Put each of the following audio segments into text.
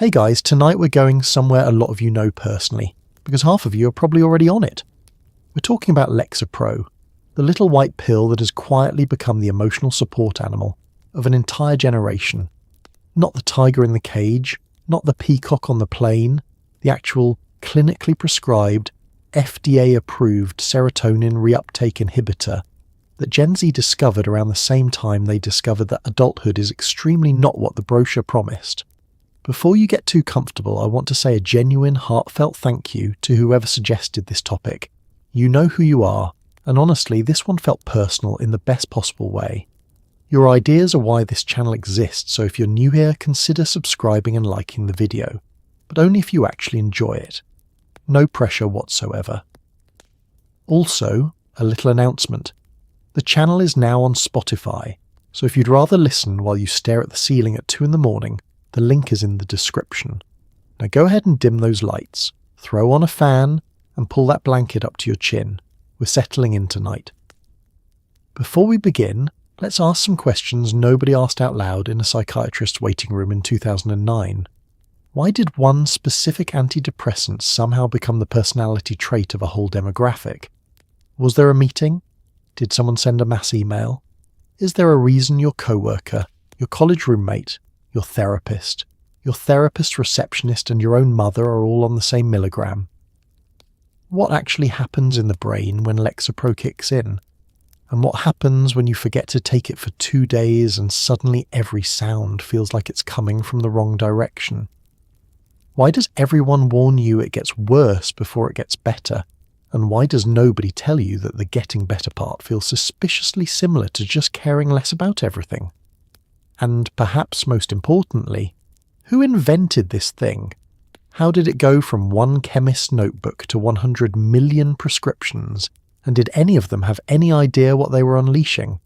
Hey guys, tonight we're going somewhere a lot of you know personally, because half of you are probably already on it. We're talking about Lexapro, the little white pill that has quietly become the emotional support animal of an entire generation. Not the tiger in the cage, not the peacock on the plane, the actual clinically prescribed, FDA-approved serotonin reuptake inhibitor that Gen Z discovered around the same time they discovered that adulthood is extremely not what the brochure promised. Before you get too comfortable, I want to say a genuine, heartfelt thank you to whoever suggested this topic. You know who you are, and honestly, this one felt personal in the best possible way. Your ideas are why this channel exists, so if you're new here, consider subscribing and liking the video, but only if you actually enjoy it. No pressure whatsoever. Also, a little announcement. The channel is now on Spotify, so if you'd rather listen while you stare at the ceiling at 2 a.m, the link is in the description. Now go ahead and dim those lights, throw on a fan, and pull that blanket up to your chin. We're settling in tonight. Before we begin, let's ask some questions nobody asked out loud in a psychiatrist's waiting room in 2009. Why did one specific antidepressant somehow become the personality trait of a whole demographic? Was there a meeting? Did someone send a mass email? Is there a reason your coworker, your college roommate, your therapist receptionist and your own mother are all on the same milligram? What actually happens in the brain when Lexapro kicks in? And what happens when you forget to take it for 2 days and suddenly every sound feels like it's coming from the wrong direction? Why does everyone warn you it gets worse before it gets better? And why does nobody tell you that the getting better part feels suspiciously similar to just caring less about everything? And perhaps most importantly, who invented this thing? How did it go from one chemist's notebook to 100 million prescriptions? And did any of them have any idea what they were unleashing?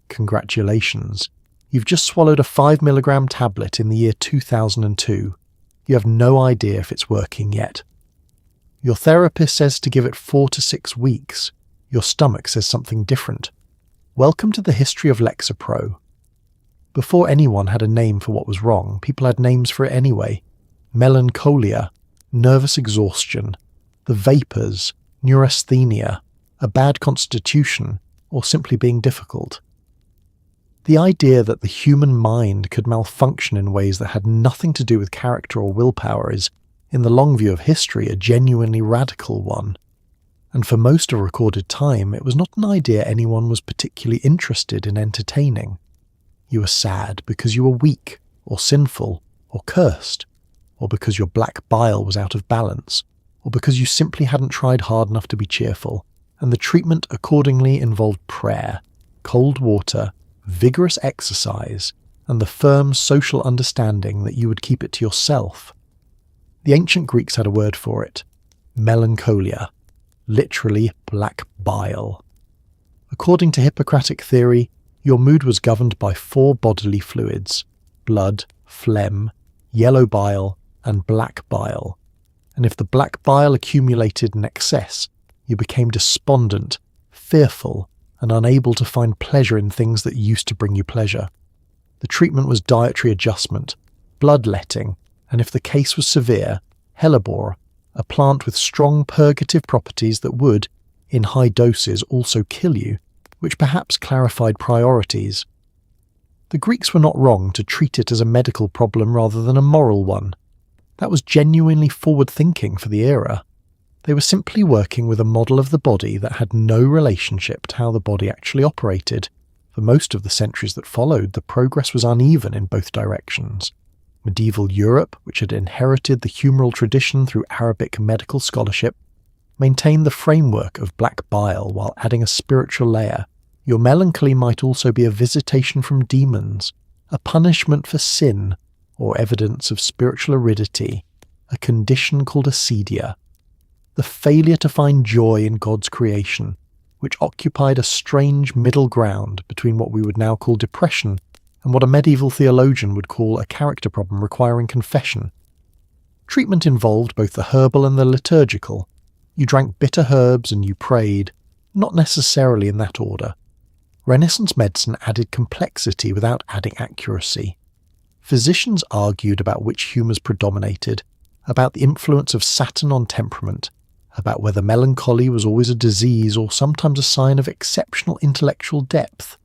Congratulations. You've just swallowed a 5 mg tablet in the year 2002. You have no idea if it's working yet. Your therapist says to give it 4 to 6 weeks. Your stomach says something different. Welcome to the history of Lexapro. Before anyone had a name for what was wrong, people had names for it anyway. Melancholia, nervous exhaustion, the vapors, neurasthenia, a bad constitution, or simply being difficult. The idea that the human mind could malfunction in ways that had nothing to do with character or willpower is, in the long view of history, a genuinely radical one. And for most of recorded time, it was not an idea anyone was particularly interested in entertaining. You were sad because you were weak, or sinful, or cursed, or because your black bile was out of balance, or because you simply hadn't tried hard enough to be cheerful, and the treatment accordingly involved prayer, cold water, vigorous exercise, and the firm social understanding that you would keep it to yourself. The ancient Greeks had a word for it, melancholia, literally black bile. According to Hippocratic theory, your mood was governed by 4 bodily fluids: blood, phlegm, yellow bile, and black bile. And if the black bile accumulated in excess, you became despondent, fearful, and unable to find pleasure in things that used to bring you pleasure. The treatment was dietary adjustment, bloodletting, and if the case was severe, hellebore, a plant with strong purgative properties that would, in high doses, also kill you, which perhaps clarified priorities. The Greeks were not wrong to treat it as a medical problem rather than a moral one. That was genuinely forward-thinking for the era. They were simply working with a model of the body that had no relationship to how the body actually operated. For most of the centuries that followed, the progress was uneven in both directions. Medieval Europe, which had inherited the humoral tradition through Arabic medical scholarship, maintained the framework of black bile while adding a spiritual layer. Your melancholy might also be a visitation from demons, a punishment for sin, or evidence of spiritual aridity, a condition called acedia, the failure to find joy in God's creation, which occupied a strange middle ground between what we would now call depression and what a medieval theologian would call a character problem requiring confession. Treatment involved both the herbal and the liturgical. You drank bitter herbs and you prayed, not necessarily in that order. Renaissance medicine added complexity without adding accuracy. physicians argued about which humours predominated, about the influence of Saturn on temperament, about whether melancholy was always a disease or sometimes a sign of exceptional intellectual depth.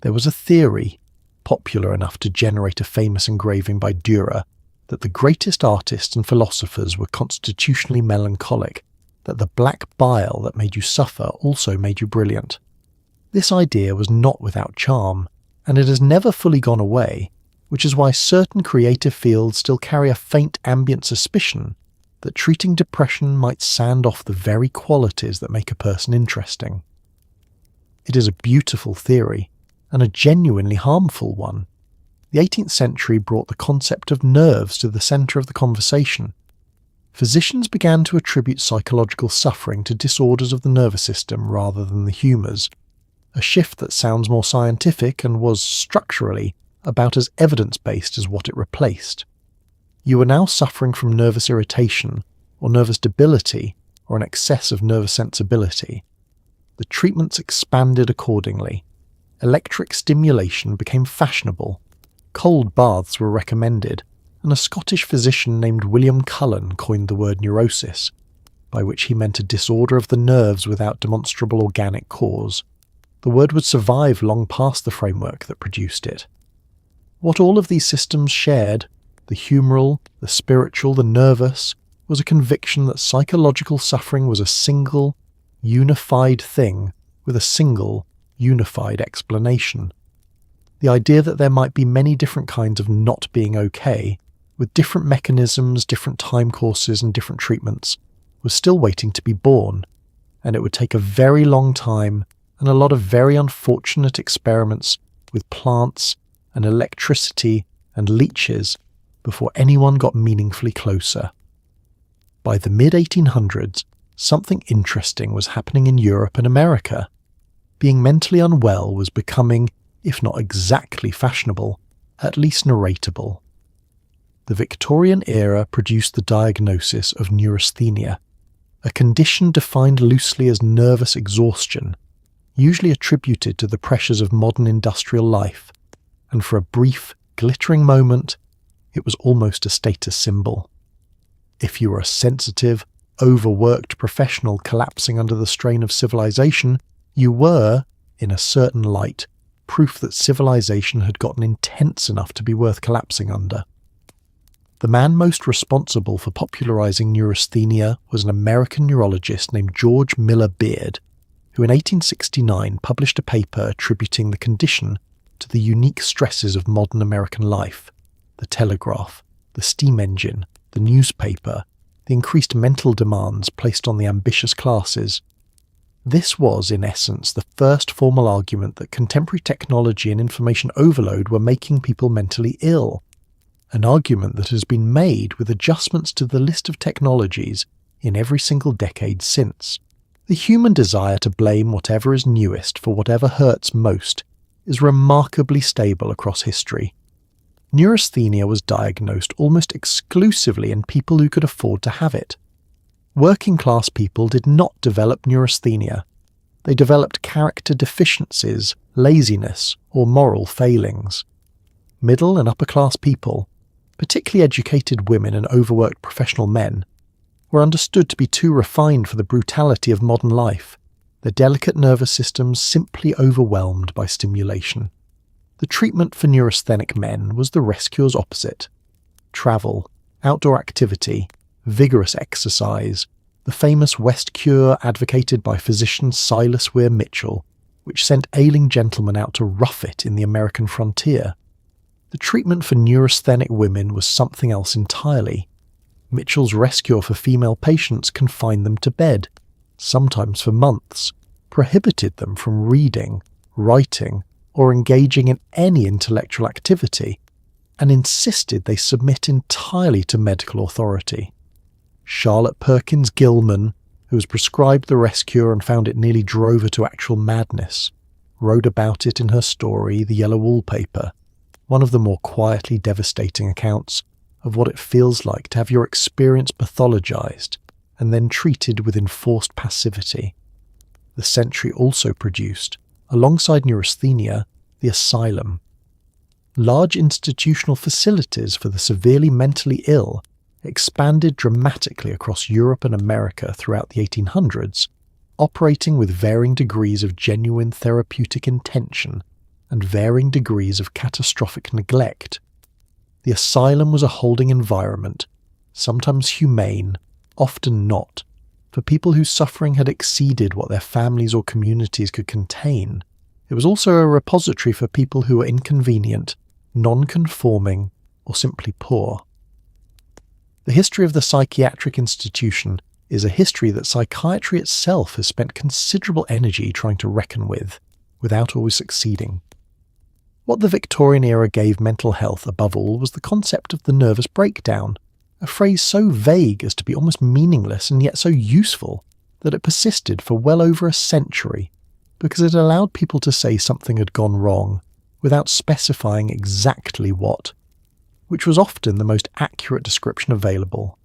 There was a theory, popular enough to generate a famous engraving by Dürer, that the greatest artists and philosophers were constitutionally melancholic, that the black bile that made you suffer also made you brilliant. This idea was not without charm, and it has never fully gone away, which is why certain creative fields still carry a faint ambient suspicion that treating depression might sand off the very qualities that make a person interesting. It is a beautiful theory, and a genuinely harmful one. The 18th century brought the concept of nerves to the centre of the conversation. Physicians began to attribute psychological suffering to disorders of the nervous system rather than the humours, a shift that sounds more scientific and was, structurally, about as evidence-based as what it replaced. You were now suffering from nervous irritation, or nervous debility, or an excess of nervous sensibility. The treatments expanded accordingly. Electric stimulation became fashionable. Cold baths were recommended, and a Scottish physician named William Cullen coined the word neurosis, by which he meant a disorder of the nerves without demonstrable organic cause. The word would survive long past the framework that produced it. What all of these systems shared, the humoral, the spiritual, the nervous, was a conviction that psychological suffering was a single, unified thing with a single, unified explanation. The idea that there might be many different kinds of not being okay, with different mechanisms, different time courses and different treatments, was still waiting to be born, and it would take a very long time and a lot of very unfortunate experiments with plants and electricity and leeches before anyone got meaningfully closer. By the mid-1800s, something interesting was happening in Europe and America. Being mentally unwell was becoming, if not exactly fashionable, at least narratable. The Victorian era produced the diagnosis of neurasthenia, a condition defined loosely as nervous exhaustion, usually attributed to the pressures of modern industrial life, and for a brief, glittering moment, it was almost a status symbol. If you were a sensitive, overworked professional collapsing under the strain of civilization, you were, in a certain light, proof that civilization had gotten intense enough to be worth collapsing under. The man most responsible for popularizing neurasthenia was an American neurologist named George Miller Beard, who in 1869 published a paper attributing the condition to the unique stresses of modern American life: the telegraph, the steam engine, the newspaper, the increased mental demands placed on the ambitious classes. This was, in essence, the first formal argument that contemporary technology and information overload were making people mentally ill, an argument that has been made with adjustments to the list of technologies in every single decade since. The human desire to blame whatever is newest for whatever hurts most is remarkably stable across history. Neurasthenia was diagnosed almost exclusively in people who could afford to have it. Working-class people did not develop neurasthenia. They developed character deficiencies, laziness, or moral failings. Middle and upper-class people, particularly educated women and overworked professional men, were understood to be too refined for the brutality of modern life, their delicate nervous systems simply overwhelmed by stimulation. The treatment for neurasthenic men was the rest cure's opposite: travel, outdoor activity, vigorous exercise, the famous West cure advocated by physician Silas Weir Mitchell, which sent ailing gentlemen out to rough it in the American frontier. The treatment for neurasthenic women was something else entirely. Mitchell's rest cure for female patients confined them to bed, sometimes for months, prohibited them from reading, writing, or engaging in any intellectual activity, and insisted they submit entirely to medical authority. Charlotte Perkins Gilman, who was prescribed the rest cure and found it nearly drove her to actual madness, wrote about it in her story The Yellow Wallpaper, one of the more quietly devastating accounts of what it feels like to have your experience pathologized and then treated with enforced passivity. The century also produced, alongside neurasthenia, the asylum. large institutional facilities for the severely mentally ill expanded dramatically across Europe and America throughout the 1800s, operating with varying degrees of genuine therapeutic intention and varying degrees of catastrophic neglect. The asylum was a holding environment, sometimes humane, often not, for people whose suffering had exceeded what their families or communities could contain. It was also a repository for people who were inconvenient, non-conforming, or simply poor. The history of the psychiatric institution is a history that psychiatry itself has spent considerable energy trying to reckon with, without always succeeding. What the Victorian era gave mental health above all was the concept of the nervous breakdown, a phrase so vague as to be almost meaningless and yet so useful that it persisted for well over a century, because it allowed people to say something had gone wrong without specifying exactly what, which was often the most accurate description available.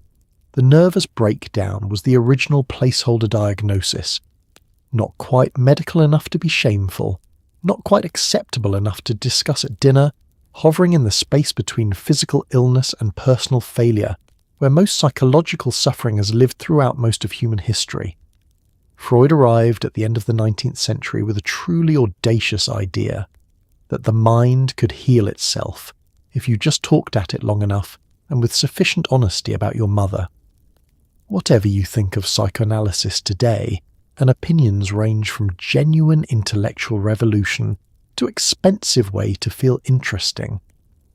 The nervous breakdown was the original placeholder diagnosis, not quite medical enough to be shameful, not quite acceptable enough to discuss at dinner, hovering in the space between physical illness and personal failure, where most psychological suffering has lived throughout most of human history. Freud arrived at the end of the 19th century with a truly audacious idea that the mind could heal itself if you just talked at it long enough and with sufficient honesty about your mother. Whatever you think of psychoanalysis today, and opinions range from genuine intellectual revolution to expensive way to feel interesting,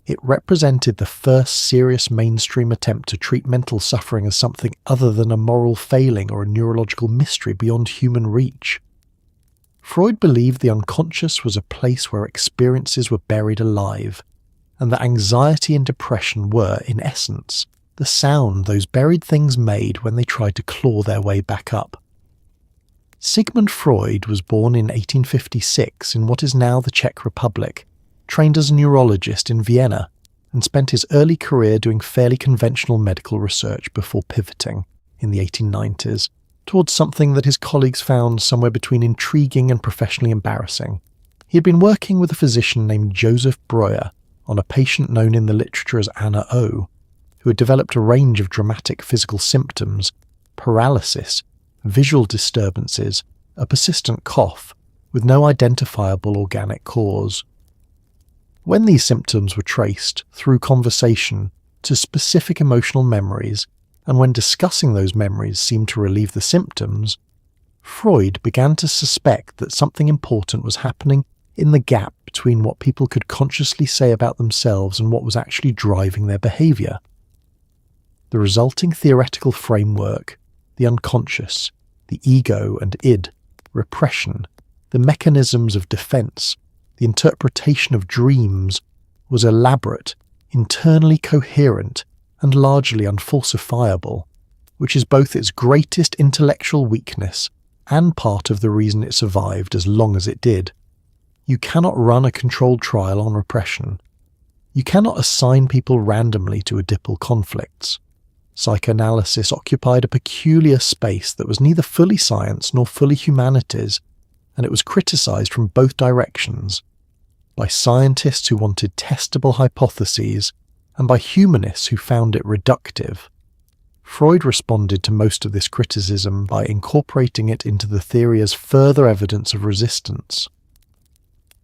it represented the first serious mainstream attempt to treat mental suffering as something other than a moral failing or a neurological mystery beyond human reach. Freud believed the unconscious was a place where experiences were buried alive, and that anxiety and depression were, in essence, the sound those buried things made when they tried to claw their way back up. Sigmund Freud was born in 1856 in what is now the Czech Republic, trained as a neurologist in Vienna, and spent his early career doing fairly conventional medical research before pivoting, in the 1890s, towards something that his colleagues found somewhere between intriguing and professionally embarrassing. He had been working with a physician named Joseph Breuer on a patient known in the literature as Anna O, who had developed a range of dramatic physical symptoms, paralysis, visual disturbances, a persistent cough, with no identifiable organic cause. When these symptoms were traced, through conversation, to specific emotional memories, and when discussing those memories seemed to relieve the symptoms, Freud began to suspect that something important was happening in the gap between what people could consciously say about themselves and what was actually driving their behaviour. The resulting theoretical framework, the unconscious, the ego and id, repression, the mechanisms of defence, the interpretation of dreams, was elaborate, internally coherent, and largely unfalsifiable, which is both its greatest intellectual weakness and part of the reason it survived as long as it did. You cannot run a controlled trial on repression. You cannot assign people randomly to Oedipal conflicts. Psychoanalysis occupied a peculiar space that was neither fully science nor fully humanities, and it was criticised from both directions, by scientists who wanted testable hypotheses and by humanists who found it reductive. Freud responded to most of this criticism by incorporating it into the theory as further evidence of resistance.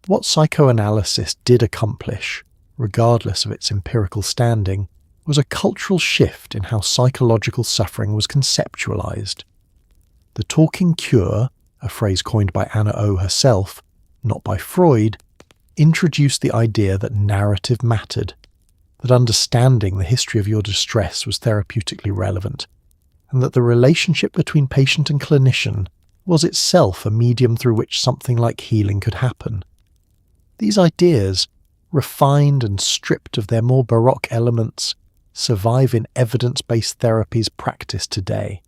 What psychoanalysis did accomplish, regardless of its empirical standing, was a cultural shift in how psychological suffering was conceptualized. The talking cure, a phrase coined by Anna O herself, not by Freud, introduced the idea that narrative mattered, that understanding the history of your distress was therapeutically relevant, and that the relationship between patient and clinician was itself a medium through which something like healing could happen. These ideas, refined and stripped of their more baroque elements, survive in evidence-based therapies practiced today.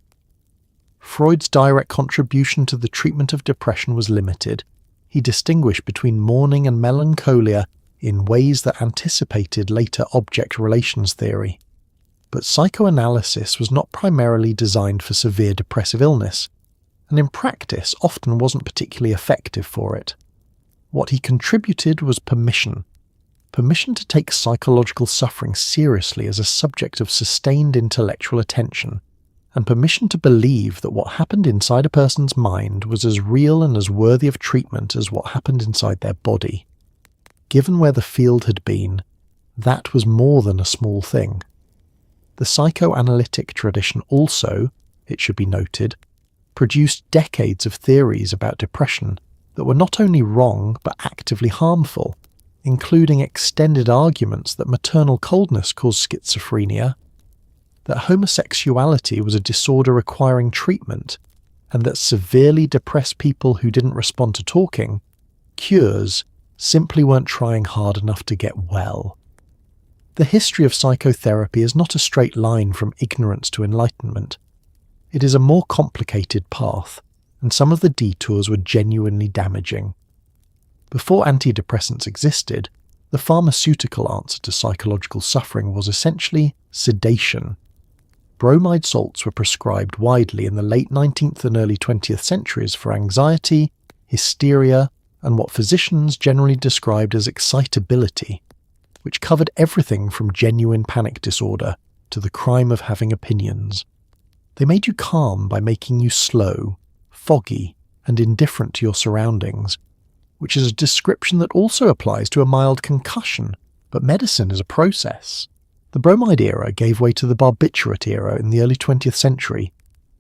Freud's direct contribution to the treatment of depression was limited. He distinguished between mourning and melancholia in ways that anticipated later object relations theory. But psychoanalysis was not primarily designed for severe depressive illness, and in practice often wasn't particularly effective for it. What he contributed was permission permission to take psychological suffering seriously as a subject of sustained intellectual attention, and permission to believe that what happened inside a person's mind was as real and as worthy of treatment as what happened inside their body. Given where the field had been, that was more than a small thing. The psychoanalytic tradition also, it should be noted, produced decades of theories about depression that were not only wrong but actively harmful, including extended arguments that maternal coldness caused schizophrenia, that homosexuality was a disorder requiring treatment, and that severely depressed people who didn't respond to talking, cures, simply weren't trying hard enough to get well. The history of psychotherapy is not a straight line from ignorance to enlightenment. It is a more complicated path, and some of the detours were genuinely damaging. Before antidepressants existed, the pharmaceutical answer to psychological suffering was essentially sedation. Bromide salts were prescribed widely in the late 19th and early 20th centuries for anxiety, hysteria, and what physicians generally described as excitability, which covered everything from genuine panic disorder to the crime of having opinions. They made you calm by making you slow, foggy, and indifferent to your surroundings, which is a description that also applies to a mild concussion, but medicine is a process. The bromide era gave way to the barbiturate era in the early 20th century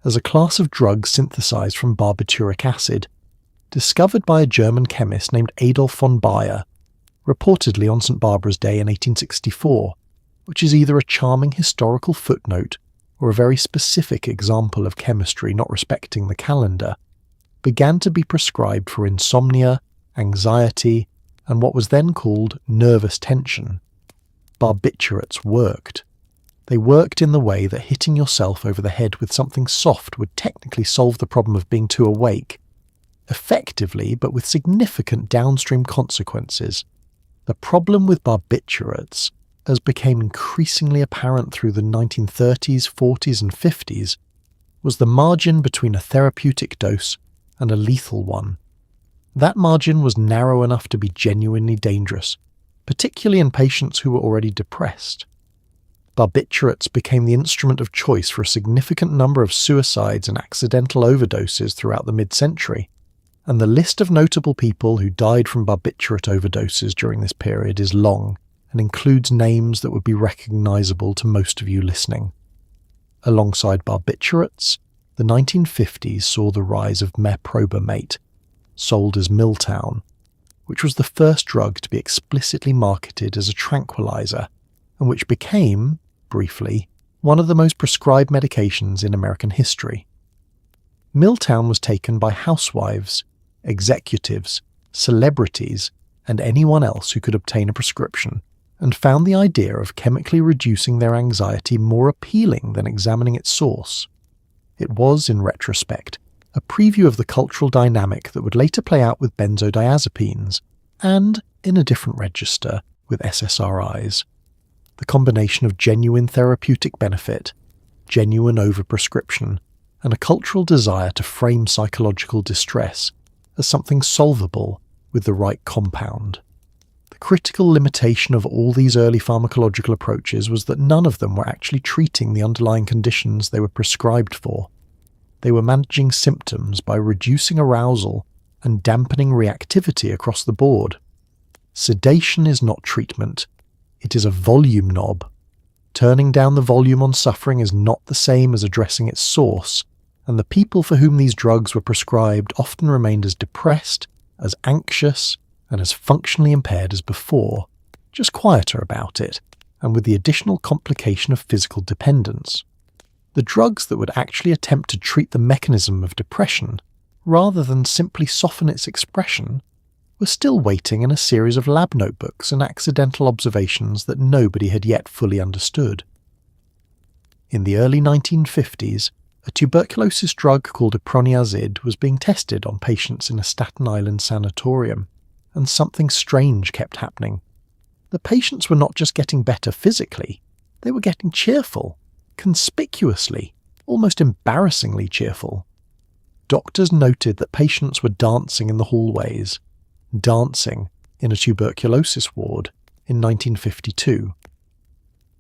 as a class of drugs synthesized from barbituric acid, discovered by a German chemist named Adolf von Baeyer, reportedly on St. Barbara's Day in 1864, which is either a charming historical footnote or a very specific example of chemistry not respecting the calendar, began to be prescribed for insomnia, anxiety, and what was then called nervous tension. Barbiturates worked. They worked in the way that hitting yourself over the head with something soft would technically solve the problem of being too awake, effectively but with significant downstream consequences. The problem with barbiturates, as became increasingly apparent through the 1930s, 40s and 50s, was the margin between a therapeutic dose and a lethal one. That margin was narrow enough to be genuinely dangerous, particularly in patients who were already depressed. Barbiturates became the instrument of choice for a significant number of suicides and accidental overdoses throughout the mid-century, and the list of notable people who died from barbiturate overdoses during this period is long and includes names that would be recognizable to most of you listening. Alongside barbiturates, the 1950s saw the rise of meprobamate, sold as Miltown, which was the first drug to be explicitly marketed as a tranquilizer, and which became, briefly, one of the most prescribed medications in American history. Miltown was taken by housewives, executives, celebrities, and anyone else who could obtain a prescription, and found the idea of chemically reducing their anxiety more appealing than examining its source. It was, in retrospect, a preview of the cultural dynamic that would later play out with benzodiazepines, and, in a different register, with SSRIs. The combination of genuine therapeutic benefit, genuine overprescription, and a cultural desire to frame psychological distress as something solvable with the right compound. The critical limitation of all these early pharmacological approaches was that none of them were actually treating the underlying conditions they were prescribed for. They were managing symptoms by reducing arousal and dampening reactivity across the board. Sedation is not treatment. It is a volume knob. Turning down the volume on suffering is not the same as addressing its source, and the people for whom these drugs were prescribed often remained as depressed, as anxious, and as functionally impaired as before, just quieter about it, and with the additional complication of physical dependence. The drugs that would actually attempt to treat the mechanism of depression, rather than simply soften its expression, were still waiting in a series of lab notebooks and accidental observations that nobody had yet fully understood. In the early 1950s, a tuberculosis drug called iproniazid was being tested on patients in a Staten Island sanatorium, and something strange kept happening. The patients were not just getting better physically, they were getting cheerful, conspicuously, almost embarrassingly cheerful. Doctors noted that patients were dancing in the hallways, dancing in a tuberculosis ward, in 1952.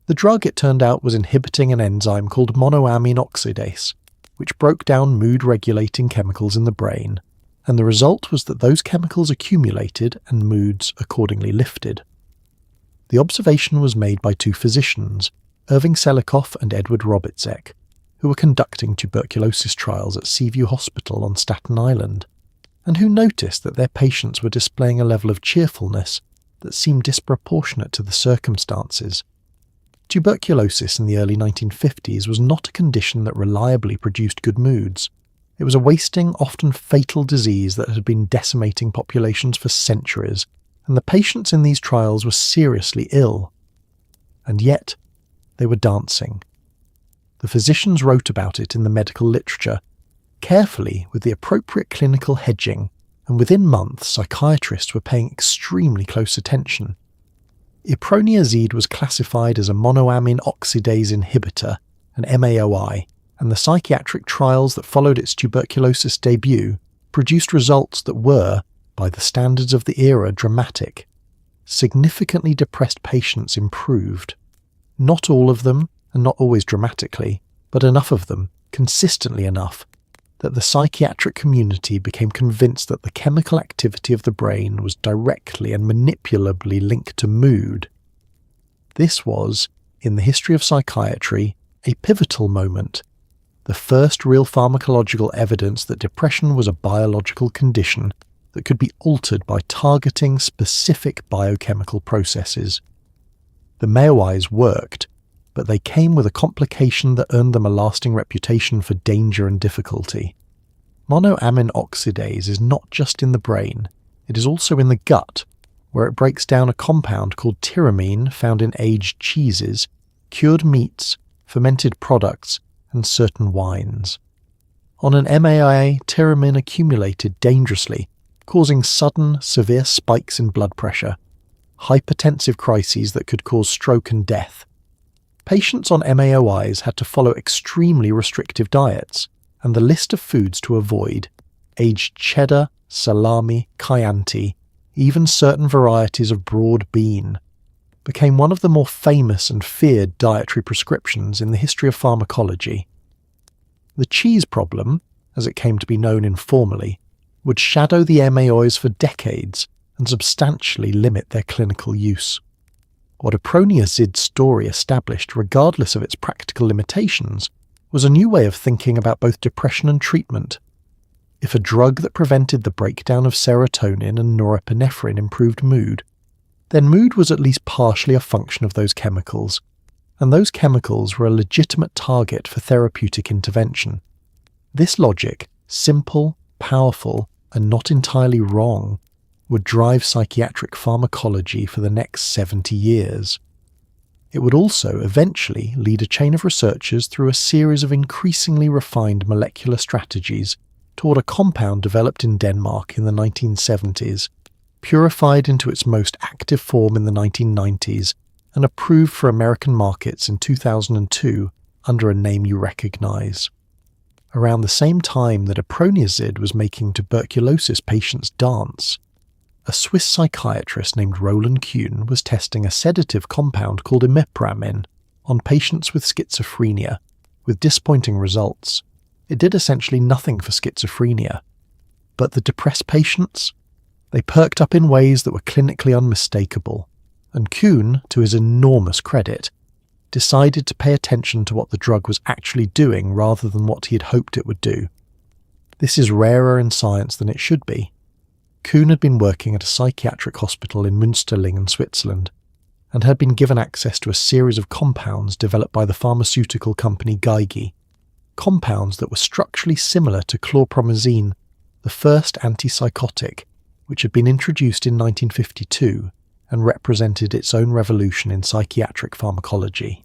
The drug, it turned out, was inhibiting an enzyme called monoamine oxidase, which broke down mood-regulating chemicals in the brain, and the result was that those chemicals accumulated and moods accordingly lifted. The observation was made by two physicians, Irving Selikoff and Edward Robitzek, who were conducting tuberculosis trials at Seaview Hospital on Staten Island, and who noticed that their patients were displaying a level of cheerfulness that seemed disproportionate to the circumstances. Tuberculosis in the early 1950s was not a condition that reliably produced good moods. It was a wasting, often fatal disease that had been decimating populations for centuries, and the patients in these trials were seriously ill. And yet, they were dancing. The physicians wrote about it in the medical literature, carefully with the appropriate clinical hedging, and within months psychiatrists were paying extremely close attention. Iproniazid was classified as a monoamine oxidase inhibitor, an MAOI, and the psychiatric trials that followed its tuberculosis debut produced results that were, by the standards of the era, dramatic. Significantly depressed patients improved. Not all of them, and not always dramatically, but enough of them, consistently enough, that the psychiatric community became convinced that the chemical activity of the brain was directly and manipulably linked to mood. This was, in the history of psychiatry, a pivotal moment, the first real pharmacological evidence that depression was a biological condition that could be altered by targeting specific biochemical processes. The MAOIs worked, but they came with a complication that earned them a lasting reputation for danger and difficulty. Monoamine oxidase is not just in the brain, it is also in the gut, where it breaks down a compound called tyramine found in aged cheeses, cured meats, fermented products, and certain wines. On an MAOI, tyramine accumulated dangerously, causing sudden, severe spikes in blood pressure, hypertensive crises that could cause stroke and death. Patients on MAOIs had to follow extremely restrictive diets, and the list of foods to avoid, aged cheddar, salami, Chianti, even certain varieties of broad bean, became one of the more famous and feared dietary prescriptions in the history of pharmacology. The cheese problem, as it came to be known informally, would shadow the MAOIs for decades and substantially limit their clinical use. What Iproniazid's story established, regardless of its practical limitations, was a new way of thinking about both depression and treatment. If a drug that prevented the breakdown of serotonin and norepinephrine improved mood, then mood was at least partially a function of those chemicals, and those chemicals were a legitimate target for therapeutic intervention. This logic, simple, powerful, and not entirely wrong, would drive psychiatric pharmacology for the next 70 years. It would also eventually lead a chain of researchers through a series of increasingly refined molecular strategies toward a compound developed in Denmark in the 1970s, purified into its most active form in the 1990s, and approved for American markets in 2002 under a name you recognize. Around the same time that Iproniazid was making tuberculosis patients dance, a Swiss psychiatrist named Roland Kuhn was testing a sedative compound called imipramine on patients with schizophrenia, with disappointing results. It did essentially nothing for schizophrenia. But the depressed patients? They perked up in ways that were clinically unmistakable, and Kuhn, to his enormous credit, decided to pay attention to what the drug was actually doing rather than what he had hoped it would do. This is rarer in science than it should be. Kuhn had been working at a psychiatric hospital in Münsterlingen, Switzerland, and had been given access to a series of compounds developed by the pharmaceutical company Geigy, compounds that were structurally similar to chlorpromazine, the first antipsychotic, which had been introduced in 1952 and represented its own revolution in psychiatric pharmacology.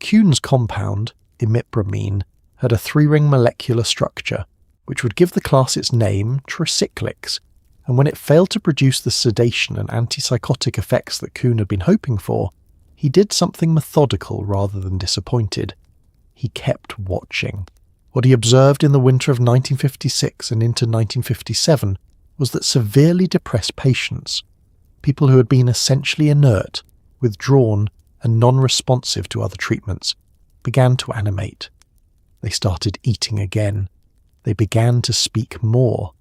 Kuhn's compound, imipramine, had a 3-ring molecular structure, which would give the class its name, tricyclics, and when it failed to produce the sedation and antipsychotic effects that Kuhn had been hoping for, he did something methodical rather than disappointed. He kept watching. What he observed in the winter of 1956 and into 1957 was that severely depressed patients, people who had been essentially inert, withdrawn, and non-responsive to other treatments, began to animate. They started eating again. They began to speak more.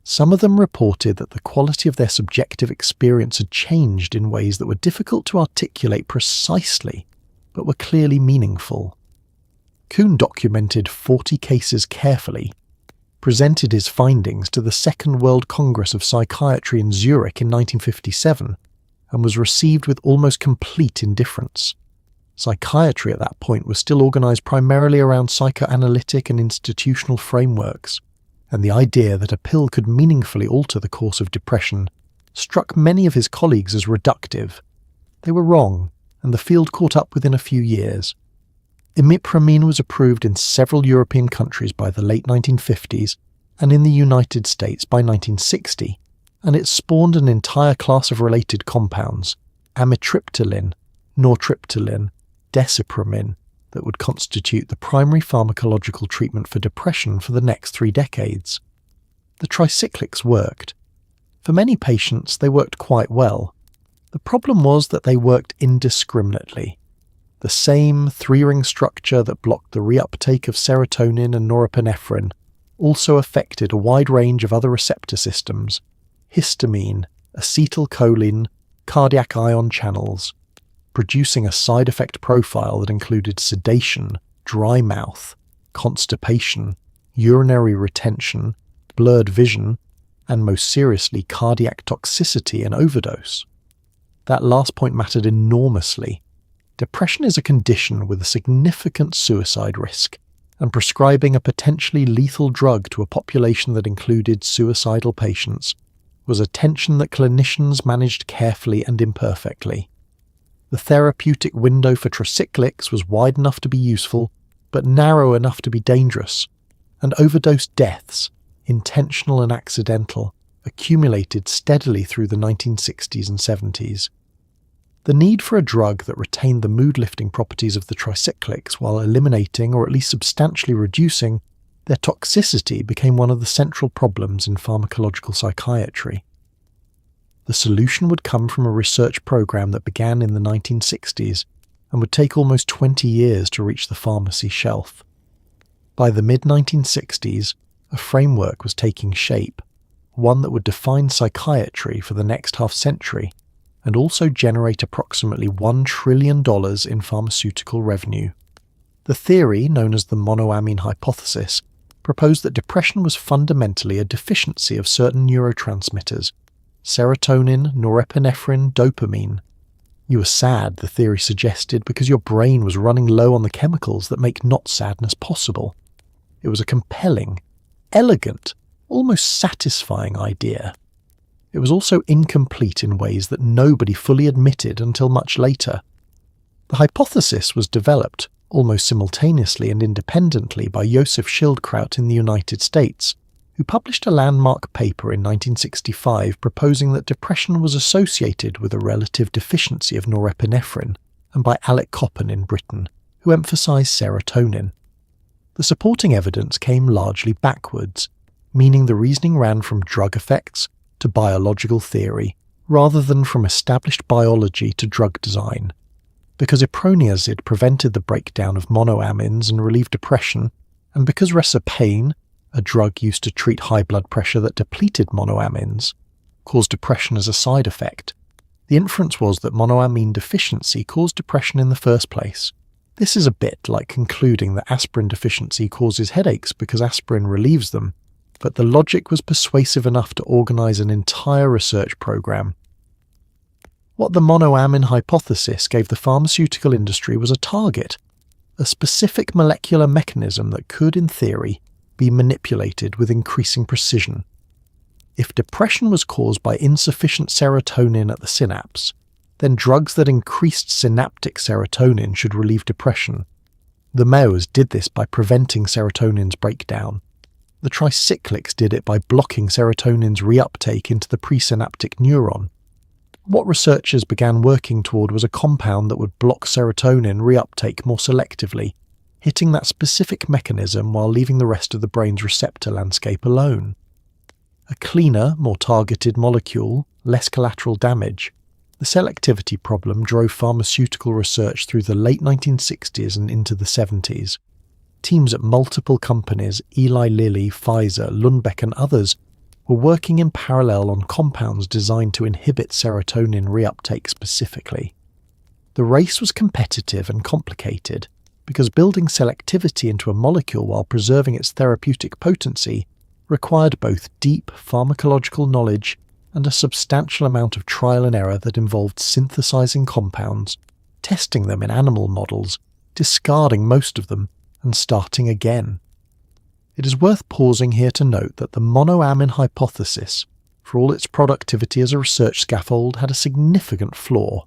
Some of them reported that the quality of their subjective experience had changed in ways that were difficult to articulate precisely, but were clearly meaningful. Kuhn documented 40 cases carefully, presented his findings to the Second World Congress of Psychiatry in Zurich in 1957, and was received with almost complete indifference. Psychiatry at that point was still organised primarily around psychoanalytic and institutional frameworks, and the idea that a pill could meaningfully alter the course of depression struck many of his colleagues as reductive. They were wrong, and the field caught up within a few years. Imipramine was approved in several European countries by the late 1950s and in the United States by 1960, and it spawned an entire class of related compounds, amitriptyline, nortriptyline, desipramine, that would constitute the primary pharmacological treatment for depression for the next 3 decades. The tricyclics worked. For many patients, they worked quite well. The problem was that they worked indiscriminately. The same 3-ring structure that blocked the reuptake of serotonin and norepinephrine also affected a wide range of other receptor systems: histamine, acetylcholine, cardiac ion channels, producing a side effect profile that included sedation, dry mouth, constipation, urinary retention, blurred vision, and most seriously cardiac toxicity and overdose. That last point mattered enormously. Depression is a condition with a significant suicide risk, and prescribing a potentially lethal drug to a population that included suicidal patients was a tension that clinicians managed carefully and imperfectly. The therapeutic window for tricyclics was wide enough to be useful, but narrow enough to be dangerous, and overdose deaths, intentional and accidental, accumulated steadily through the 1960s and 70s. The need for a drug that retained the mood-lifting properties of the tricyclics while eliminating or at least substantially reducing their toxicity became one of the central problems in pharmacological psychiatry. The solution would come from a research program that began in the 1960s and would take almost 20 years to reach the pharmacy shelf. By the mid-1960s, a framework was taking shape, one that would define psychiatry for the next half-century and also generate approximately $1 trillion in pharmaceutical revenue. The theory, known as the monoamine hypothesis, proposed that depression was fundamentally a deficiency of certain neurotransmitters: serotonin, norepinephrine, dopamine. You were sad, the theory suggested, because your brain was running low on the chemicals that make not sadness possible. It was a compelling, elegant, almost satisfying idea. It was also incomplete in ways that nobody fully admitted until much later. The hypothesis was developed almost simultaneously and independently by Joseph Schildkraut in the United States, who published a landmark paper in 1965 proposing that depression was associated with a relative deficiency of norepinephrine, and by Alec Coppen in Britain, who emphasized serotonin. The supporting evidence came largely backwards, meaning the reasoning ran from drug effects to biological theory, rather than from established biology to drug design. Because iproniazid prevented the breakdown of monoamines and relieved depression, and because reserpine, a drug used to treat high blood pressure that depleted monoamines, caused depression as a side effect, the inference was that monoamine deficiency caused depression in the first place. This is a bit like concluding that aspirin deficiency causes headaches because aspirin relieves them, but the logic was persuasive enough to organize an entire research program. What the monoamine hypothesis gave the pharmaceutical industry was a target, a specific molecular mechanism that could, in theory, be manipulated with increasing precision. If depression was caused by insufficient serotonin at the synapse, then drugs that increased synaptic serotonin should relieve depression. The Mayos did this by preventing serotonin's breakdown. The tricyclics did it by blocking serotonin's reuptake into the presynaptic neuron. What researchers began working toward was a compound that would block serotonin reuptake more selectively, hitting that specific mechanism while leaving the rest of the brain's receptor landscape alone. A cleaner, more targeted molecule, less collateral damage, the selectivity problem drove pharmaceutical research through the late 1960s and into the 70s. Teams at multiple companies, Eli Lilly, Pfizer, Lundbeck and others, were working in parallel on compounds designed to inhibit serotonin reuptake specifically. The race was competitive and complicated because building selectivity into a molecule while preserving its therapeutic potency required both deep pharmacological knowledge and a substantial amount of trial and error that involved synthesizing compounds, testing them in animal models, discarding most of them, and starting again. It is worth pausing here to note that the monoamine hypothesis, for all its productivity as a research scaffold, had a significant flaw.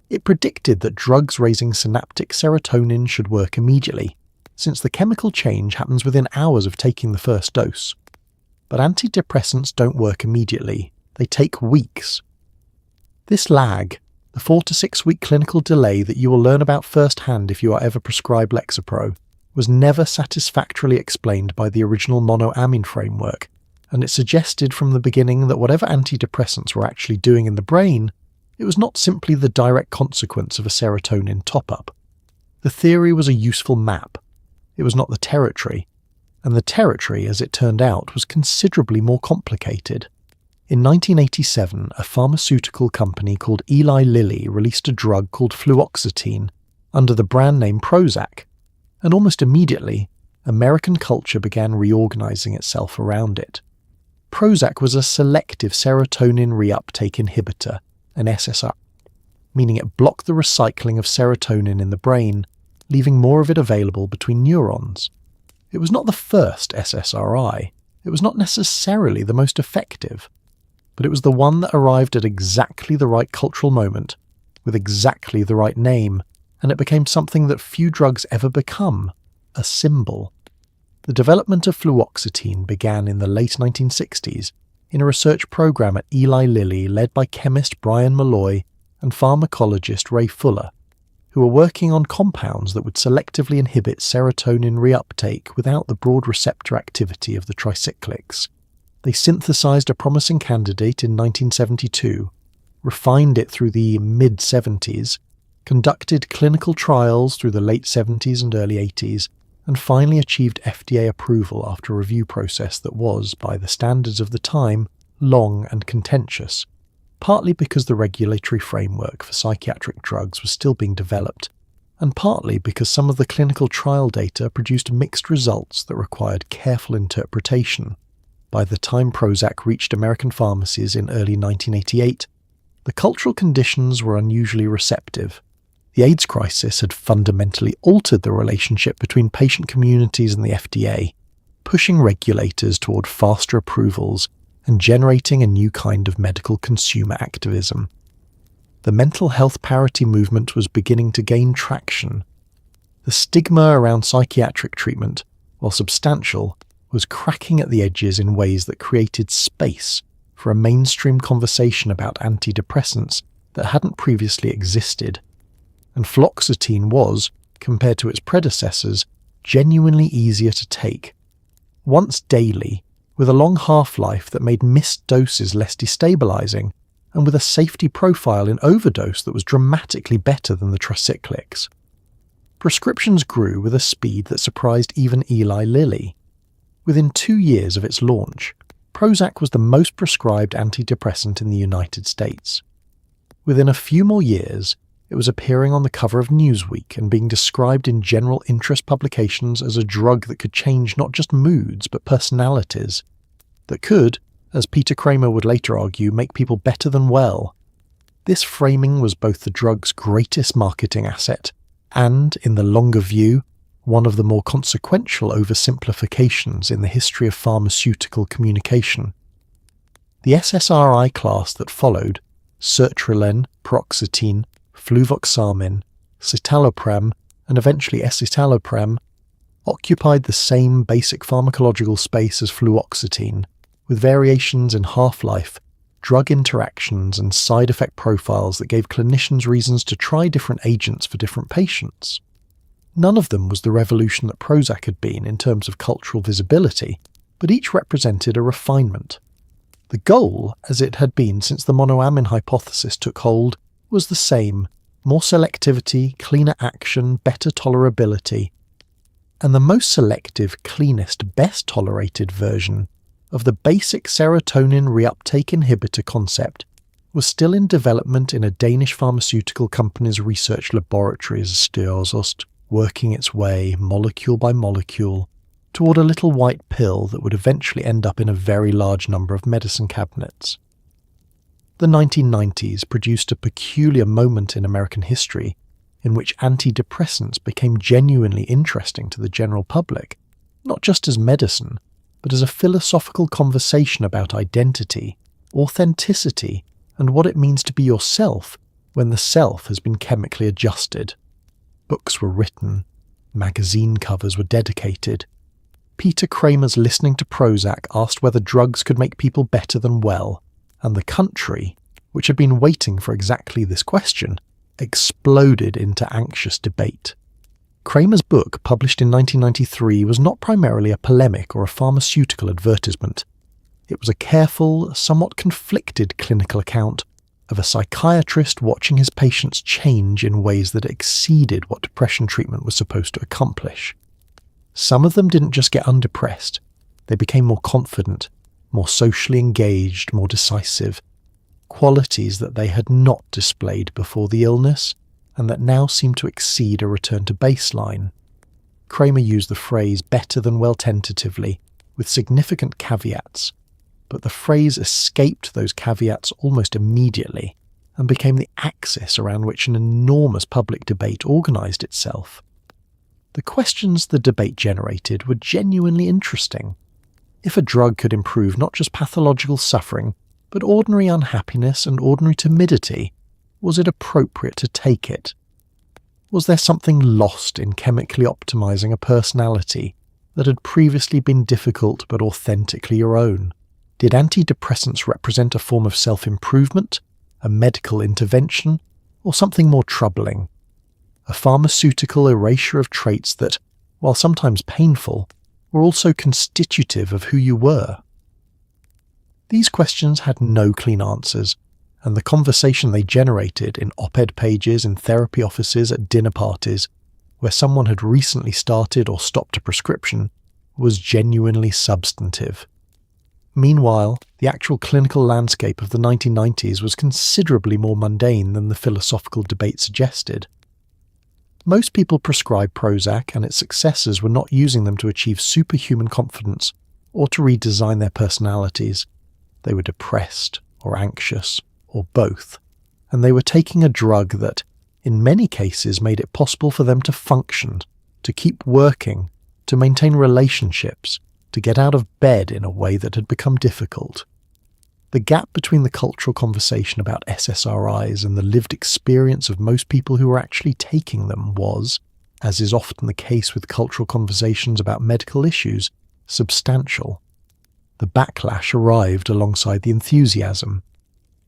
It predicted that drugs raising synaptic serotonin should work immediately, since the chemical change happens within hours of taking the first dose. But antidepressants don't work immediately. They take weeks. This lag, the 4 to 6 week clinical delay that you will learn about firsthand if you are ever prescribed Lexapro, was never satisfactorily explained by the original monoamine framework, and it suggested from the beginning that whatever antidepressants were actually doing in the brain, it was not simply the direct consequence of a serotonin top-up. The theory was a useful map. It was not the territory. And the territory, as it turned out, was considerably more complicated. In 1987, a pharmaceutical company called Eli Lilly released a drug called fluoxetine under the brand name Prozac, and almost immediately, American culture began reorganizing itself around it. Prozac was a selective serotonin reuptake inhibitor, an SSRI, meaning it blocked the recycling of serotonin in the brain, leaving more of it available between neurons. It was not the first SSRI, it was not necessarily the most effective, but it was the one that arrived at exactly the right cultural moment, with exactly the right name, and it became something that few drugs ever become, a symbol. The development of fluoxetine began in the late 1960s in a research program at Eli Lilly led by chemist Brian Malloy and pharmacologist Ray Fuller, who were working on compounds that would selectively inhibit serotonin reuptake without the broad receptor activity of the tricyclics. They synthesized a promising candidate in 1972, refined it through the mid-70s, conducted clinical trials through the late 70s and early 80s, and finally achieved FDA approval after a review process that was, by the standards of the time, long and contentious, partly because the regulatory framework for psychiatric drugs was still being developed, and partly because some of the clinical trial data produced mixed results that required careful interpretation. By the time Prozac reached American pharmacies in early 1988, the cultural conditions were unusually receptive. The AIDS crisis had fundamentally altered the relationship between patient communities and the FDA, pushing regulators toward faster approvals and generating a new kind of medical consumer activism. The mental health parity movement was beginning to gain traction. The stigma around psychiatric treatment, while substantial, was cracking at the edges in ways that created space for a mainstream conversation about antidepressants that hadn't previously existed. And fluoxetine was, compared to its predecessors, genuinely easier to take. Once daily, with a long half-life that made missed doses less destabilizing, and with a safety profile in overdose that was dramatically better than the tricyclics. Prescriptions grew with a speed that surprised even Eli Lilly. Within 2 years of its launch, Prozac was the most prescribed antidepressant in the United States. Within a few more years, it was appearing on the cover of Newsweek and being described in general interest publications as a drug that could change not just moods but personalities, that could, as Peter Kramer would later argue, make people better than well. This framing was both the drug's greatest marketing asset and, in the longer view, one of the more consequential oversimplifications in the history of pharmaceutical communication. The SSRI class that followed, sertraline, paroxetine, fluvoxamine, citalopram, and eventually escitalopram, occupied the same basic pharmacological space as fluoxetine, with variations in half-life, drug interactions, and side effect profiles that gave clinicians reasons to try different agents for different patients. None of them was the revolution that Prozac had been in terms of cultural visibility, but each represented a refinement. The goal, as it had been since the monoamine hypothesis took hold, was the same: more selectivity, cleaner action, better tolerability. And the most selective, cleanest, best tolerated version of the basic serotonin reuptake inhibitor concept was still in development in a Danish pharmaceutical company's research laboratories, Styrelsost, working its way, molecule by molecule, toward a little white pill that would eventually end up in a very large number of medicine cabinets. The 1990s produced a peculiar moment in American history in which antidepressants became genuinely interesting to the general public, not just as medicine, but as a philosophical conversation about identity, authenticity, and what it means to be yourself when the self has been chemically adjusted. Books were written, magazine covers were dedicated. Peter Kramer's Listening to Prozac asked whether drugs could make people better than well, and the country, which had been waiting for exactly this question, exploded into anxious debate. Kramer's book, published in 1993, was not primarily a polemic or a pharmaceutical advertisement. It was a careful, somewhat conflicted clinical account of a psychiatrist watching his patients change in ways that exceeded what depression treatment was supposed to accomplish. Some of them didn't just get undepressed, they became more confident, more socially engaged, more decisive, qualities that they had not displayed before the illness and that now seemed to exceed a return to baseline. Kramer used the phrase better than well tentatively, with significant caveats, but the phrase escaped those caveats almost immediately and became the axis around which an enormous public debate organized itself. The questions the debate generated were genuinely interesting. If a drug could improve not just pathological suffering, but ordinary unhappiness and ordinary timidity, was it appropriate to take it? Was there something lost in chemically optimizing a personality that had previously been difficult but authentically your own? Did antidepressants represent a form of self-improvement, a medical intervention, or something more troubling? A pharmaceutical erasure of traits that, while sometimes painful, were also constitutive of who you were? These questions had no clean answers, and the conversation they generated in op-ed pages in therapy offices at dinner parties, where someone had recently started or stopped a prescription, was genuinely substantive. Meanwhile, the actual clinical landscape of the 1990s was considerably more mundane than the philosophical debate suggested. Most people prescribed Prozac, and its successors were not using them to achieve superhuman confidence or to redesign their personalities. They were depressed or anxious or both, and they were taking a drug that, in many cases, made it possible for them to function, to keep working, to maintain relationships, to get out of bed in a way that had become difficult. The gap between the cultural conversation about SSRIs and the lived experience of most people who were actually taking them was, as is often the case with cultural conversations about medical issues, substantial. The backlash arrived alongside the enthusiasm.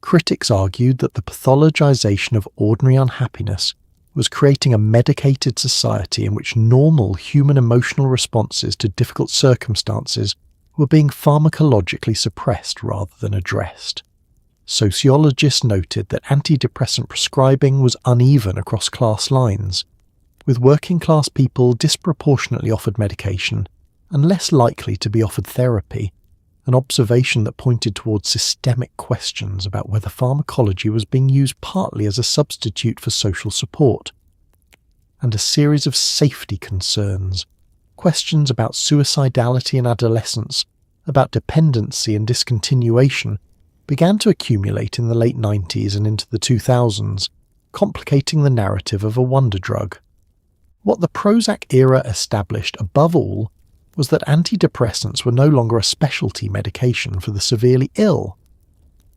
Critics argued that the pathologization of ordinary unhappiness was creating a medicated society in which normal human emotional responses to difficult circumstances were being pharmacologically suppressed rather than addressed. Sociologists noted that antidepressant prescribing was uneven across class lines, with working-class people disproportionately offered medication and less likely to be offered therapy, an observation that pointed towards systemic questions about whether pharmacology was being used partly as a substitute for social support, and a series of safety concerns, questions about suicidality in adolescence, about dependency and discontinuation, began to accumulate in the late 90s and into the 2000s, complicating the narrative of a wonder drug. What the Prozac era established above all was that antidepressants were no longer a specialty medication for the severely ill.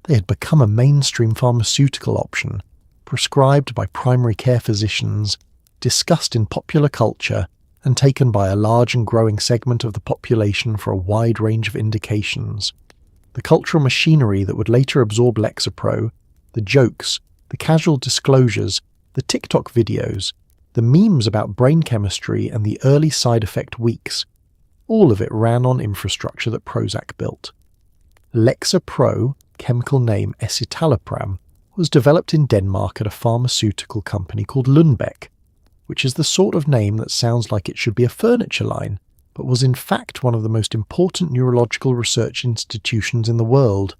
They had become a mainstream pharmaceutical option, prescribed by primary care physicians, discussed in popular culture, and taken by a large and growing segment of the population for a wide range of indications. The cultural machinery that would later absorb Lexapro, the jokes, the casual disclosures, the TikTok videos, the memes about brain chemistry and the early side effect weeks, all of it ran on infrastructure that Prozac built. Lexapro, chemical name escitalopram, was developed in Denmark at a pharmaceutical company called Lundbeck, which is the sort of name that sounds like it should be a furniture line, but was in fact one of the most important neurological research institutions in the world.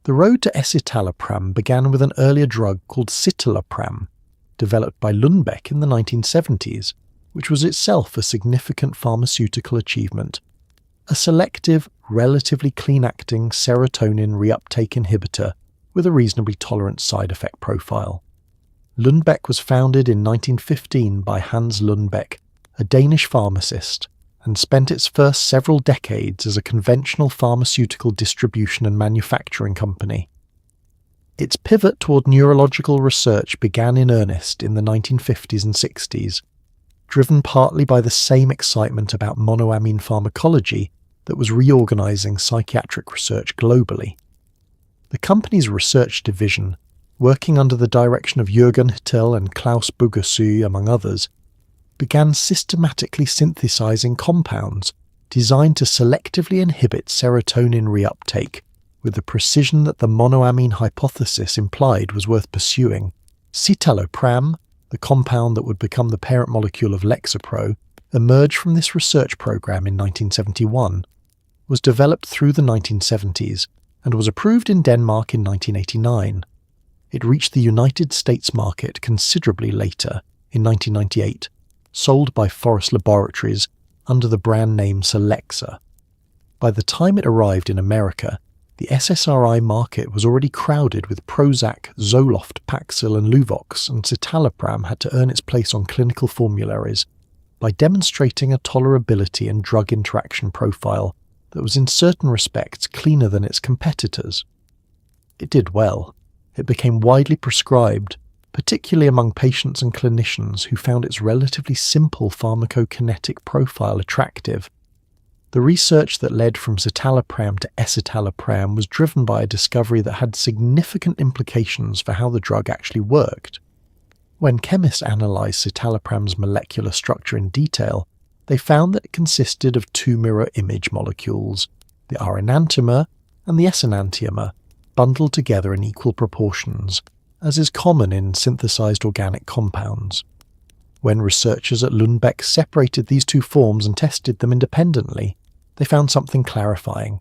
The road to escitalopram began with an earlier drug called escitalopram, developed by Lundbeck in the 1970s, which was itself a significant pharmaceutical achievement. A selective, relatively clean-acting serotonin reuptake inhibitor with a reasonably tolerant side effect profile. Lundbeck was founded in 1915 by Hans Lundbeck, a Danish pharmacist, and spent its first several decades as a conventional pharmaceutical distribution and manufacturing company. Its pivot toward neurological research began in earnest in the 1950s and 60s, driven partly by the same excitement about monoamine pharmacology that was reorganizing psychiatric research globally. The company's research division, working under the direction of Jürgen Hittel and Klaus Bugersü among others, began systematically synthesizing compounds designed to selectively inhibit serotonin reuptake with the precision that the monoamine hypothesis implied was worth pursuing. Escitalopram, the compound that would become the parent molecule of Lexapro, emerged from this research program in 1971, was developed through the 1970s, and was approved in Denmark in 1989. It reached the United States market considerably later, in 1998, sold by Forest Laboratories under the brand name Celexa. By the time it arrived in America, the SSRI market was already crowded with Prozac, Zoloft, Paxil and Luvox, and citalopram had to earn its place on clinical formularies by demonstrating a tolerability and drug interaction profile that was in certain respects cleaner than its competitors. It did well. It became widely prescribed, particularly among patients and clinicians who found its relatively simple pharmacokinetic profile attractive. The research that led from citalopram to escitalopram was driven by a discovery that had significant implications for how the drug actually worked. When chemists analysed citalopram's molecular structure in detail, they found that it consisted of two mirror image molecules, the R enantiomer and the S enantiomer, bundled together in equal proportions, as is common in synthesized organic compounds. When researchers at Lundbeck separated these two forms and tested them independently, they found something clarifying.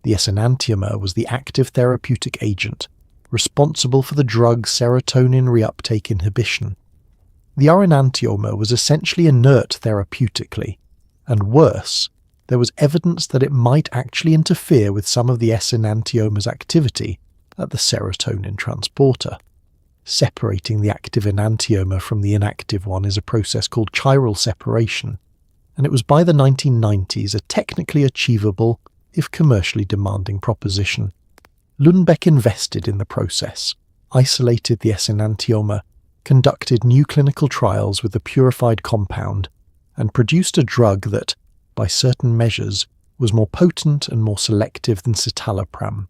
The S enantiomer was the active therapeutic agent, responsible for the drug's serotonin reuptake inhibition. The R enantiomer was essentially inert therapeutically, and worse, there was evidence that it might actually interfere with some of the S enantiomer's activity at the serotonin transporter. Separating the active enantiomer from the inactive one is a process called chiral separation, and it was by the 1990s a technically achievable, if commercially demanding proposition. Lundbeck invested in the process, isolated the S enantiomer, conducted new clinical trials with the purified compound, and produced a drug that, by certain measures, was more potent and more selective than citalopram,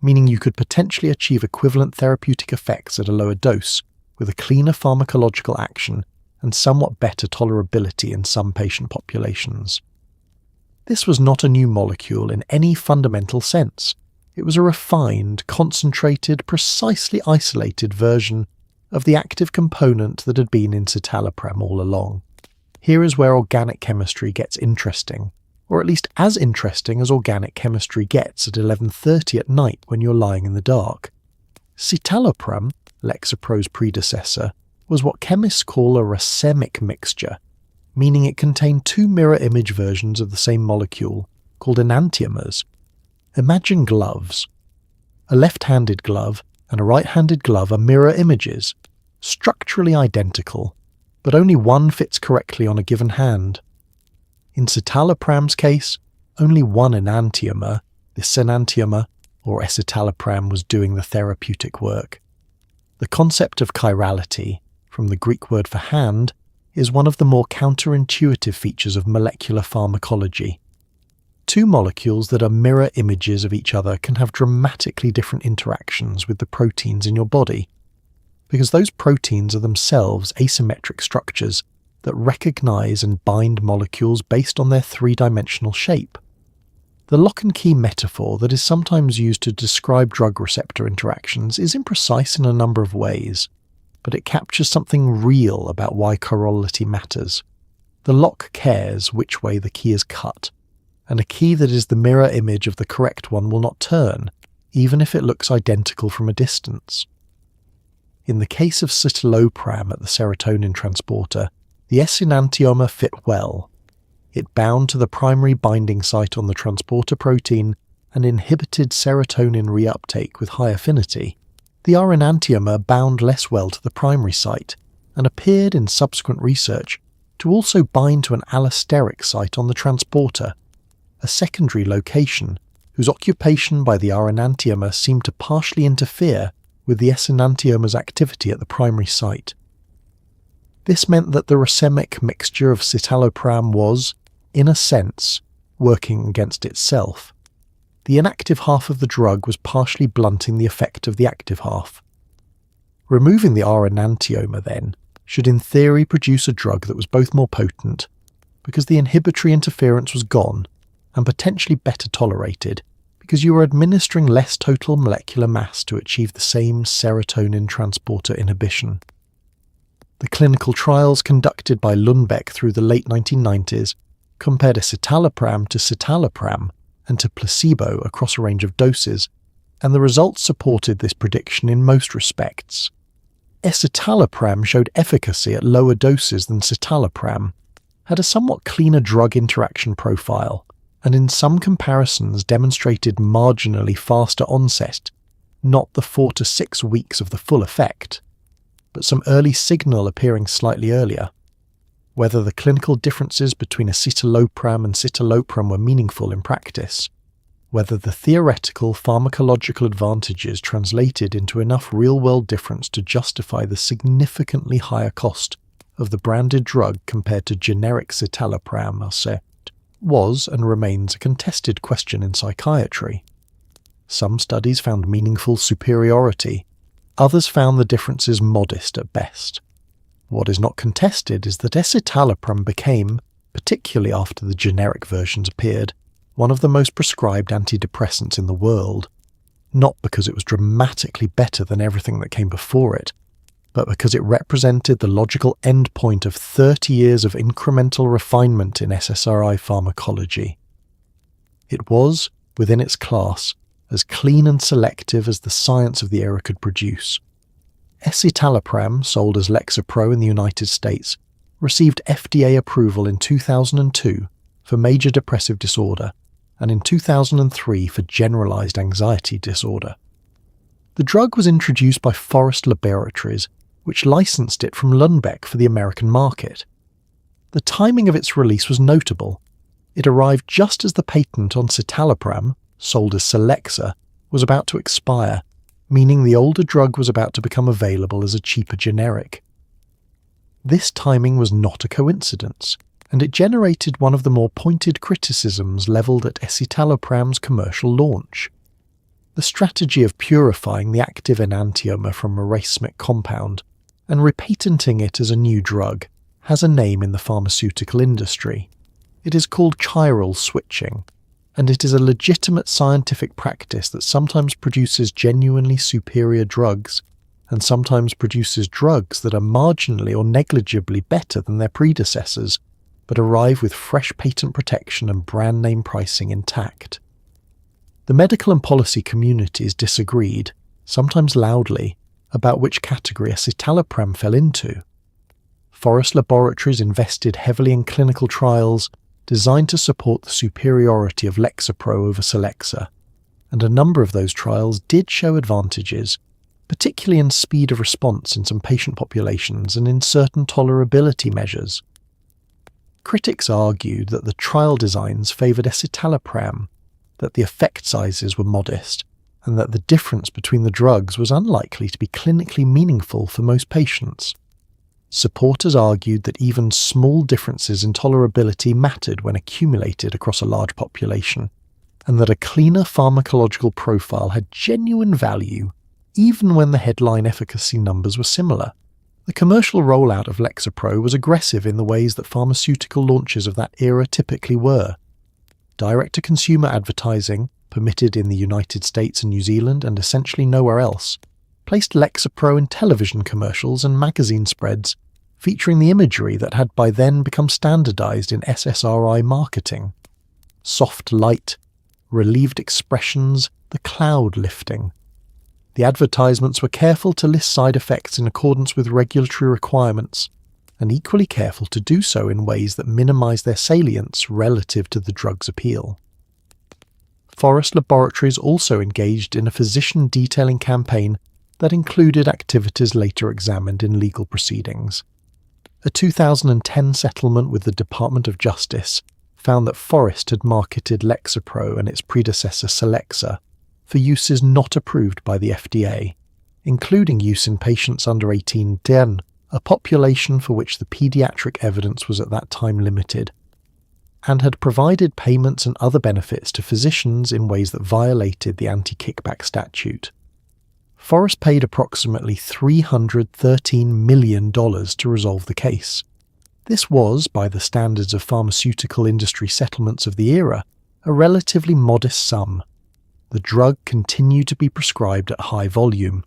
meaning you could potentially achieve equivalent therapeutic effects at a lower dose, with a cleaner pharmacological action and somewhat better tolerability in some patient populations. This was not a new molecule in any fundamental sense. It was a refined, concentrated, precisely isolated version of the active component that had been in citalopram all along. Here is where organic chemistry gets interesting, or at least as interesting as organic chemistry gets at 11:30 at night when you're lying in the dark. Citalopram, Lexapro's predecessor, was what chemists call a racemic mixture, meaning it contained two mirror image versions of the same molecule, called enantiomers. Imagine gloves. A left-handed glove and a right-handed glove are mirror images, structurally identical, but only one fits correctly on a given hand. In citalopram's case, only one enantiomer, this enantiomer, or escitalopram, was doing the therapeutic work. The concept of chirality, from the Greek word for hand, is one of the more counterintuitive features of molecular pharmacology. Two molecules that are mirror images of each other can have dramatically different interactions with the proteins in your body, because those proteins are themselves asymmetric structures that recognize and bind molecules based on their three-dimensional shape. The lock and key metaphor that is sometimes used to describe drug receptor interactions is imprecise in a number of ways, but it captures something real about why chirality matters. The lock cares which way the key is cut, and a key that is the mirror image of the correct one will not turn, even if it looks identical from a distance. In the case of escitalopram at the serotonin transporter, the S enantiomer fit well. It bound to the primary binding site on the transporter protein and inhibited serotonin reuptake with high affinity. The R enantiomer bound less well to the primary site and appeared in subsequent research to also bind to an allosteric site on the transporter, a secondary location whose occupation by the R enantiomer seemed to partially interfere with the S enantiomer's activity at the primary site. This meant that the racemic mixture of escitalopram was, in a sense, working against itself. The inactive half of the drug was partially blunting the effect of the active half. Removing the R enantiomer, then, should in theory produce a drug that was both more potent, because the inhibitory interference was gone, and potentially better tolerated, because you were administering less total molecular mass to achieve the same serotonin transporter inhibition. The clinical trials conducted by Lundbeck through the late 1990s compared escitalopram to citalopram and to placebo across a range of doses, and the results supported this prediction in most respects. Escitalopram showed efficacy at lower doses than citalopram, had a somewhat cleaner drug interaction profile, and in some comparisons demonstrated marginally faster onset, not the 4 to 6 weeks of the full effect, but some early signal appearing slightly earlier. Whether the clinical differences between escitalopram and citalopram were meaningful in practice, whether the theoretical pharmacological advantages translated into enough real-world difference to justify the significantly higher cost of the branded drug compared to generic citalopram was and remains a contested question in psychiatry. Some studies found meaningful superiority, others found the differences modest at best. What is not contested is that escitalopram became, particularly after the generic versions appeared, one of the most prescribed antidepressants in the world, not because it was dramatically better than everything that came before it, but because it represented the logical endpoint of 30 years of incremental refinement in SSRI pharmacology. It was, within its class, as clean and selective as the science of the era could produce. Escitalopram, sold as Lexapro in the United States, received FDA approval in 2002 for major depressive disorder and in 2003 for generalized anxiety disorder. The drug was introduced by Forest Laboratories, which licensed it from Lundbeck for the American market. The timing of its release was notable. It arrived just as the patent on citalopram, sold as Celexa, was about to expire, meaning the older drug was about to become available as a cheaper generic. This timing was not a coincidence, and it generated one of the more pointed criticisms levelled at escitalopram's commercial launch. The strategy of purifying the active enantiomer from a racemic compound and repatenting it as a new drug has a name in the pharmaceutical industry. It is called chiral switching, and it is a legitimate scientific practice that sometimes produces genuinely superior drugs and sometimes produces drugs that are marginally or negligibly better than their predecessors, but arrive with fresh patent protection and brand name pricing intact. The medical and policy communities disagreed, sometimes loudly, about which category escitalopram fell into. Forest Laboratories invested heavily in clinical trials designed to support the superiority of Lexapro over Celexa, and a number of those trials did show advantages, particularly in speed of response in some patient populations and in certain tolerability measures. Critics argued that the trial designs favoured escitalopram, that the effect sizes were modest, and that the difference between the drugs was unlikely to be clinically meaningful for most patients. Supporters argued that even small differences in tolerability mattered when accumulated across a large population, and that a cleaner pharmacological profile had genuine value even when the headline efficacy numbers were similar. The commercial rollout of Lexapro was aggressive in the ways that pharmaceutical launches of that era typically were. Direct-to-consumer advertising, permitted in the United States and New Zealand and essentially nowhere else, placed Lexapro in television commercials and magazine spreads, featuring the imagery that had by then become standardized in SSRI marketing. Soft light, relieved expressions, the cloud lifting. The advertisements were careful to list side effects in accordance with regulatory requirements, and equally careful to do so in ways that minimize their salience relative to the drug's appeal. Forest Laboratories also engaged in a physician detailing campaign that included activities later examined in legal proceedings. A 2010 settlement with the Department of Justice found that Forest had marketed Lexapro and its predecessor Celexa for uses not approved by the FDA, including use in patients under 18, a population for which the pediatric evidence was at that time limited, and had provided payments and other benefits to physicians in ways that violated the anti-kickback statute. Forest paid approximately $313 million to resolve the case. This was, by the standards of pharmaceutical industry settlements of the era, a relatively modest sum. The drug continued to be prescribed at high volume.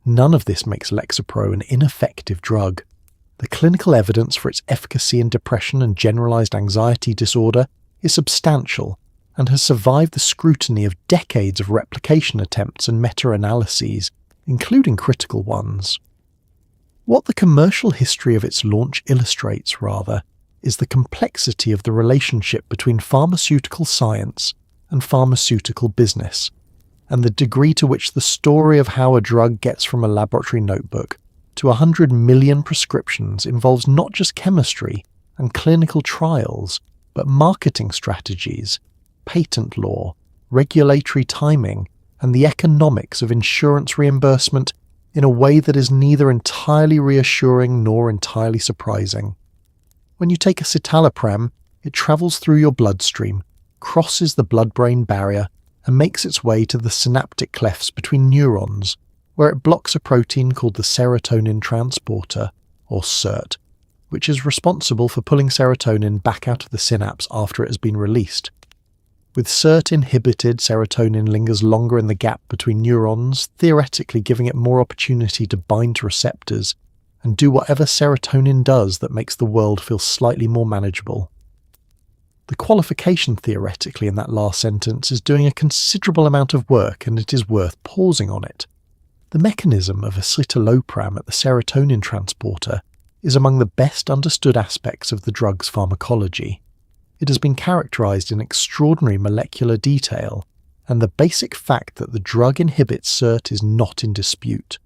None of this makes Lexapro an ineffective drug. The clinical evidence for its efficacy in depression and generalized anxiety disorder is substantial and has survived the scrutiny of decades of replication attempts and meta-analyses, including critical ones. What the commercial history of its launch illustrates, rather, is the complexity of the relationship between pharmaceutical science and pharmaceutical business, and the degree to which the story of how a drug gets from a laboratory notebook to 100 million prescriptions involves not just chemistry and clinical trials, but marketing strategies, patent law, regulatory timing, and the economics of insurance reimbursement in a way that is neither entirely reassuring nor entirely surprising. When you take escitalopram, it travels through your bloodstream, crosses the blood-brain barrier, and makes its way to the synaptic clefts between neurons, where it blocks a protein called the serotonin transporter, or SERT, which is responsible for pulling serotonin back out of the synapse after it has been released. With SERT inhibited, serotonin lingers longer in the gap between neurons, theoretically giving it more opportunity to bind to receptors and do whatever serotonin does that makes the world feel slightly more manageable. The qualification theoretically in that last sentence is doing a considerable amount of work, and it is worth pausing on it. The mechanism of escitalopram at the serotonin transporter is among the best understood aspects of the drug's pharmacology. It has been characterized in extraordinary molecular detail, and the basic fact that the drug inhibits SERT is not in dispute.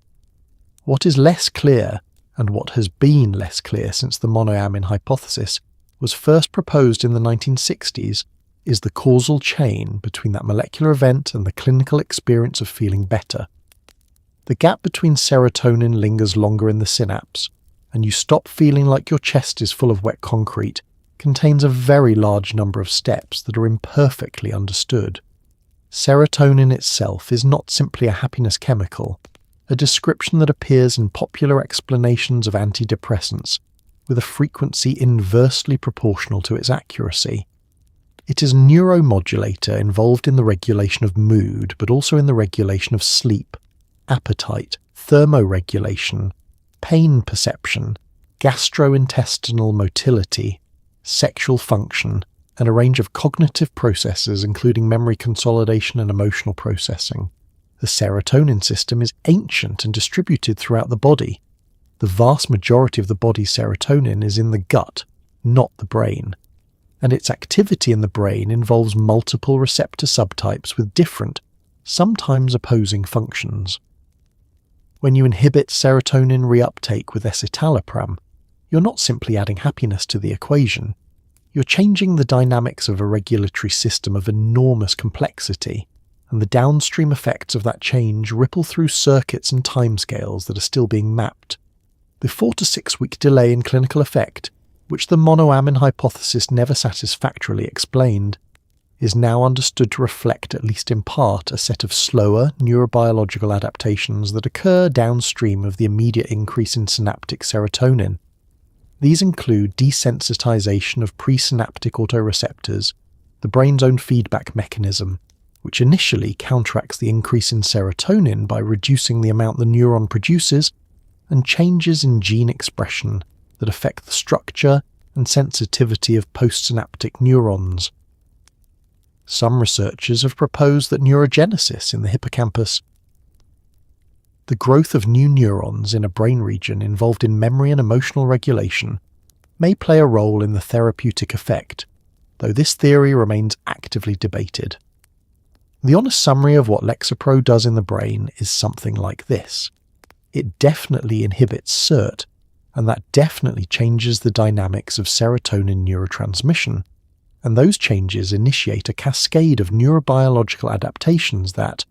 What is less clear, and what has been less clear since the monoamine hypothesis was first proposed in the 1960s, is the causal chain between that molecular event and the clinical experience of feeling better. The gap between serotonin lingers longer in the synapse, and you stop feeling like your chest is full of wet concrete, contains a very large number of steps that are imperfectly understood. Serotonin itself is not simply a happiness chemical, a description that appears in popular explanations of antidepressants, with a frequency inversely proportional to its accuracy. It is a neuromodulator involved in the regulation of mood, but also in the regulation of sleep, appetite, thermoregulation, pain perception, gastrointestinal motility, sexual function, and a range of cognitive processes including memory consolidation and emotional processing. The serotonin system is ancient and distributed throughout the body. The vast majority of the body's serotonin is in the gut, not the brain, and its activity in the brain involves multiple receptor subtypes with different, sometimes opposing functions. When you inhibit serotonin reuptake with escitalopram, you're not simply adding happiness to the equation. You're changing the dynamics of a regulatory system of enormous complexity, and the downstream effects of that change ripple through circuits and timescales that are still being mapped. The 4 to 6 week delay in clinical effect, which the monoamine hypothesis never satisfactorily explained, is now understood to reflect, at least in part, a set of slower neurobiological adaptations that occur downstream of the immediate increase in synaptic serotonin. These include desensitization of presynaptic autoreceptors, the brain's own feedback mechanism, which initially counteracts the increase in serotonin by reducing the amount the neuron produces, and changes in gene expression that affect the structure and sensitivity of postsynaptic neurons. Some researchers have proposed that neurogenesis in the hippocampus, the growth of new neurons in a brain region involved in memory and emotional regulation, may play a role in the therapeutic effect, though this theory remains actively debated. The honest summary of what Lexapro does in the brain is something like this. It definitely inhibits SERT, and that definitely changes the dynamics of serotonin neurotransmission, and those changes initiate a cascade of neurobiological adaptations that,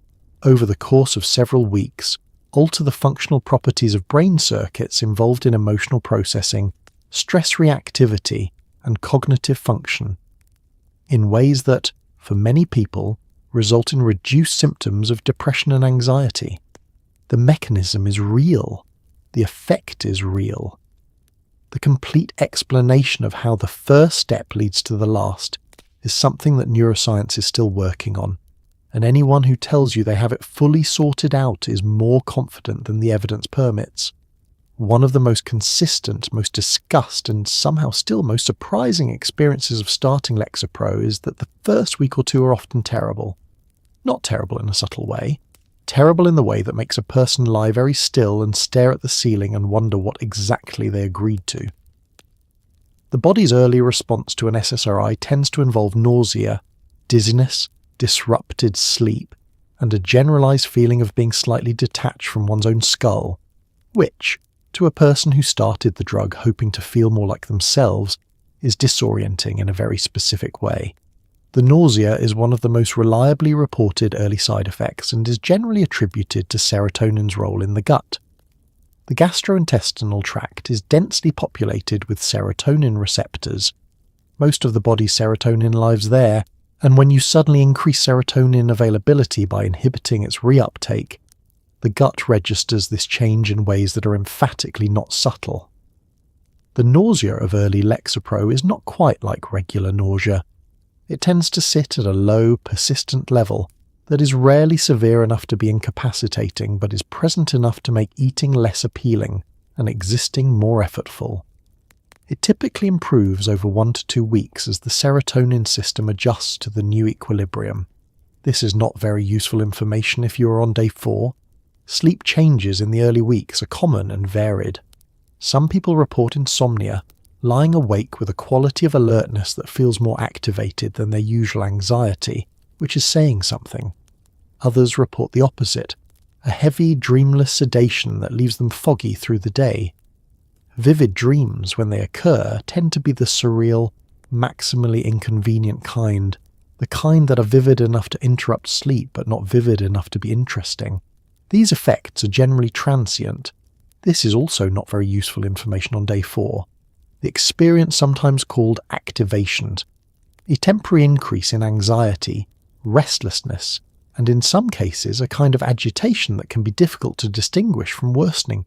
over the course of several weeks, alter the functional properties of brain circuits involved in emotional processing, stress reactivity, and cognitive function, in ways that, for many people, result in reduced symptoms of depression and anxiety. The mechanism is real. The effect is real. The complete explanation of how the first step leads to the last is something that neuroscience is still working on, and anyone who tells you they have it fully sorted out is more confident than the evidence permits. One of the most consistent, most discussed, and somehow still most surprising experiences of starting Lexapro is that the first week or two are often terrible. Not terrible in a subtle way. Terrible in the way that makes a person lie very still and stare at the ceiling and wonder what exactly they agreed to. The body's early response to an SSRI tends to involve nausea, dizziness, disrupted sleep, and a generalized feeling of being slightly detached from one's own skull, which, to a person who started the drug hoping to feel more like themselves, is disorienting in a very specific way. The nausea is one of the most reliably reported early side effects and is generally attributed to serotonin's role in the gut. The gastrointestinal tract is densely populated with serotonin receptors. Most of the body's serotonin lives there, and when you suddenly increase serotonin availability by inhibiting its reuptake, the gut registers this change in ways that are emphatically not subtle. The nausea of early Lexapro is not quite like regular nausea. It tends to sit at a low, persistent level that is rarely severe enough to be incapacitating but is present enough to make eating less appealing and existing more effortful. It typically improves over 1 to 2 weeks as the serotonin system adjusts to the new equilibrium. This is not very useful information if you are on day 4. Sleep changes in the early weeks are common and varied. Some people report insomnia, lying awake with a quality of alertness that feels more activated than their usual anxiety, which is saying something. Others report the opposite, a heavy, dreamless sedation that leaves them foggy through the day. Vivid dreams, when they occur, tend to be the surreal, maximally inconvenient kind, the kind that are vivid enough to interrupt sleep but not vivid enough to be interesting. These effects are generally transient. This is also not very useful information on day 4. The experience sometimes called activations, a temporary increase in anxiety, restlessness, and in some cases a kind of agitation that can be difficult to distinguish from worsening,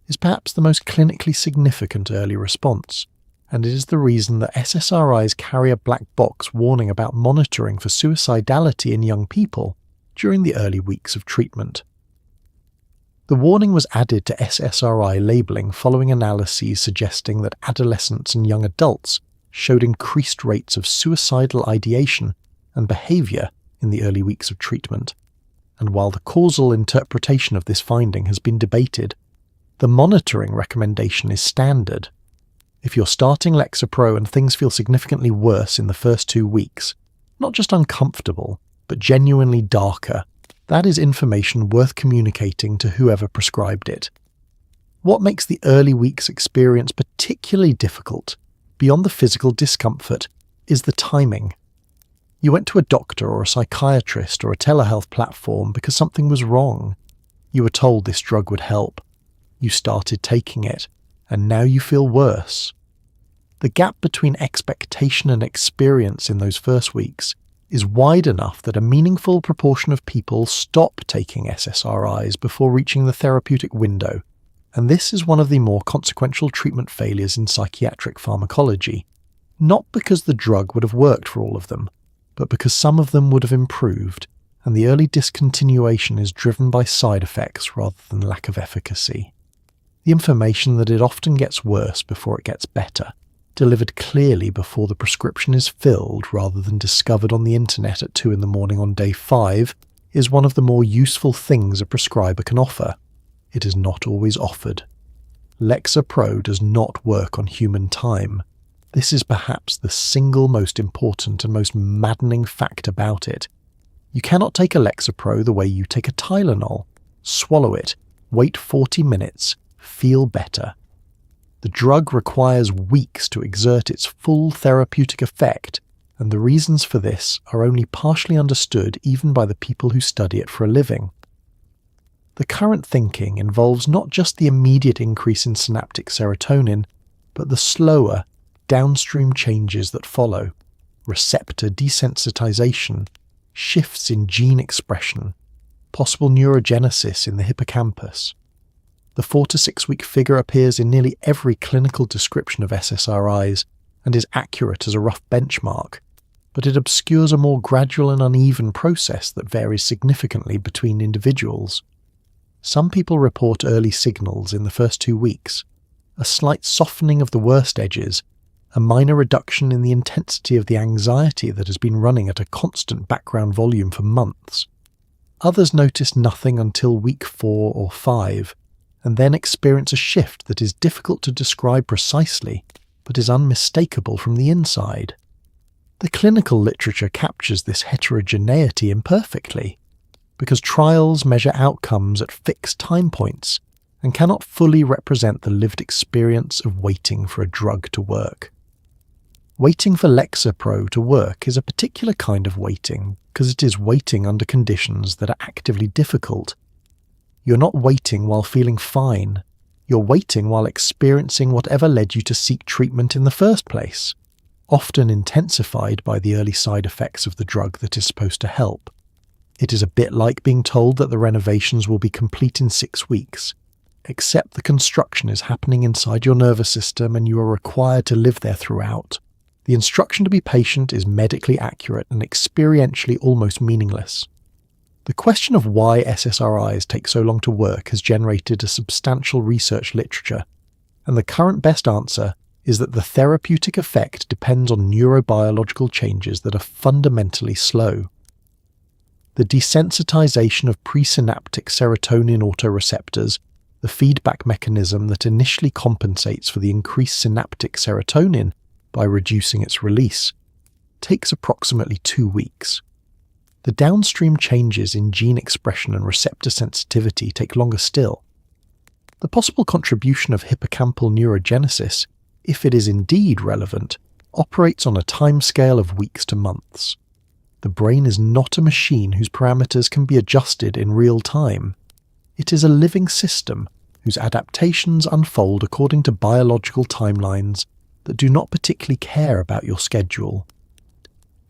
is perhaps the most clinically significant early response, and it is the reason that SSRIs carry a black box warning about monitoring for suicidality in young people during the early weeks of treatment. The warning was added to SSRI labeling following analyses suggesting that adolescents and young adults showed increased rates of suicidal ideation and behavior in the early weeks of treatment. And while the causal interpretation of this finding has been debated, the monitoring recommendation is standard. If you're starting Lexapro and things feel significantly worse in the first 2 weeks, not just uncomfortable, but genuinely darker, that is information worth communicating to whoever prescribed it. What makes the early weeks experience particularly difficult, beyond the physical discomfort, is the timing. You went to a doctor or a psychiatrist or a telehealth platform because something was wrong. You were told this drug would help. You started taking it, and now you feel worse. The gap between expectation and experience in those first weeks is wide enough that a meaningful proportion of people stop taking SSRIs before reaching the therapeutic window, and this is one of the more consequential treatment failures in psychiatric pharmacology. Not because the drug would have worked for all of them, but because some of them would have improved, and the early discontinuation is driven by side effects rather than lack of efficacy. The information that it often gets worse before it gets better, delivered clearly before the prescription is filled rather than discovered on the internet at 2 a.m. on day 5, is one of the more useful things a prescriber can offer. It is not always offered. Lexapro does not work on human time. This is perhaps the single most important and most maddening fact about it. You cannot take a Lexapro the way you take a Tylenol. Swallow it, wait 40 minutes, feel better. The drug requires weeks to exert its full therapeutic effect, and the reasons for this are only partially understood even by the people who study it for a living. The current thinking involves not just the immediate increase in synaptic serotonin, but the slower, downstream changes that follow: receptor desensitization, shifts in gene expression, possible neurogenesis in the hippocampus. The 4 to 6 week figure appears in nearly every clinical description of SSRIs and is accurate as a rough benchmark, but it obscures a more gradual and uneven process that varies significantly between individuals. Some people report early signals in the first 2 weeks, a slight softening of the worst edges, a minor reduction in the intensity of the anxiety that has been running at a constant background volume for months. Others notice nothing until week 4 or 5, and then experience a shift that is difficult to describe precisely, but is unmistakable from the inside. The clinical literature captures this heterogeneity imperfectly, because trials measure outcomes at fixed time points and cannot fully represent the lived experience of waiting for a drug to work. Waiting for Lexapro to work is a particular kind of waiting because it is waiting under conditions that are actively difficult. You're not waiting while feeling fine. You're waiting while experiencing whatever led you to seek treatment in the first place, often intensified by the early side effects of the drug that is supposed to help. It is a bit like being told that the renovations will be complete in 6 weeks, except the construction is happening inside your nervous system and you are required to live there throughout. The instruction to be patient is medically accurate and experientially almost meaningless. The question of why SSRIs take so long to work has generated a substantial research literature, and the current best answer is that the therapeutic effect depends on neurobiological changes that are fundamentally slow. The desensitization of presynaptic serotonin autoreceptors, the feedback mechanism that initially compensates for the increased synaptic serotonin by reducing its release, takes approximately 2 weeks. The downstream changes in gene expression and receptor sensitivity take longer still. The possible contribution of hippocampal neurogenesis, if it is indeed relevant, operates on a timescale of weeks to months. The brain is not a machine whose parameters can be adjusted in real time. It is a living system whose adaptations unfold according to biological timelines that do not particularly care about your schedule.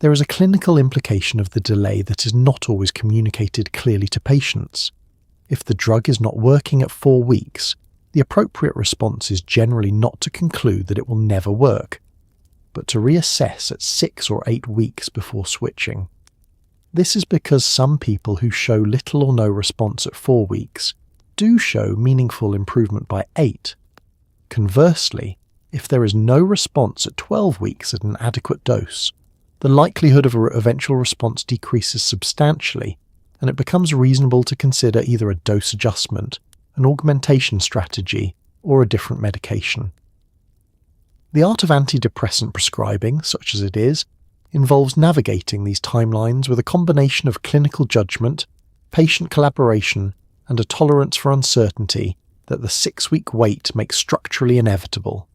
There is a clinical implication of the delay that is not always communicated clearly to patients. If the drug is not working at 4 weeks, the appropriate response is generally not to conclude that it will never work, but to reassess at 6 or 8 weeks before switching. This is because some people who show little or no response at 4 weeks do show meaningful improvement by 8. Conversely, if there is no response at 12 weeks at an adequate dose, the likelihood of an eventual response decreases substantially, and it becomes reasonable to consider either a dose adjustment, an augmentation strategy, or a different medication. The art of antidepressant prescribing, such as it is, involves navigating these timelines with a combination of clinical judgment, patient collaboration, and a tolerance for uncertainty that the 6-week wait makes structurally inevitable.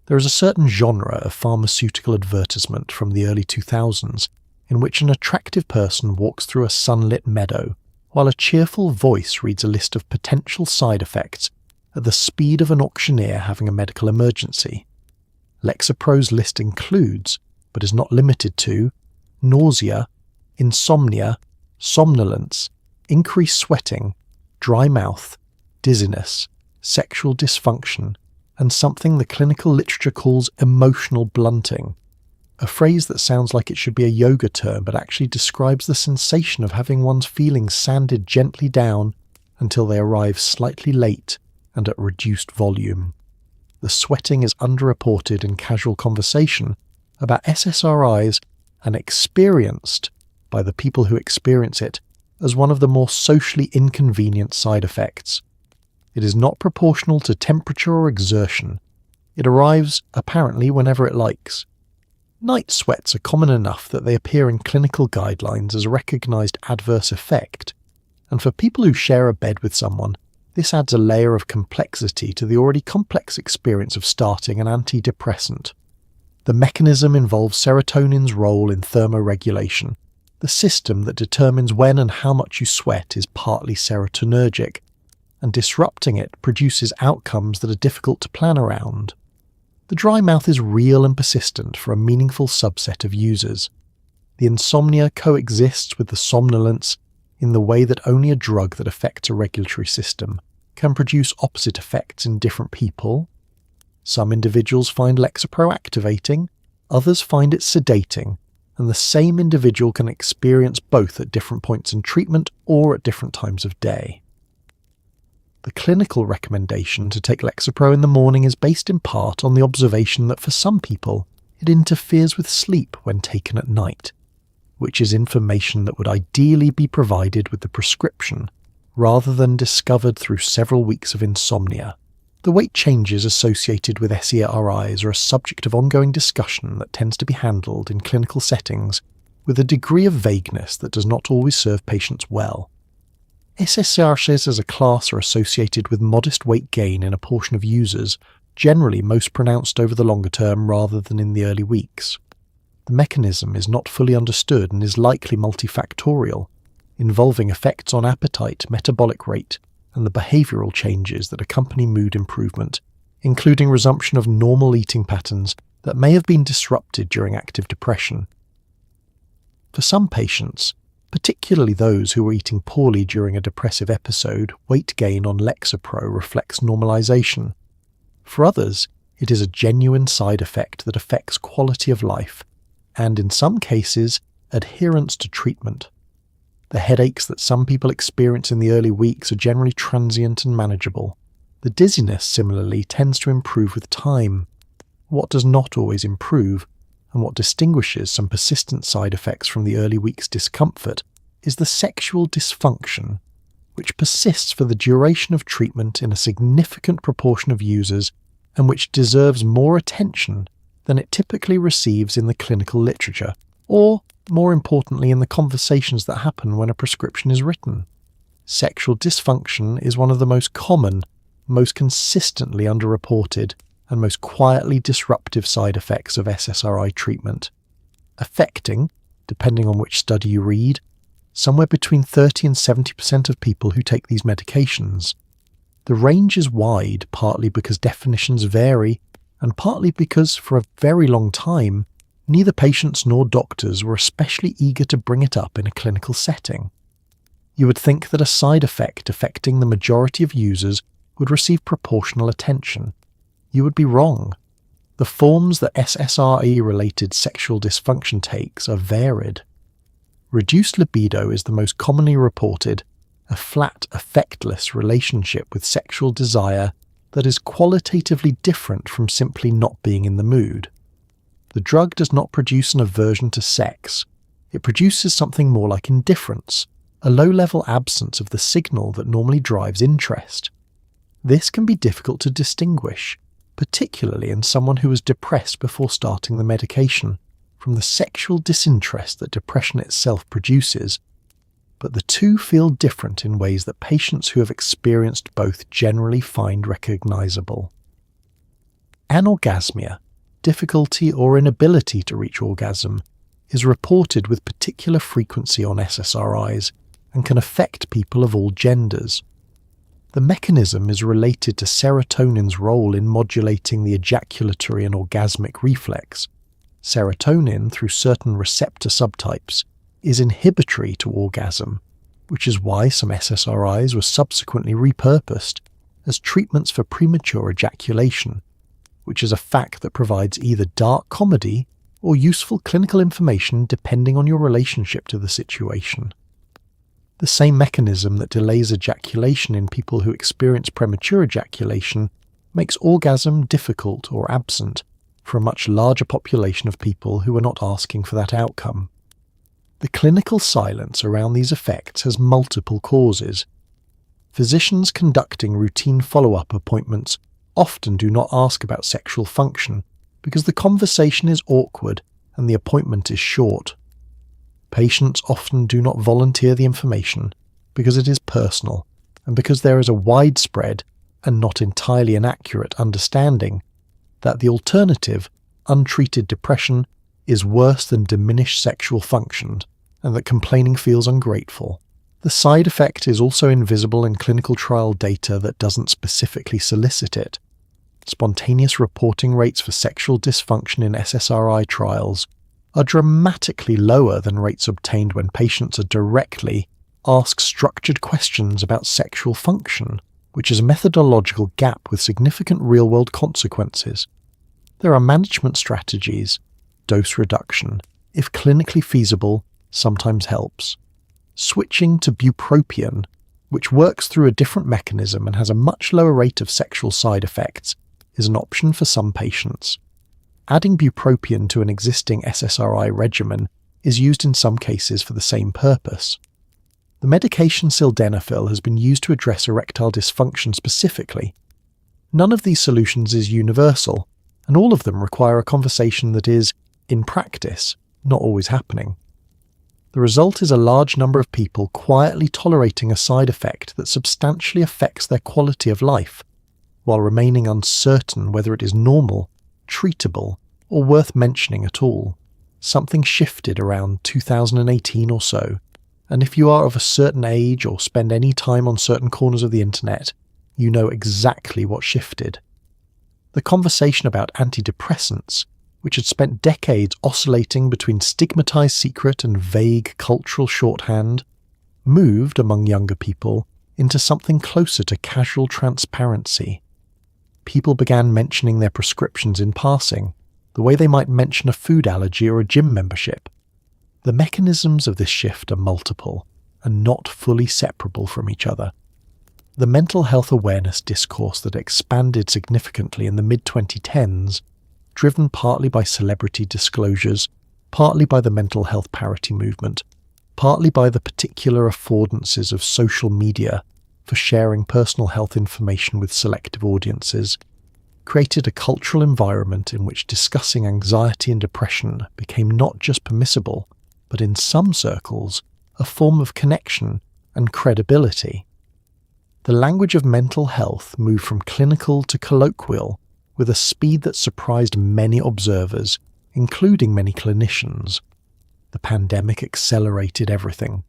There is a certain genre of pharmaceutical advertisement from the early 2000s in which an attractive person walks through a sunlit meadow while a cheerful voice reads a list of potential side effects at the speed of an auctioneer having a medical emergency. Lexapro's list includes, but is not limited to, nausea, insomnia, somnolence, increased sweating, dry mouth, dizziness, sexual dysfunction, and something the clinical literature calls emotional blunting, a phrase that sounds like it should be a yoga term but actually describes the sensation of having one's feelings sanded gently down until they arrive slightly late and at reduced volume. The sweating is underreported in casual conversation about SSRIs and experienced by the people who experience it as one of the more socially inconvenient side effects. It is not proportional to temperature or exertion. It arrives, apparently, whenever it likes. Night sweats are common enough that they appear in clinical guidelines as a recognised adverse effect, and for people who share a bed with someone, this adds a layer of complexity to the already complex experience of starting an antidepressant. The mechanism involves serotonin's role in thermoregulation. The system that determines when and how much you sweat is partly serotonergic, and disrupting it produces outcomes that are difficult to plan around. The dry mouth is real and persistent for a meaningful subset of users. The insomnia coexists with the somnolence in the way that only a drug that affects a regulatory system can produce opposite effects in different people. Some individuals find Lexapro activating, others find it sedating, and the same individual can experience both at different points in treatment or at different times of day. The clinical recommendation to take Lexapro in the morning is based in part on the observation that for some people, it interferes with sleep when taken at night, which is information that would ideally be provided with the prescription rather than discovered through several weeks of insomnia. The weight changes associated with SSRIs are a subject of ongoing discussion that tends to be handled in clinical settings with a degree of vagueness that does not always serve patients well. SSRIs as a class are associated with modest weight gain in a portion of users, generally most pronounced over the longer term rather than in the early weeks. The mechanism is not fully understood and is likely multifactorial, involving effects on appetite, metabolic rate, and the behavioural changes that accompany mood improvement, including resumption of normal eating patterns that may have been disrupted during active depression. For some patients, particularly those who are eating poorly during a depressive episode, weight gain on Lexapro reflects normalization. For others, it is a genuine side effect that affects quality of life, and in some cases, adherence to treatment. The headaches that some people experience in the early weeks are generally transient and manageable. The dizziness, similarly, tends to improve with time. What does not always improve, and what distinguishes some persistent side effects from the early weeks' discomfort, is the sexual dysfunction, which persists for the duration of treatment in a significant proportion of users and which deserves more attention than it typically receives in the clinical literature, or, more importantly, in the conversations that happen when a prescription is written. Sexual dysfunction is one of the most common, most consistently underreported, and most quietly disruptive side effects of SSRI treatment, affecting, depending on which study you read, somewhere between 30 and 70% of people who take these medications. The range is wide, partly because definitions vary, and partly because, for a very long time, neither patients nor doctors were especially eager to bring it up in a clinical setting. You would think that a side effect affecting the majority of users would receive proportional attention. You would be wrong. The forms that SSRI-related sexual dysfunction takes are varied. Reduced libido is the most commonly reported, a flat, affectless relationship with sexual desire that is qualitatively different from simply not being in the mood. The drug does not produce an aversion to sex. It produces something more like indifference, a low-level absence of the signal that normally drives interest. This can be difficult to distinguish, particularly in someone who was depressed before starting the medication, from the sexual disinterest that depression itself produces, but the two feel different in ways that patients who have experienced both generally find recognizable. Anorgasmia, difficulty or inability to reach orgasm, is reported with particular frequency on SSRIs and can affect people of all genders. The mechanism is related to serotonin's role in modulating the ejaculatory and orgasmic reflex. Serotonin, through certain receptor subtypes, is inhibitory to orgasm, which is why some SSRIs were subsequently repurposed as treatments for premature ejaculation, which is a fact that provides either dark comedy or useful clinical information depending on your relationship to the situation. The same mechanism that delays ejaculation in people who experience premature ejaculation makes orgasm difficult or absent for a much larger population of people who are not asking for that outcome. The clinical silence around these effects has multiple causes. Physicians conducting routine follow-up appointments often do not ask about sexual function because the conversation is awkward and the appointment is short. Patients often do not volunteer the information because it is personal and because there is a widespread and not entirely inaccurate understanding that the alternative, untreated depression, is worse than diminished sexual function and that complaining feels ungrateful. The side effect is also invisible in clinical trial data that doesn't specifically solicit it. Spontaneous reporting rates for sexual dysfunction in SSRI trials are dramatically lower than rates obtained when patients are directly asked structured questions about sexual function, which is a methodological gap with significant real-world consequences. There are management strategies. Dose reduction, if clinically feasible, sometimes helps. Switching to bupropion, which works through a different mechanism and has a much lower rate of sexual side effects, is an option for some patients. Adding bupropion to an existing SSRI regimen is used in some cases for the same purpose. The medication sildenafil has been used to address erectile dysfunction specifically. None of these solutions is universal, and all of them require a conversation that is, in practice, not always happening. The result is a large number of people quietly tolerating a side effect that substantially affects their quality of life, while remaining uncertain whether it is normal, treatable, or worth mentioning at all. Something shifted around 2018 or so, and if you are of a certain age or spend any time on certain corners of the internet, you know exactly what shifted. The conversation about antidepressants, which had spent decades oscillating between stigmatized secret and vague cultural shorthand, moved among younger people into something closer to casual transparency. People began mentioning their prescriptions in passing, the way they might mention a food allergy or a gym membership. The mechanisms of this shift are multiple and not fully separable from each other. The mental health awareness discourse that expanded significantly in the mid-2010s, driven partly by celebrity disclosures, partly by the mental health parity movement, partly by the particular affordances of social media for sharing personal health information with selective audiences, created a cultural environment in which discussing anxiety and depression became not just permissible, but in some circles, a form of connection and credibility. The language of mental health moved from clinical to colloquial with a speed that surprised many observers, including many clinicians. The pandemic accelerated everything.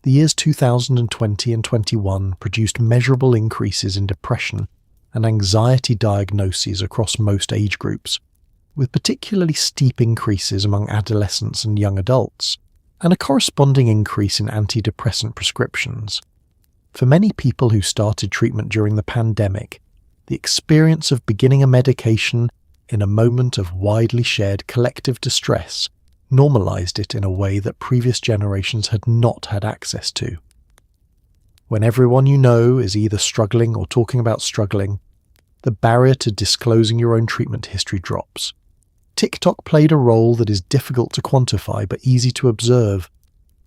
The years 2020 and 21 produced measurable increases in depression and anxiety diagnoses across most age groups, with particularly steep increases among adolescents and young adults, and a corresponding increase in antidepressant prescriptions. For many people who started treatment during the pandemic, the experience of beginning a medication in a moment of widely shared collective distress normalized it in a way that previous generations had not had access to. When everyone you know is either struggling or talking about struggling, the barrier to disclosing your own treatment history drops. TikTok played a role that is difficult to quantify but easy to observe.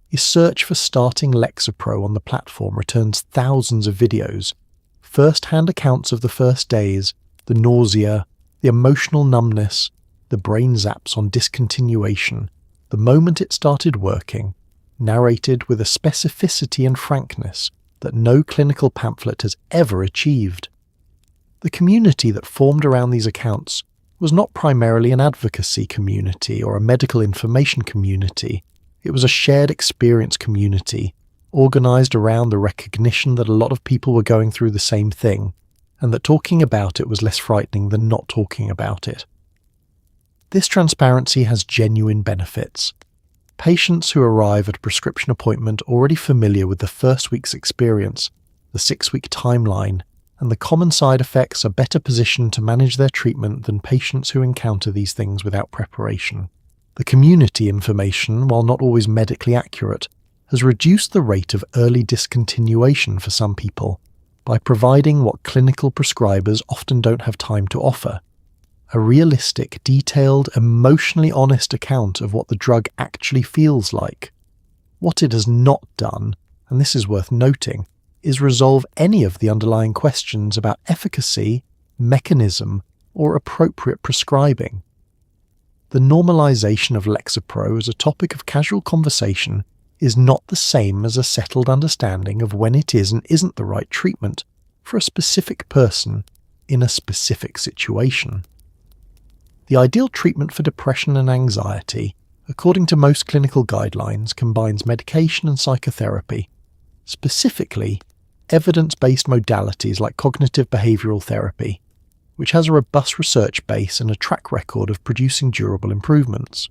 Your search for starting Lexapro on the platform returns thousands of videos, first-hand accounts of the first days, the nausea, the emotional numbness, the brain zaps on discontinuation, the moment it started working, narrated with a specificity and frankness that no clinical pamphlet has ever achieved. The community that formed around these accounts was not primarily an advocacy community or a medical information community. It was a shared experience community, organized around the recognition that a lot of people were going through the same thing, and that talking about it was less frightening than not talking about it. This transparency has genuine benefits. Patients who arrive at a prescription appointment already familiar with the first week's experience, the 6-week timeline, and the common side effects are better positioned to manage their treatment than patients who encounter these things without preparation. The community information, while not always medically accurate, has reduced the rate of early discontinuation for some people by providing what clinical prescribers often don't have time to offer: a realistic, detailed, emotionally honest account of what the drug actually feels like. What it has not done, and this is worth noting, is resolve any of the underlying questions about efficacy, mechanism, or appropriate prescribing. The normalization of Lexapro as a topic of casual conversation is not the same as a settled understanding of when it is and isn't the right treatment for a specific person in a specific situation. The ideal treatment for depression and anxiety, according to most clinical guidelines, combines medication and psychotherapy, specifically evidence-based modalities like cognitive behavioral therapy, which has a robust research base and a track record of producing durable improvements.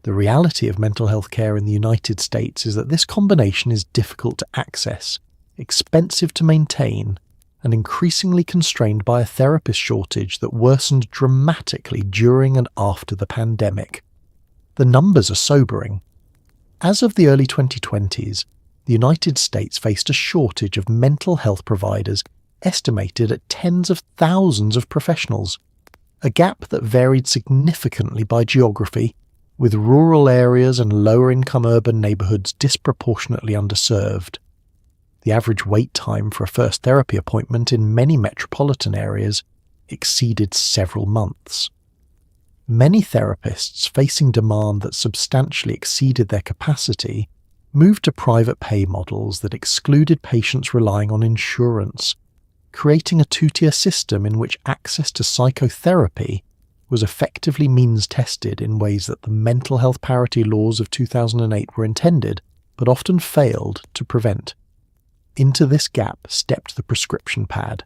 The reality of mental health care in the United States is that this combination is difficult to access, expensive to maintain, and increasingly constrained by a therapist shortage that worsened dramatically during and after the pandemic. The numbers are sobering. As of the early 2020s, the United States faced a shortage of mental health providers estimated at tens of thousands of professionals, a gap that varied significantly by geography, with rural areas and lower-income urban neighborhoods disproportionately underserved. The average wait time for a first therapy appointment in many metropolitan areas exceeded several months. Many therapists, facing demand that substantially exceeded their capacity, moved to private pay models that excluded patients relying on insurance, creating a two-tier system in which access to psychotherapy was effectively means-tested in ways that the mental health parity laws of 2008 were intended, but often failed to prevent. Into this gap stepped the prescription pad.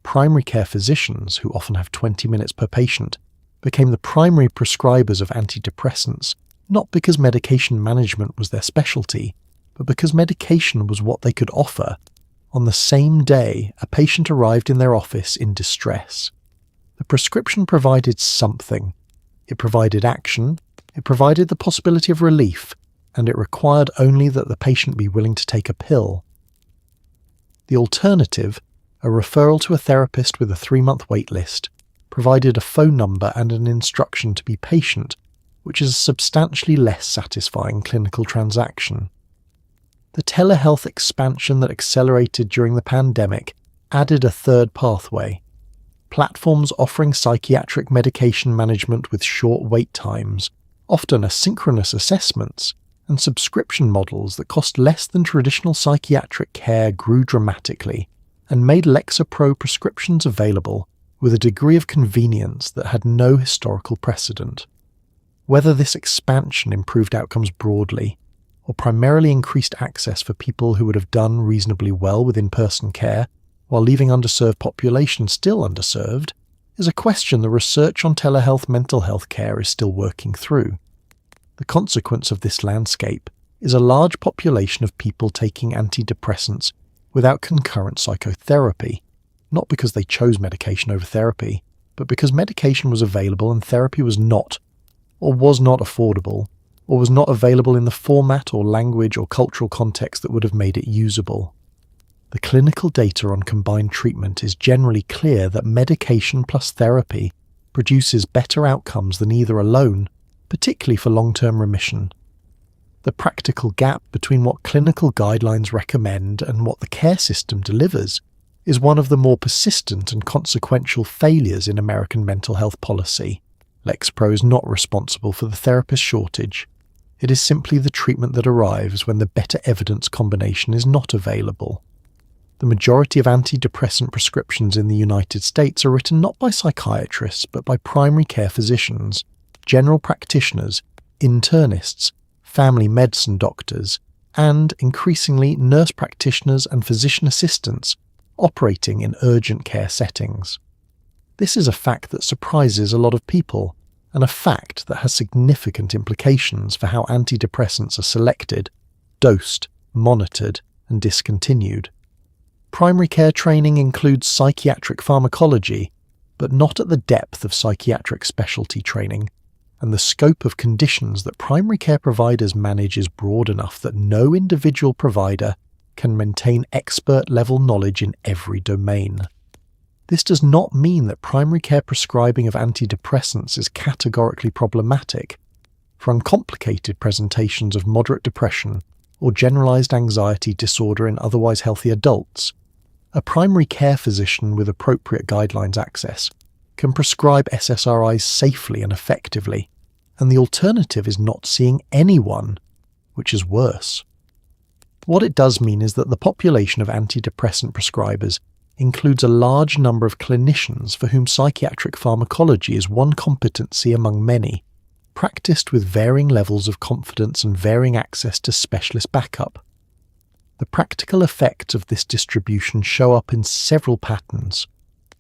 Primary care physicians, who often have 20 minutes per patient, became the primary prescribers of antidepressants, not because medication management was their specialty, but because medication was what they could offer on the same day a patient arrived in their office in distress. The prescription provided something. It provided action, it provided the possibility of relief, and it required only that the patient be willing to take a pill. The alternative, a referral to a therapist with a 3-month wait list, provided a phone number and an instruction to be patient, which is a substantially less satisfying clinical transaction. The telehealth expansion that accelerated during the pandemic added a third pathway: platforms offering psychiatric medication management with short wait times, often asynchronous assessments, and subscription models that cost less than traditional psychiatric care grew dramatically and made Lexapro prescriptions available with a degree of convenience that had no historical precedent. Whether this expansion improved outcomes broadly, or primarily increased access for people who would have done reasonably well with in-person care, while leaving underserved populations still underserved, is a question the research on telehealth mental health care is still working through. The consequence of this landscape is a large population of people taking antidepressants without concurrent psychotherapy, not because they chose medication over therapy, but because medication was available and therapy was not, or was not affordable, or was not available in the format or language or cultural context that would have made it usable. The clinical data on combined treatment is generally clear that medication plus therapy produces better outcomes than either alone, particularly for long-term remission. The practical gap between what clinical guidelines recommend and what the care system delivers is one of the more persistent and consequential failures in American mental health policy. Lexapro is not responsible for the therapist shortage. It is simply the treatment that arrives when the better evidence combination is not available. The majority of antidepressant prescriptions in the United States are written not by psychiatrists but by primary care physicians, general practitioners, internists, family medicine doctors, and, increasingly, nurse practitioners and physician assistants operating in urgent care settings. This is a fact that surprises a lot of people, and a fact that has significant implications for how antidepressants are selected, dosed, monitored, and discontinued. Primary care training includes psychiatric pharmacology, but not at the depth of psychiatric specialty training, and the scope of conditions that primary care providers manage is broad enough that no individual provider can maintain expert-level knowledge in every domain. This does not mean that primary care prescribing of antidepressants is categorically problematic. For uncomplicated presentations of moderate depression or generalized anxiety disorder in otherwise healthy adults, a primary care physician with appropriate guidelines access can prescribe SSRIs safely and effectively, and the alternative is not seeing anyone, which is worse. What it does mean is that the population of antidepressant prescribers includes a large number of clinicians for whom psychiatric pharmacology is one competency among many, practiced with varying levels of confidence and varying access to specialist backup. The practical effects of this distribution show up in several patterns.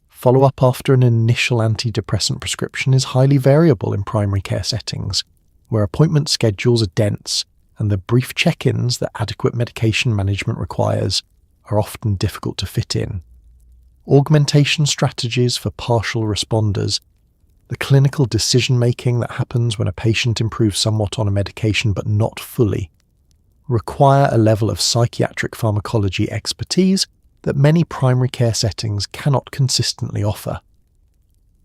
Follow-up after an initial antidepressant prescription is highly variable in primary care settings, where appointment schedules are dense and the brief check-ins that adequate medication management requires are often difficult to fit in. Augmentation strategies for partial responders, the clinical decision-making that happens when a patient improves somewhat on a medication but not fully, require a level of psychiatric pharmacology expertise that many primary care settings cannot consistently offer.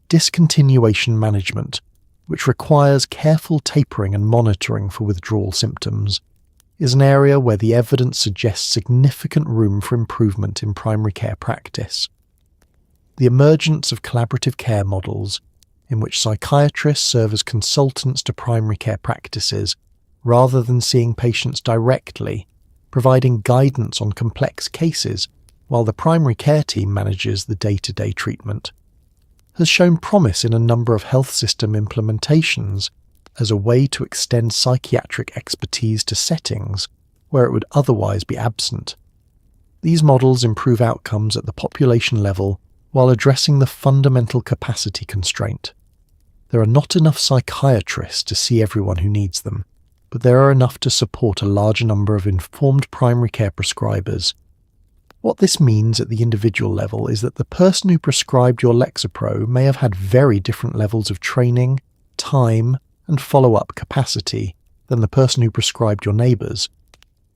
Discontinuation management, which requires careful tapering and monitoring for withdrawal symptoms, is an area where the evidence suggests significant room for improvement in primary care practice. The emergence of collaborative care models, in which psychiatrists serve as consultants to primary care practices rather than seeing patients directly, providing guidance on complex cases while the primary care team manages the day-to-day treatment, has shown promise in a number of health system implementations as a way to extend psychiatric expertise to settings where it would otherwise be absent. These models improve outcomes at the population level while addressing the fundamental capacity constraint. There are not enough psychiatrists to see everyone who needs them, but there are enough to support a large number of informed primary care prescribers. What this means at the individual level is that the person who prescribed your Lexapro may have had very different levels of training, time, and follow-up capacity than the person who prescribed your neighbour's.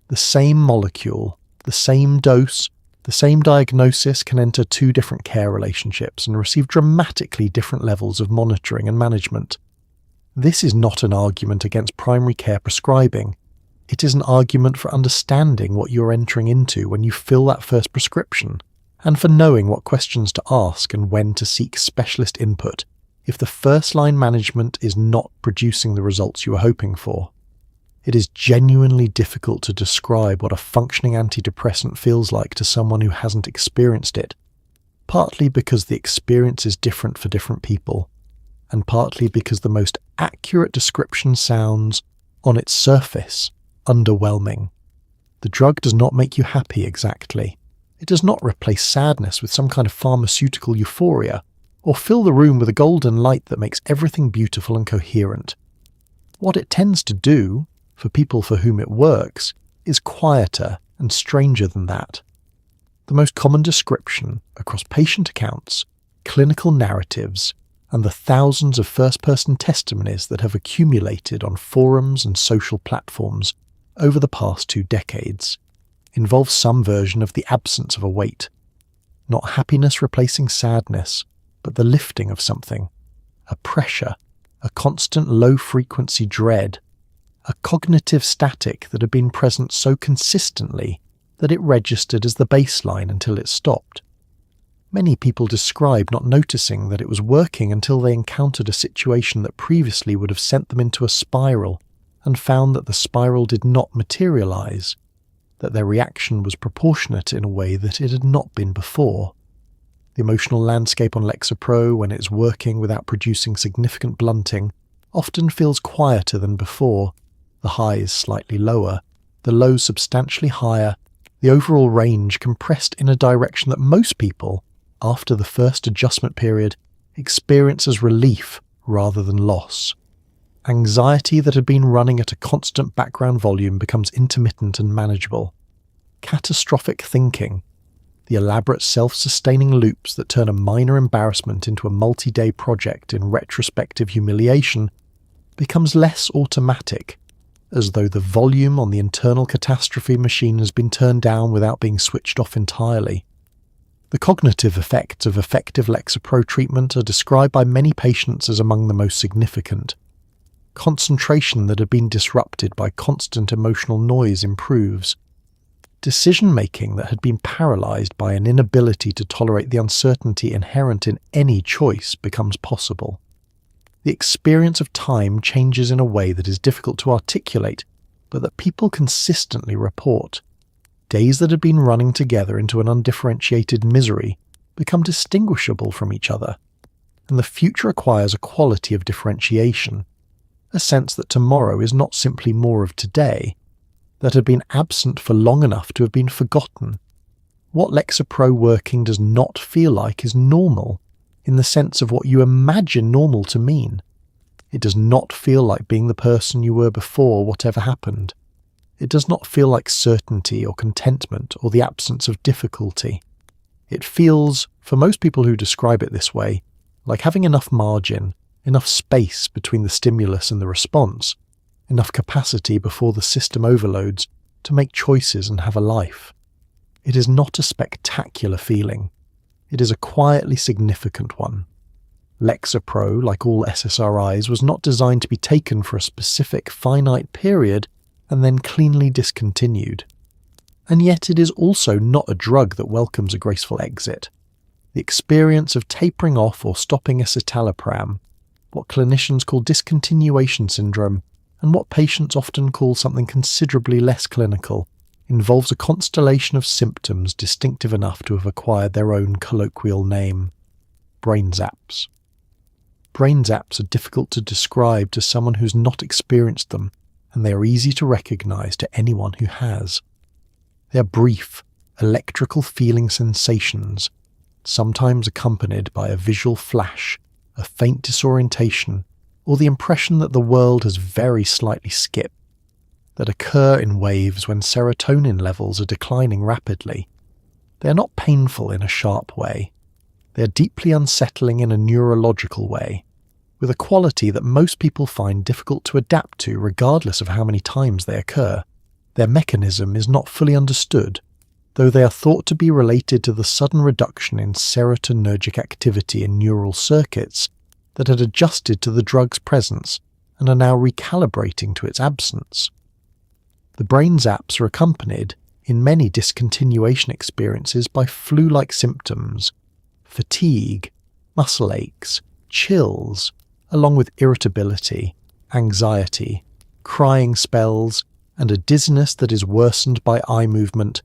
The same molecule, the same dose, the same diagnosis can enter two different care relationships and receive dramatically different levels of monitoring and management. This is not an argument against primary care prescribing. It is an argument for understanding what you're entering into when you fill that first prescription, and for knowing what questions to ask and when to seek specialist input if the first-line management is not producing the results you are hoping for. It is genuinely difficult to describe what a functioning antidepressant feels like to someone who hasn't experienced it, partly because the experience is different for different people, and partly because the most accurate description sounds, on its surface, underwhelming. The drug does not make you happy exactly. It does not replace sadness with some kind of pharmaceutical euphoria, or fill the room with a golden light that makes everything beautiful and coherent. What it tends to do, for people for whom it works, is quieter and stranger than that. The most common description across patient accounts, clinical narratives, and the thousands of first-person testimonies that have accumulated on forums and social platforms over the past 2 decades involves some version of the absence of a weight. Not happiness replacing sadness, but the lifting of something, a pressure, a constant low-frequency dread, a cognitive static that had been present so consistently that it registered as the baseline until it stopped. Many people describe not noticing that it was working until they encountered a situation that previously would have sent them into a spiral and found that the spiral did not materialize, that their reaction was proportionate in a way that it had not been before. The emotional landscape on Lexapro, when it is working without producing significant blunting, often feels quieter than before. The highs slightly lower, the lows substantially higher, the overall range compressed in a direction that most people, after the first adjustment period, experience as relief rather than loss. Anxiety that had been running at a constant background volume becomes intermittent and manageable. Catastrophic thinking, the elaborate self-sustaining loops that turn a minor embarrassment into a multi-day project in retrospective humiliation, becomes less automatic, as though the volume on the internal catastrophe machine has been turned down without being switched off entirely. The cognitive effects of effective Lexapro treatment are described by many patients as among the most significant. Concentration that had been disrupted by constant emotional noise improves. Decision-making that had been paralyzed by an inability to tolerate the uncertainty inherent in any choice becomes possible. The experience of time changes in a way that is difficult to articulate, but that people consistently report. Days that had been running together into an undifferentiated misery become distinguishable from each other, and the future acquires a quality of differentiation, a sense that tomorrow is not simply more of today, that had been absent for long enough to have been forgotten. What Lexapro working does not feel like is normal, in the sense of what you imagine normal to mean. It does not feel like being the person you were before whatever happened. It does not feel like certainty or contentment or the absence of difficulty. It feels, for most people who describe it this way, like having enough margin, enough space between the stimulus and the response, enough capacity before the system overloads to make choices and have a life. It is not a spectacular feeling. It is a quietly significant one. Lexapro, like all SSRIs, was not designed to be taken for a specific finite period and then cleanly discontinued. And yet it is also not a drug that welcomes a graceful exit. The experience of tapering off or stopping escitalopram, what clinicians call discontinuation syndrome, and what patients often call something considerably less clinical, involves a constellation of symptoms distinctive enough to have acquired their own colloquial name: brain zaps. Brain zaps are difficult to describe to someone who's not experienced them, and they are easy to recognize to anyone who has. They are brief, electrical feeling sensations, sometimes accompanied by a visual flash, a faint disorientation, or the impression that the world has very slightly skipped, that occur in waves when serotonin levels are declining rapidly. They are not painful in a sharp way. They are deeply unsettling in a neurological way, with a quality that most people find difficult to adapt to regardless of how many times they occur. Their mechanism is not fully understood, though they are thought to be related to the sudden reduction in serotonergic activity in neural circuits that had adjusted to the drug's presence and are now recalibrating to its absence. The brain zaps are accompanied, in many discontinuation experiences, by flu-like symptoms, fatigue, muscle aches, chills, along with irritability, anxiety, crying spells, and a dizziness that is worsened by eye movement,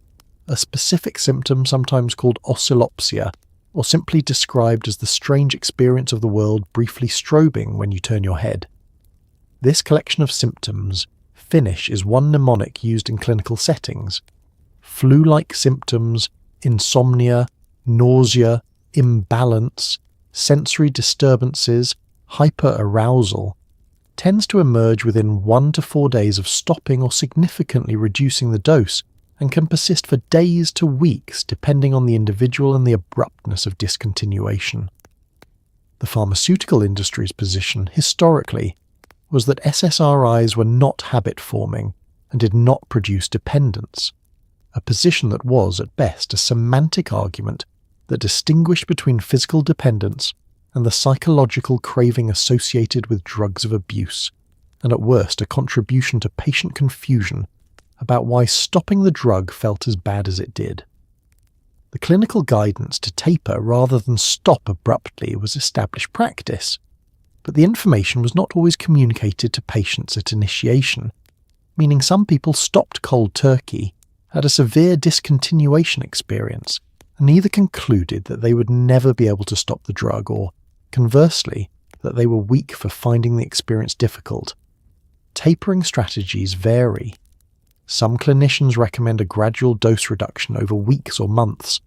a specific symptom sometimes called oscillopsia, or simply described as the strange experience of the world briefly strobing when you turn your head. This collection of symptoms, finish, is one mnemonic used in clinical settings. Flu-like symptoms, insomnia, nausea, imbalance, sensory disturbances, hyperarousal, tends to emerge within 1 to 4 days of stopping or significantly reducing the dose, and can persist for days to weeks depending on the individual and the abruptness of discontinuation. The pharmaceutical industry's position, historically, was that SSRIs were not habit-forming and did not produce dependence, a position that was, at best, a semantic argument that distinguished between physical dependence and the psychological craving associated with drugs of abuse, and at worst a contribution to patient confusion about why stopping the drug felt as bad as it did. The clinical guidance to taper rather than stop abruptly was established practice, but the information was not always communicated to patients at initiation, meaning some people stopped cold turkey, had a severe discontinuation experience, and either concluded that they would never be able to stop the drug or, conversely, that they were weak for finding the experience difficult. Tapering strategies vary. Some clinicians recommend a gradual dose reduction over weeks or months.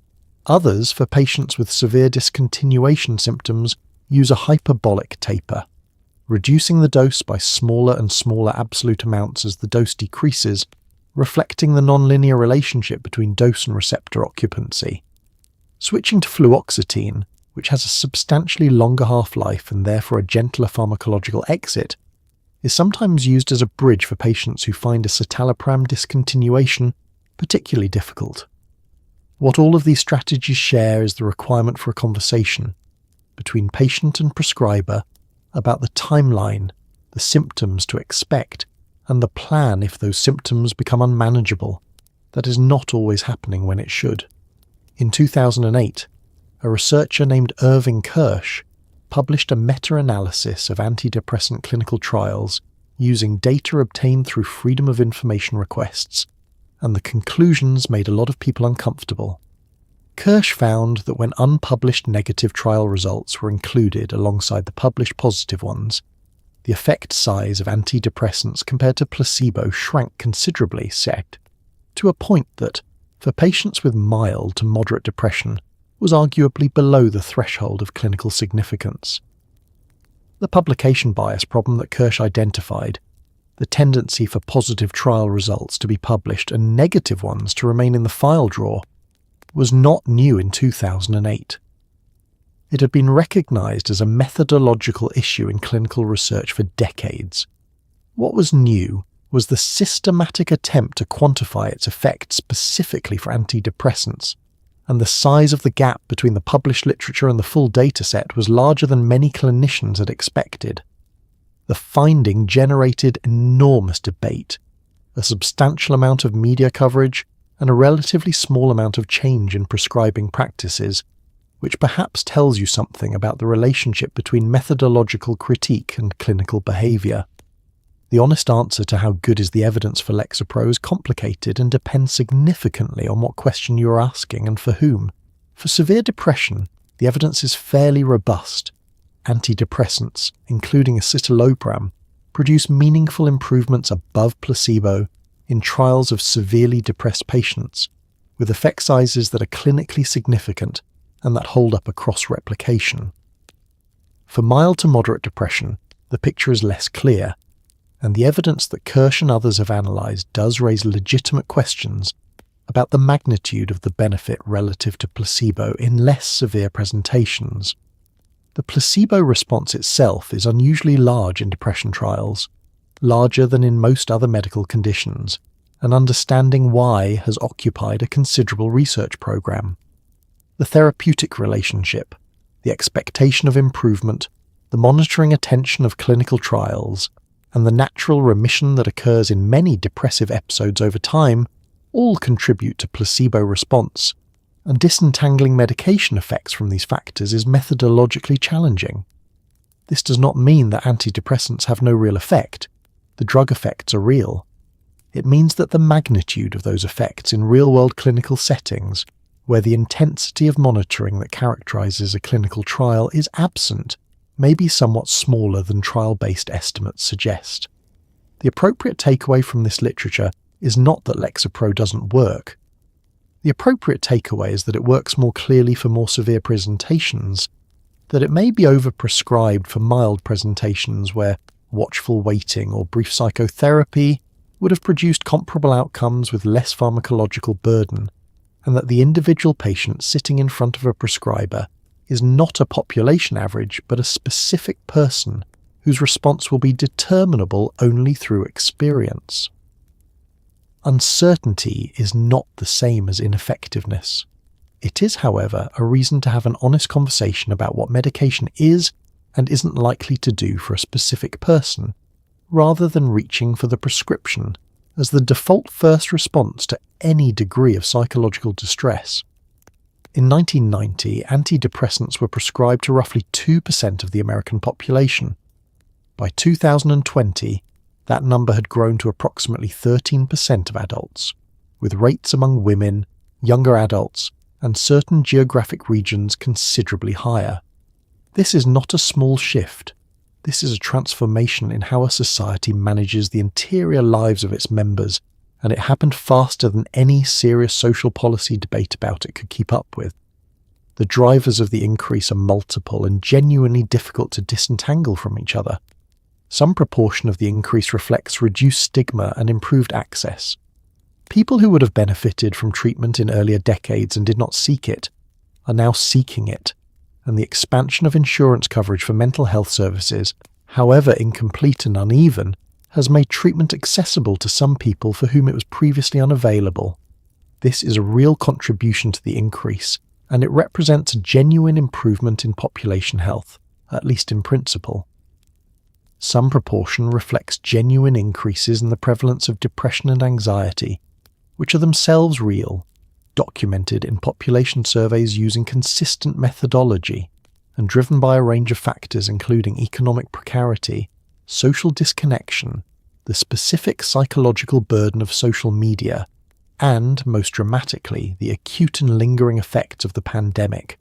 Others, for patients with severe discontinuation symptoms, use a hyperbolic taper, reducing the dose by smaller and smaller absolute amounts as the dose decreases, reflecting the nonlinear relationship between dose and receptor occupancy. Switching to fluoxetine, which has a substantially longer half-life and therefore a gentler pharmacological exit, is sometimes used as a bridge for patients who find escitalopram discontinuation particularly difficult. What all of these strategies share is the requirement for a conversation between patient and prescriber about the timeline, the symptoms to expect, and the plan if those symptoms become unmanageable. That is not always happening when it should. In 2008, a researcher named Irving Kirsch published a meta-analysis of antidepressant clinical trials using data obtained through Freedom of Information requests, and the conclusions made a lot of people uncomfortable. Kirsch found that when unpublished negative trial results were included alongside the published positive ones, the effect size of antidepressants compared to placebo shrank considerably, to a point that, for patients with mild to moderate depression, was arguably below the threshold of clinical significance. The publication bias problem that Kirsch identified, the tendency for positive trial results to be published and negative ones to remain in the file drawer, was not new in 2008. It had been recognized as a methodological issue in clinical research for decades. What was new was the systematic attempt to quantify its effect specifically for antidepressants, and the size of the gap between the published literature and the full dataset was larger than many clinicians had expected. The finding generated enormous debate, a substantial amount of media coverage, and a relatively small amount of change in prescribing practices, which perhaps tells you something about the relationship between methodological critique and clinical behaviour. The honest answer to how good is the evidence for Lexapro is complicated and depends significantly on what question you are asking and for whom. For severe depression, the evidence is fairly robust. Antidepressants, including escitalopram, produce meaningful improvements above placebo in trials of severely depressed patients, with effect sizes that are clinically significant and that hold up across replication. For mild to moderate depression, the picture is less clear, and the evidence that Kirsch and others have analysed does raise legitimate questions about the magnitude of the benefit relative to placebo in less severe presentations. The placebo response itself is unusually large in depression trials, larger than in most other medical conditions, and understanding why has occupied a considerable research program. The therapeutic relationship, the expectation of improvement, the monitoring attention of clinical trials, and the natural remission that occurs in many depressive episodes over time all contribute to placebo response, and disentangling medication effects from these factors is methodologically challenging. This does not mean that antidepressants have no real effect. The drug effects are real. It means that the magnitude of those effects in real-world clinical settings, where the intensity of monitoring that characterizes a clinical trial is absent, may be somewhat smaller than trial-based estimates suggest. The appropriate takeaway from this literature is not that Lexapro doesn't work. The appropriate takeaway is that it works more clearly for more severe presentations, that it may be overprescribed for mild presentations where watchful waiting or brief psychotherapy would have produced comparable outcomes with less pharmacological burden, and that the individual patient sitting in front of a prescriber is not a population average but a specific person whose response will be determinable only through experience. Uncertainty is not the same as ineffectiveness. It is, however, a reason to have an honest conversation about what medication is and isn't likely to do for a specific person, rather than reaching for the prescription as the default first response to any degree of psychological distress. In 1990, antidepressants were prescribed to roughly 2% of the American population. By 2020, that number had grown to approximately 13% of adults, with rates among women, younger adults, and certain geographic regions considerably higher. This is not a small shift. This is a transformation in how a society manages the interior lives of its members, and it happened faster than any serious social policy debate about it could keep up with. The drivers of the increase are multiple and genuinely difficult to disentangle from each other. Some proportion of the increase reflects reduced stigma and improved access. People who would have benefited from treatment in earlier decades and did not seek it are now seeking it, and the expansion of insurance coverage for mental health services however incomplete and uneven, has made treatment accessible to some people for whom it was previously unavailable. This is a real contribution to the increase, and it represents a genuine improvement in population health, at least in principle. Some proportion reflects genuine increases in the prevalence of depression and anxiety, which are themselves real, documented in population surveys using consistent methodology, and driven by a range of factors including economic precarity, social disconnection, the specific psychological burden of social media, and, most dramatically, the acute and lingering effects of the pandemic.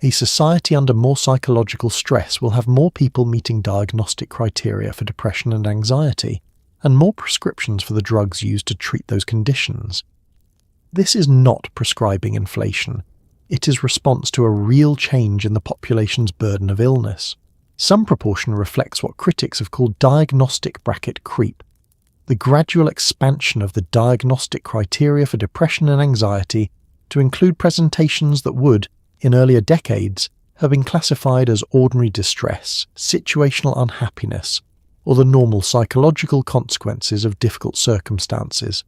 A society under more psychological stress will have more people meeting diagnostic criteria for depression and anxiety, and more prescriptions for the drugs used to treat those conditions. This is not prescribing inflation. It is response to a real change in the population's burden of illness. Some proportion reflects what critics have called diagnostic bracket creep, the gradual expansion of the diagnostic criteria for depression and anxiety to include presentations that would, in earlier decades, have been classified as ordinary distress, situational unhappiness, or the normal psychological consequences of difficult circumstances.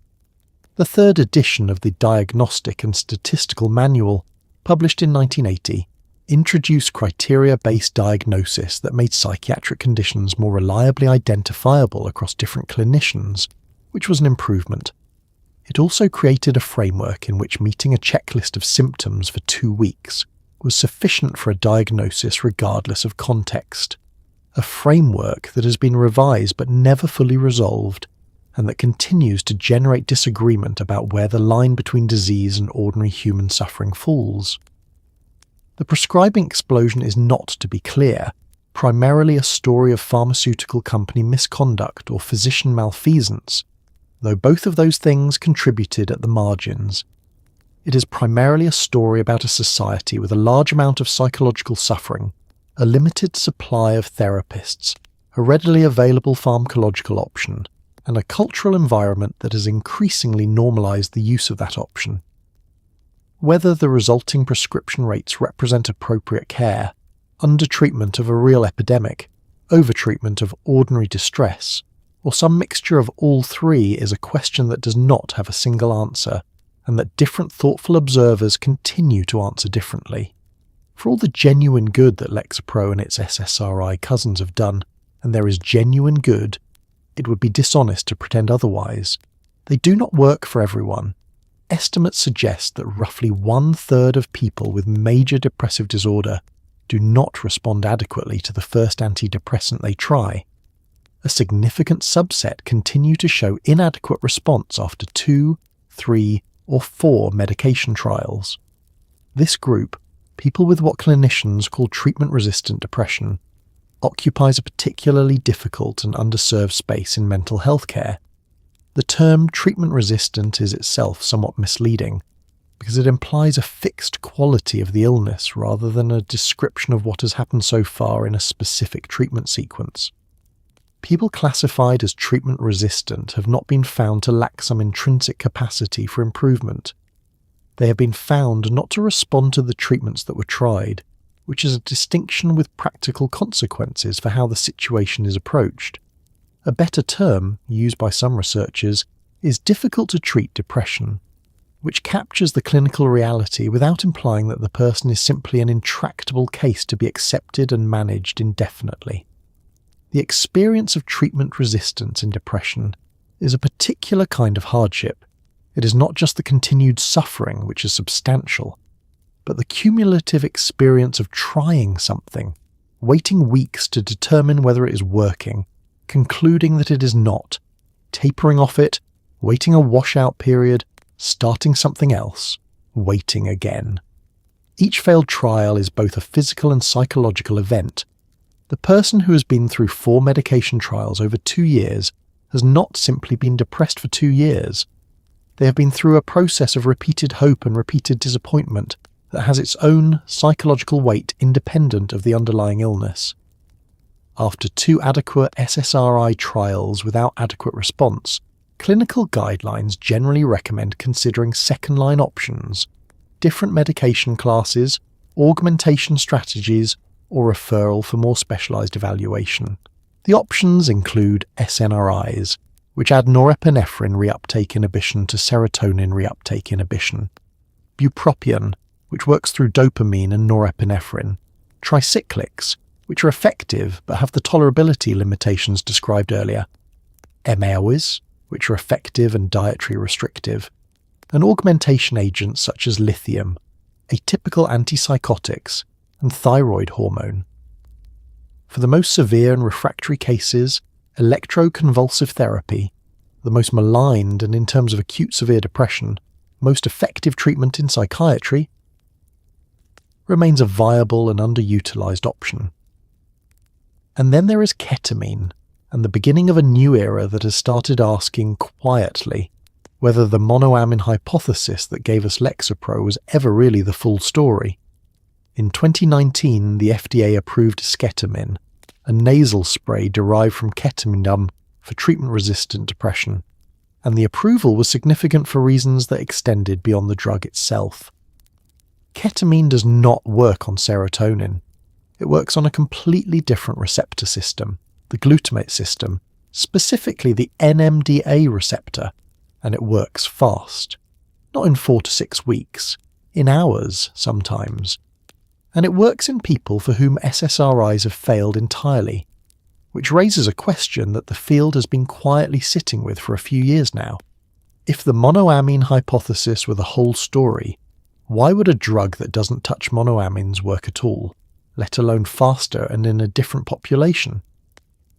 The third edition of the Diagnostic and Statistical Manual, published in 1980, introduced criteria-based diagnosis that made psychiatric conditions more reliably identifiable across different clinicians, which was an improvement. It also created a framework in which meeting a checklist of symptoms for 2 weeks was sufficient for a diagnosis regardless of context. A framework that has been revised but never fully resolved, and that continues to generate disagreement about where the line between disease and ordinary human suffering falls. The prescribing explosion is not, to be clear, primarily a story of pharmaceutical company misconduct or physician malfeasance, though both of those things contributed at the margins. It is primarily a story about a society with a large amount of psychological suffering, a limited supply of therapists, a readily available pharmacological option, and a cultural environment that has increasingly normalized the use of that option. Whether the resulting prescription rates represent appropriate care, undertreatment of a real epidemic, overtreatment of ordinary distress, or some mixture of all three is a question that does not have a single answer, and that different thoughtful observers continue to answer differently. For all the genuine good that Lexapro and its SSRI cousins have done, and there is genuine good, it would be dishonest to pretend otherwise. They do not work for everyone. Estimates suggest that roughly 1/3 of people with major depressive disorder do not respond adequately to the first antidepressant they try. A significant subset continue to show inadequate response after 2, 3, or 4 medication trials. This group, people with what clinicians call treatment-resistant depression, occupies a particularly difficult and underserved space in mental health care. The term treatment-resistant is itself somewhat misleading, because it implies a fixed quality of the illness rather than a description of what has happened so far in a specific treatment sequence. People classified as treatment-resistant have not been found to lack some intrinsic capacity for improvement. They have been found not to respond to the treatments that were tried, which is a distinction with practical consequences for how the situation is approached. A better term, used by some researchers, is difficult to treat depression, which captures the clinical reality without implying that the person is simply an intractable case to be accepted and managed indefinitely. The experience of treatment resistance in depression is a particular kind of hardship. It is not just the continued suffering, which is substantial, but the cumulative experience of trying something, waiting weeks to determine whether it is working, concluding that it is not, tapering off it, waiting a washout period, starting something else, waiting again. Each failed trial is both a physical and psychological event. The person who has been through 4 medication trials over 2 years has not simply been depressed for 2 years. They have been through a process of repeated hope and repeated disappointment that has its own psychological weight independent of the underlying illness. After 2 adequate SSRI trials without adequate response, clinical guidelines generally recommend considering second-line options, different medication classes, augmentation strategies, or referral for more specialized evaluation. The options include SNRIs, which add norepinephrine reuptake inhibition to serotonin reuptake inhibition, bupropion, which works through dopamine and norepinephrine, tricyclics, which are effective but have the tolerability limitations described earlier, MAOIs, which are effective and dietary restrictive, and augmentation agents such as lithium, atypical antipsychotics, and thyroid hormone. For the most severe and refractory cases, electroconvulsive therapy, the most maligned and in terms of acute severe depression, most effective treatment in psychiatry, remains a viable and underutilized option. And then there is ketamine, and the beginning of a new era that has started asking quietly whether the monoamine hypothesis that gave us Lexapro was ever really the full story. In 2019, the FDA approved esketamine, a nasal spray derived from ketamine gum for treatment-resistant depression, and the approval was significant for reasons that extended beyond the drug itself. Ketamine does not work on serotonin. It works on a completely different receptor system, the glutamate system, specifically the NMDA receptor, and it works fast. Not in 4 to 6 weeks, in hours sometimes. And it works in people for whom SSRIs have failed entirely, which raises a question that the field has been quietly sitting with for a few years now. If the monoamine hypothesis were the whole story, why would a drug that doesn't touch monoamines work at all, let alone faster and in a different population?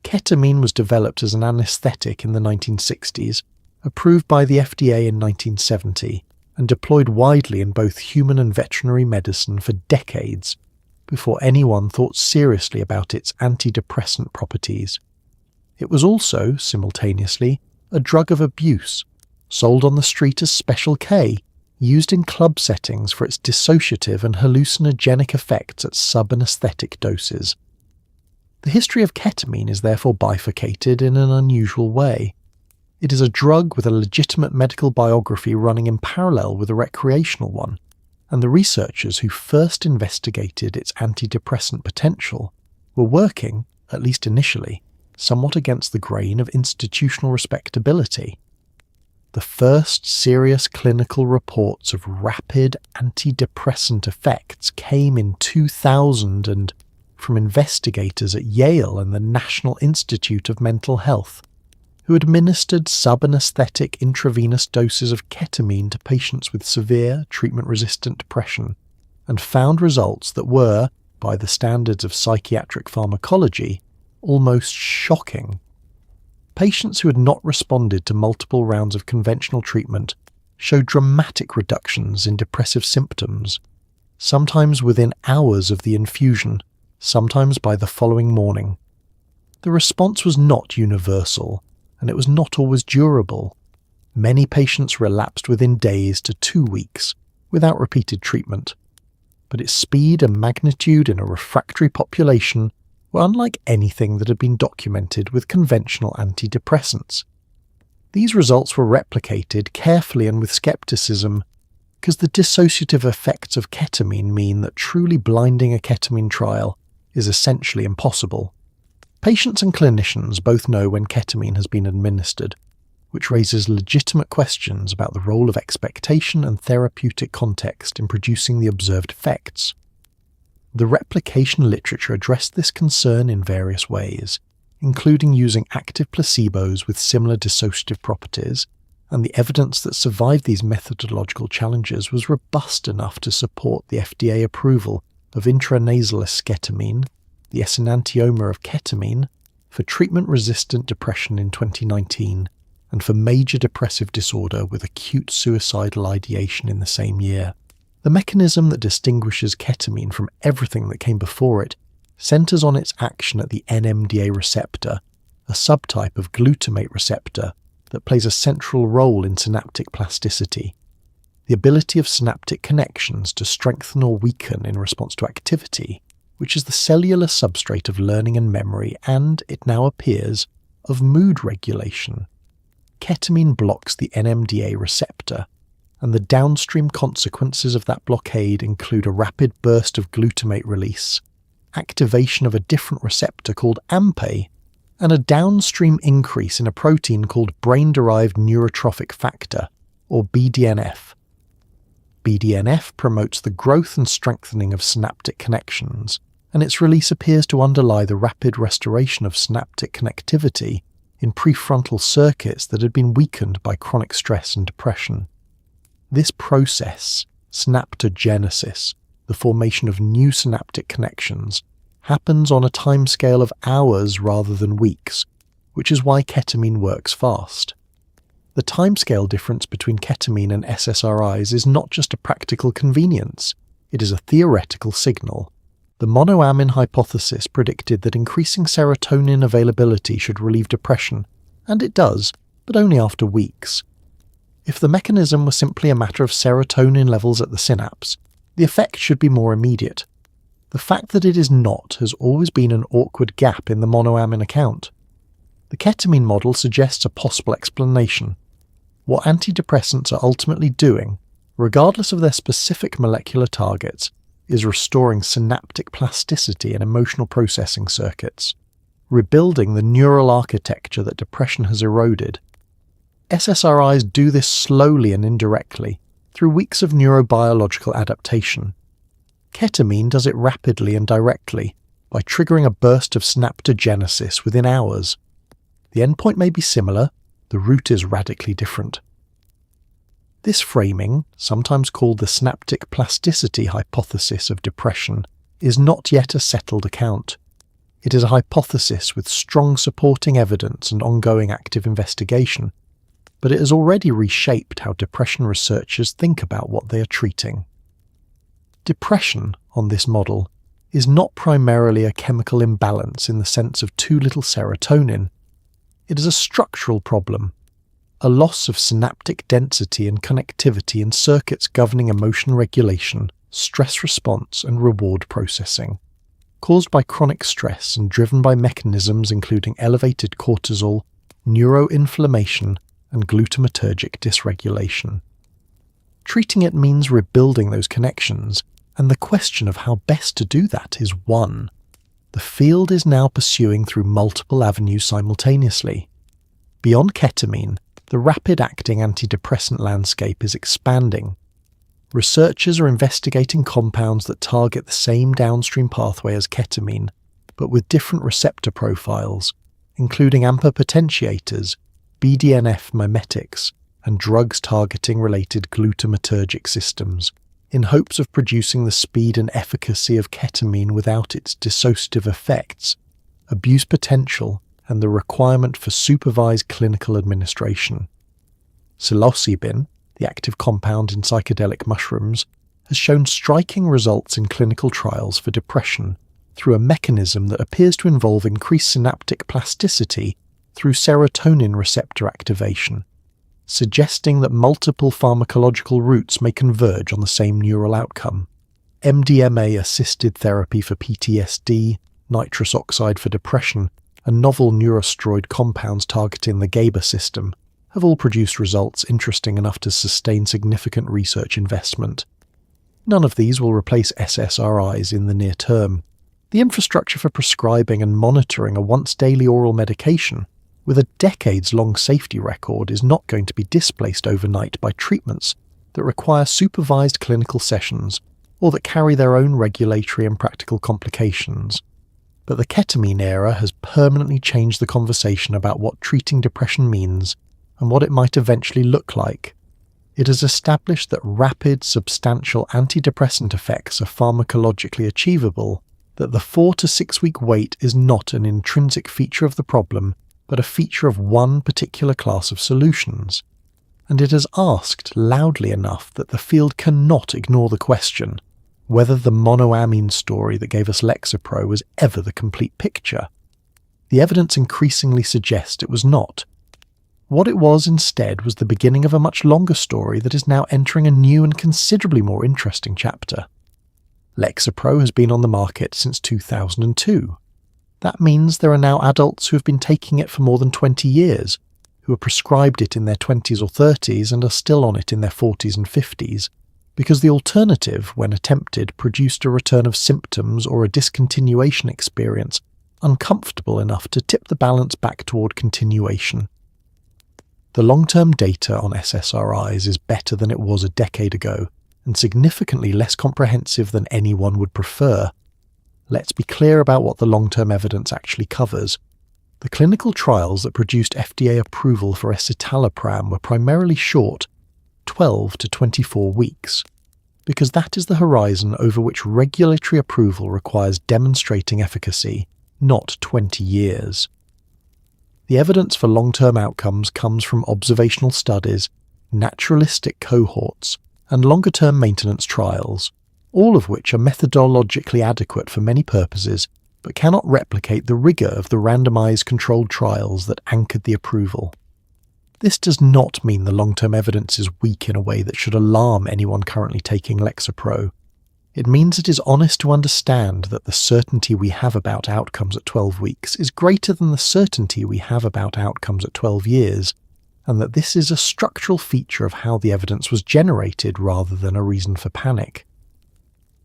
Ketamine was developed as an anesthetic in the 1960s, approved by the FDA in 1970, and deployed widely in both human and veterinary medicine for decades, before anyone thought seriously about its antidepressant properties. It was also, simultaneously, a drug of abuse, sold on the street as Special K, used in club settings for its dissociative and hallucinogenic effects at sub-anesthetic doses. The history of ketamine is therefore bifurcated in an unusual way. It is a drug with a legitimate medical biography running in parallel with a recreational one, and the researchers who first investigated its antidepressant potential were working, at least initially, somewhat against the grain of institutional respectability. The first serious clinical reports of rapid antidepressant effects came in 2000 and from investigators at Yale and the National Institute of Mental Health, who administered sub-anesthetic intravenous doses of ketamine to patients with severe treatment-resistant depression, and found results that were, by the standards of psychiatric pharmacology, almost shocking. Patients who had not responded to multiple rounds of conventional treatment showed dramatic reductions in depressive symptoms, sometimes within hours of the infusion, sometimes by the following morning. The response was not universal, and it was not always durable. Many patients relapsed within days to 2 weeks, without repeated treatment. But its speed and magnitude in a refractory population were unlike anything that had been documented with conventional antidepressants. These results were replicated carefully and with skepticism, because the dissociative effects of ketamine mean that truly blinding a ketamine trial is essentially impossible. Patients and clinicians both know when ketamine has been administered, which raises legitimate questions about the role of expectation and therapeutic context in producing the observed effects. The replication literature addressed this concern in various ways, including using active placebos with similar dissociative properties, and the evidence that survived these methodological challenges was robust enough to support the FDA approval of intranasal esketamine, the enantiomer of ketamine, for treatment-resistant depression in 2019, and for major depressive disorder with acute suicidal ideation in the same year. The mechanism that distinguishes ketamine from everything that came before it centers on its action at the NMDA receptor, a subtype of glutamate receptor that plays a central role in synaptic plasticity, the ability of synaptic connections to strengthen or weaken in response to activity, which is the cellular substrate of learning and memory and, it now appears, of mood regulation. Ketamine blocks the NMDA receptor, and the downstream consequences of that blockade include a rapid burst of glutamate release, activation of a different receptor called AMPA, and a downstream increase in a protein called brain-derived neurotrophic factor, or BDNF. BDNF promotes the growth and strengthening of synaptic connections, and its release appears to underlie the rapid restoration of synaptic connectivity in prefrontal circuits that had been weakened by chronic stress and depression. This process, synaptogenesis, the formation of new synaptic connections, happens on a timescale of hours rather than weeks, which is why ketamine works fast. The timescale difference between ketamine and SSRIs is not just a practical convenience, it is a theoretical signal. The monoamine hypothesis predicted that increasing serotonin availability should relieve depression, and it does, but only after weeks. If the mechanism was simply a matter of serotonin levels at the synapse, the effect should be more immediate. The fact that it is not has always been an awkward gap in the monoamine account. The ketamine model suggests a possible explanation. What antidepressants are ultimately doing, regardless of their specific molecular targets, is restoring synaptic plasticity in emotional processing circuits, rebuilding the neural architecture that depression has eroded. SSRIs do this slowly and indirectly, through weeks of neurobiological adaptation. Ketamine does it rapidly and directly, by triggering a burst of synaptogenesis within hours. The endpoint may be similar, the route is radically different. This framing, sometimes called the synaptic plasticity hypothesis of depression, is not yet a settled account. It is a hypothesis with strong supporting evidence and ongoing active investigation, but it has already reshaped how depression researchers think about what they are treating. Depression, on this model, is not primarily a chemical imbalance in the sense of too little serotonin. It is a structural problem, a loss of synaptic density and connectivity in circuits governing emotion regulation, stress response, and reward processing, caused by chronic stress and driven by mechanisms including elevated cortisol, neuroinflammation, and glutamatergic dysregulation. Treating it means rebuilding those connections, and the question of how best to do that is one. The field is now pursuing through multiple avenues simultaneously. Beyond ketamine, the rapid-acting antidepressant landscape is expanding. Researchers are investigating compounds that target the same downstream pathway as ketamine, but with different receptor profiles, including AMPA potentiators, BDNF mimetics, and drugs targeting related glutamatergic systems, in hopes of producing the speed and efficacy of ketamine without its dissociative effects, abuse potential, and the requirement for supervised clinical administration. Psilocybin, the active compound in psychedelic mushrooms, has shown striking results in clinical trials for depression through a mechanism that appears to involve increased synaptic plasticity through serotonin receptor activation, suggesting that multiple pharmacological routes may converge on the same neural outcome. MDMA-assisted therapy for PTSD, nitrous oxide for depression, and novel neurosteroid compounds targeting the GABA system have all produced results interesting enough to sustain significant research investment. None of these will replace SSRIs in the near term. The infrastructure for prescribing and monitoring a once-daily oral medication with a decades-long safety record is not going to be displaced overnight by treatments that require supervised clinical sessions or that carry their own regulatory and practical complications. But the ketamine era has permanently changed the conversation about what treating depression means and what it might eventually look like. It has established that rapid, substantial antidepressant effects are pharmacologically achievable, that the 4 to 6 week wait is not an intrinsic feature of the problem, but a feature of one particular class of solutions. And it has asked loudly enough that the field cannot ignore the question whether the monoamine story that gave us Lexapro was ever the complete picture. The evidence increasingly suggests it was not. What it was instead was the beginning of a much longer story that is now entering a new and considerably more interesting chapter. Lexapro has been on the market since 2002. That means there are now adults who have been taking it for more than 20 years, who are prescribed it in their 20s or 30s and are still on it in their 40s and 50s. because the alternative, when attempted, produced a return of symptoms or a discontinuation experience uncomfortable enough to tip the balance back toward continuation. The long-term data on SSRIs is better than it was a decade ago, and significantly less comprehensive than anyone would prefer. Let's be clear about what the long-term evidence actually covers. The clinical trials that produced FDA approval for escitalopram were primarily short, 12 to 24 weeks, because that is the horizon over which regulatory approval requires demonstrating efficacy, not 20 years. The evidence for long-term outcomes comes from observational studies, naturalistic cohorts, and longer-term maintenance trials, all of which are methodologically adequate for many purposes, but cannot replicate the rigor of the randomized controlled trials that anchored the approval. This does not mean the long-term evidence is weak in a way that should alarm anyone currently taking Lexapro. It means it is honest to understand that the certainty we have about outcomes at 12 weeks is greater than the certainty we have about outcomes at 12 years, and that this is a structural feature of how the evidence was generated rather than a reason for panic.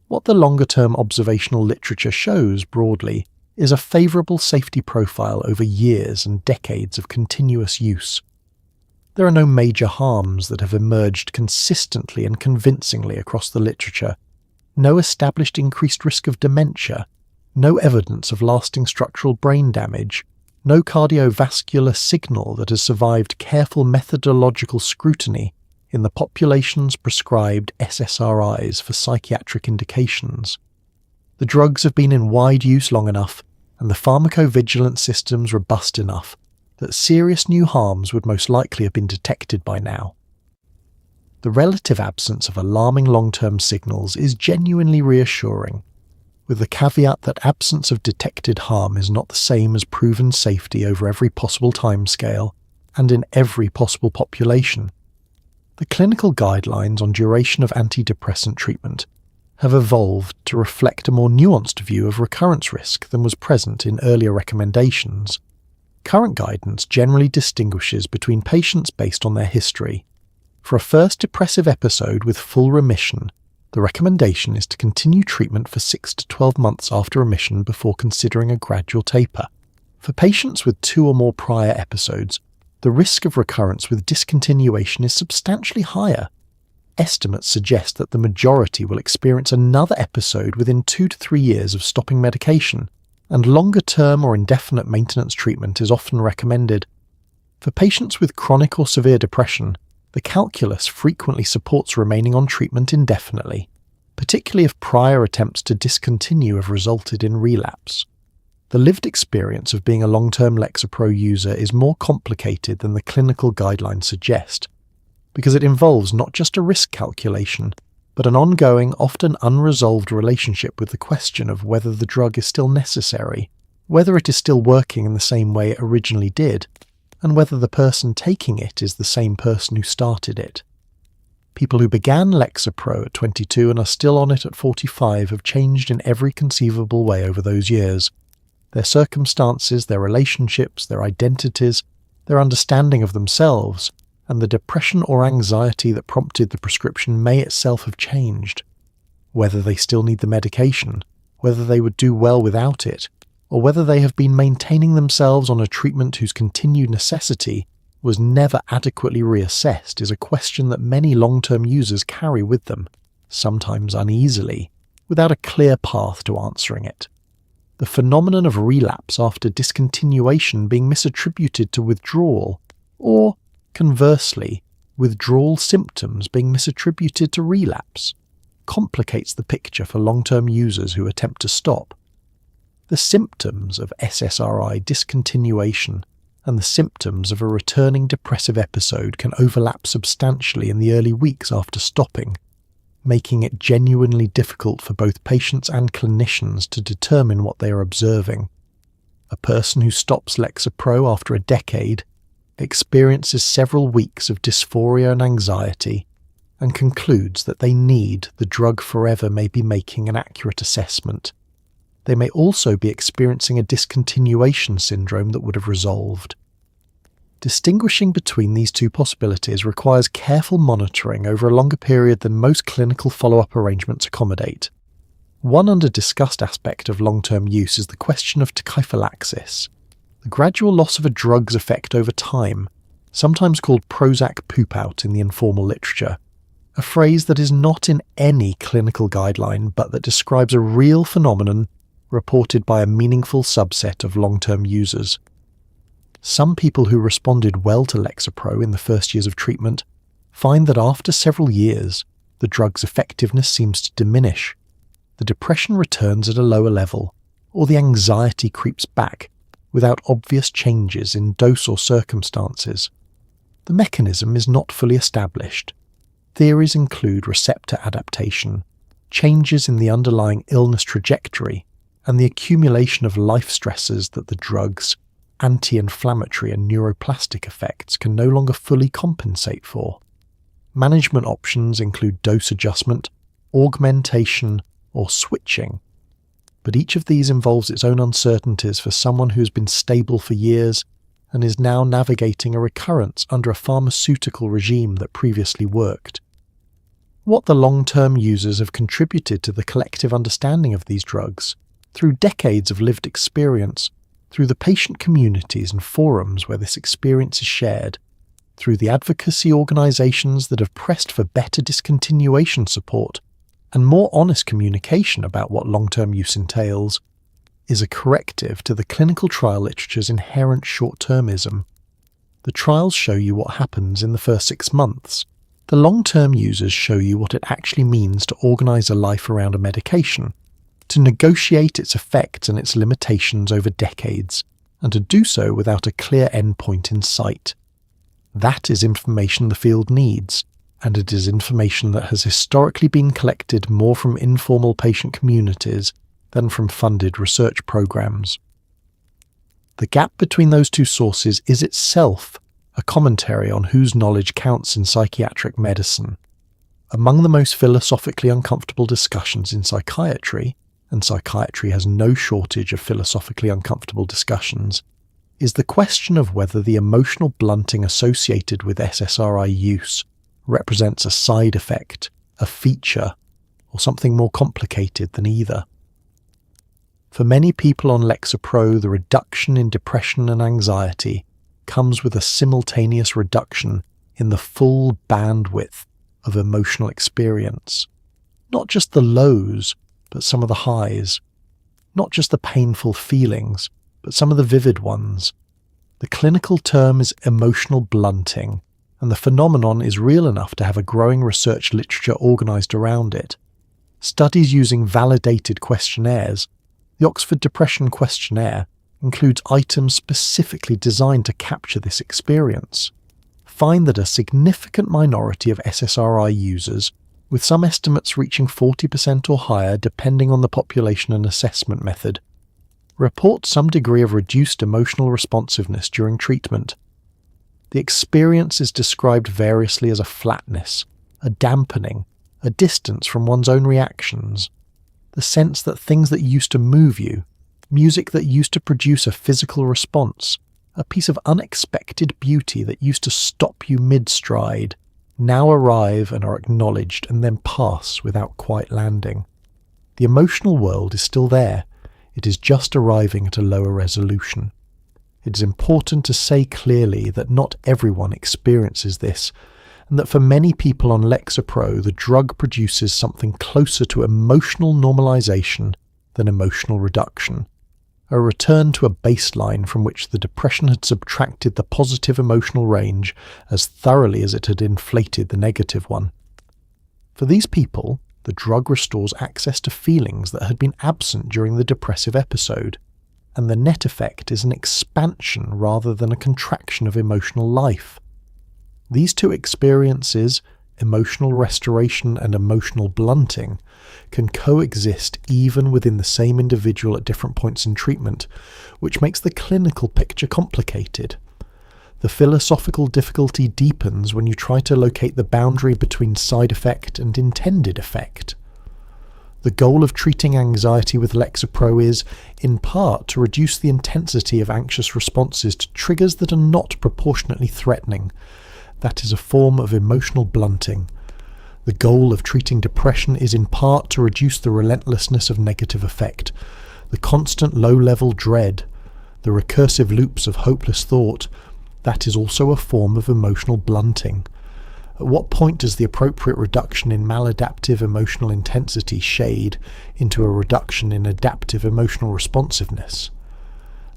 What the longer-term observational literature shows, broadly, is a favourable safety profile over years and decades of continuous use. There are no major harms that have emerged consistently and convincingly across the literature, no established increased risk of dementia, no evidence of lasting structural brain damage, no cardiovascular signal that has survived careful methodological scrutiny in the populations prescribed SSRIs for psychiatric indications. The drugs have been in wide use long enough, and the pharmacovigilance systems robust enough, that serious new harms would most likely have been detected by now. The relative absence of alarming long-term signals is genuinely reassuring, with the caveat that absence of detected harm is not the same as proven safety over every possible timescale and in every possible population. The clinical guidelines on duration of antidepressant treatment have evolved to reflect a more nuanced view of recurrence risk than was present in earlier recommendations. Current guidance generally distinguishes between patients based on their history. For a first depressive episode with full remission, the recommendation is to continue treatment for 6 to 12 months after remission before considering a gradual taper. For patients with 2 or more prior episodes, the risk of recurrence with discontinuation is substantially higher. Estimates suggest that the majority will experience another episode within 2 to 3 years of stopping medication, and longer-term or indefinite maintenance treatment is often recommended. For patients with chronic or severe depression, the calculus frequently supports remaining on treatment indefinitely, particularly if prior attempts to discontinue have resulted in relapse. The lived experience of being a long-term Lexapro user is more complicated than the clinical guidelines suggest, because it involves not just a risk calculation, but an ongoing, often unresolved relationship with the question of whether the drug is still necessary, whether it is still working in the same way it originally did, and whether the person taking it is the same person who started it. People who began Lexapro at 22 and are still on it at 45 have changed in every conceivable way over those years. Their circumstances, their relationships, their identities, their understanding of themselves, and the depression or anxiety that prompted the prescription may itself have changed. Whether they still need the medication, whether they would do well without it, or whether they have been maintaining themselves on a treatment whose continued necessity was never adequately reassessed is a question that many long-term users carry with them, sometimes uneasily, without a clear path to answering it. The phenomenon of relapse after discontinuation being misattributed to withdrawal, or, conversely, withdrawal symptoms being misattributed to relapse, complicates the picture for long-term users who attempt to stop. The symptoms of SSRI discontinuation and the symptoms of a returning depressive episode can overlap substantially in the early weeks after stopping, making it genuinely difficult for both patients and clinicians to determine what they are observing. A person who stops Lexapro after a decade experiences several weeks of dysphoria and anxiety and concludes that they need the drug forever may be making an accurate assessment. They may also be experiencing a discontinuation syndrome that would have resolved. Distinguishing between these two possibilities requires careful monitoring over a longer period than most clinical follow-up arrangements accommodate. One under-discussed aspect of long-term use is the question of tachyphylaxis, the gradual loss of a drug's effect over time, sometimes called Prozac poop-out in the informal literature, a phrase that is not in any clinical guideline but that describes a real phenomenon reported by a meaningful subset of long-term users. Some people who responded well to Lexapro in the first years of treatment find that after several years, the drug's effectiveness seems to diminish. The depression returns at a lower level, or the anxiety creeps back without obvious changes in dose or circumstances. The mechanism is not fully established. Theories include receptor adaptation, changes in the underlying illness trajectory, and the accumulation of life stresses that the drug's anti-inflammatory and neuroplastic effects can no longer fully compensate for. Management options include dose adjustment, augmentation, or switching, but each of these involves its own uncertainties for someone who has been stable for years and is now navigating a recurrence under a pharmaceutical regime that previously worked. What the long-term users have contributed to the collective understanding of these drugs, through decades of lived experience, through the patient communities and forums where this experience is shared, through the advocacy organisations that have pressed for better discontinuation support and more honest communication about what long-term use entails, is a corrective to the clinical trial literature's inherent short-termism. The trials show you what happens in the first 6 months. The long-term users show you what it actually means to organise a life around a medication, to negotiate its effects and its limitations over decades, and to do so without a clear endpoint in sight. That is information the field needs, and it is information that has historically been collected more from informal patient communities than from funded research programs. The gap between those two sources is itself a commentary on whose knowledge counts in psychiatric medicine. Among the most philosophically uncomfortable discussions in psychiatry, and psychiatry has no shortage of philosophically uncomfortable discussions, is the question of whether the emotional blunting associated with SSRI use represents a side effect, a feature, or something more complicated than either. For many people on Lexapro, the reduction in depression and anxiety comes with a simultaneous reduction in the full bandwidth of emotional experience. Not just the lows, but some of the highs. Not just the painful feelings, but some of the vivid ones. The clinical term is emotional blunting, and the phenomenon is real enough to have a growing research literature organised around it. Studies using validated questionnaires, the Oxford Depression Questionnaire, includes items specifically designed to capture this experience, find that a significant minority of SSRI users, with some estimates reaching 40% or higher depending on the population and assessment method, report some degree of reduced emotional responsiveness during treatment. The experience is described variously as a flatness, a dampening, a distance from one's own reactions, the sense that things that used to move you, music that used to produce a physical response, a piece of unexpected beauty that used to stop you mid-stride, now arrive and are acknowledged and then pass without quite landing. The emotional world is still there, it is just arriving at a lower resolution. It is important to say clearly that not everyone experiences this, and that for many people on Lexapro, the drug produces something closer to emotional normalization than emotional reduction, a return to a baseline from which the depression had subtracted the positive emotional range as thoroughly as it had inflated the negative one. For these people, the drug restores access to feelings that had been absent during the depressive episode, and the net effect is an expansion rather than a contraction of emotional life. These two experiences, emotional restoration and emotional blunting, can coexist even within the same individual at different points in treatment, which makes the clinical picture complicated. The philosophical difficulty deepens when you try to locate the boundary between side effect and intended effect. The goal of treating anxiety with Lexapro is, in part, to reduce the intensity of anxious responses to triggers that are not proportionately threatening. That is a form of emotional blunting. The goal of treating depression is in part to reduce the relentlessness of negative affect, the constant low-level dread, the recursive loops of hopeless thought. That is also a form of emotional blunting. At what point does the appropriate reduction in maladaptive emotional intensity shade into a reduction in adaptive emotional responsiveness?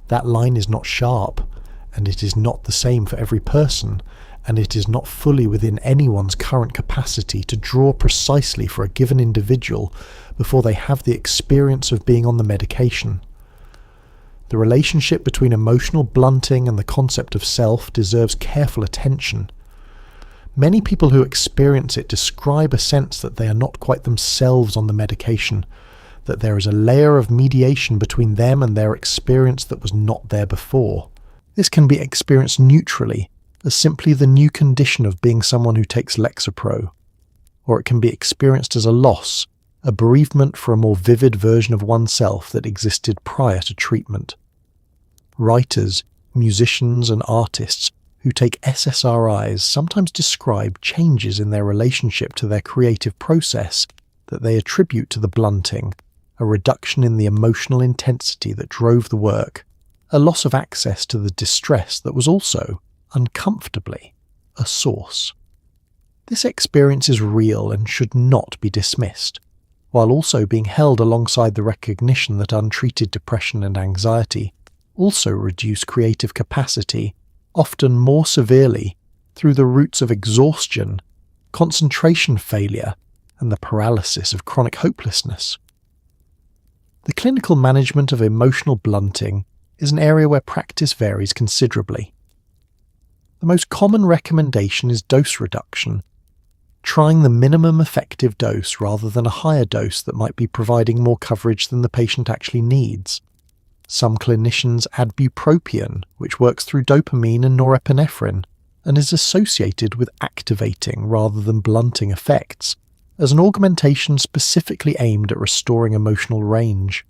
That line is not sharp, and it is not the same for every person, and it is not fully within anyone's current capacity to draw precisely for a given individual before they have the experience of being on the medication. The relationship between emotional blunting and the concept of self deserves careful attention. Many people who experience it describe a sense that they are not quite themselves on the medication, that there is a layer of mediation between them and their experience that was not there before. This can be experienced neutrally, as simply the new condition of being someone who takes Lexapro, or it can be experienced as a loss, a bereavement for a more vivid version of oneself that existed prior to treatment. Writers, musicians, and artists who take SSRIs sometimes describe changes in their relationship to their creative process that they attribute to the blunting, a reduction in the emotional intensity that drove the work, a loss of access to the distress that was also, uncomfortably, a source. This experience is real and should not be dismissed, while also being held alongside the recognition that untreated depression and anxiety also reduce creative capacity, often more severely, through the roots of exhaustion, concentration failure, and the paralysis of chronic hopelessness. The clinical management of emotional blunting is an area where practice varies considerably. The most common recommendation is dose reduction, trying the minimum effective dose rather than a higher dose that might be providing more coverage than the patient actually needs. Some clinicians add bupropion, which works through dopamine and norepinephrine, and is associated with activating rather than blunting effects, as an augmentation specifically aimed at restoring emotional range.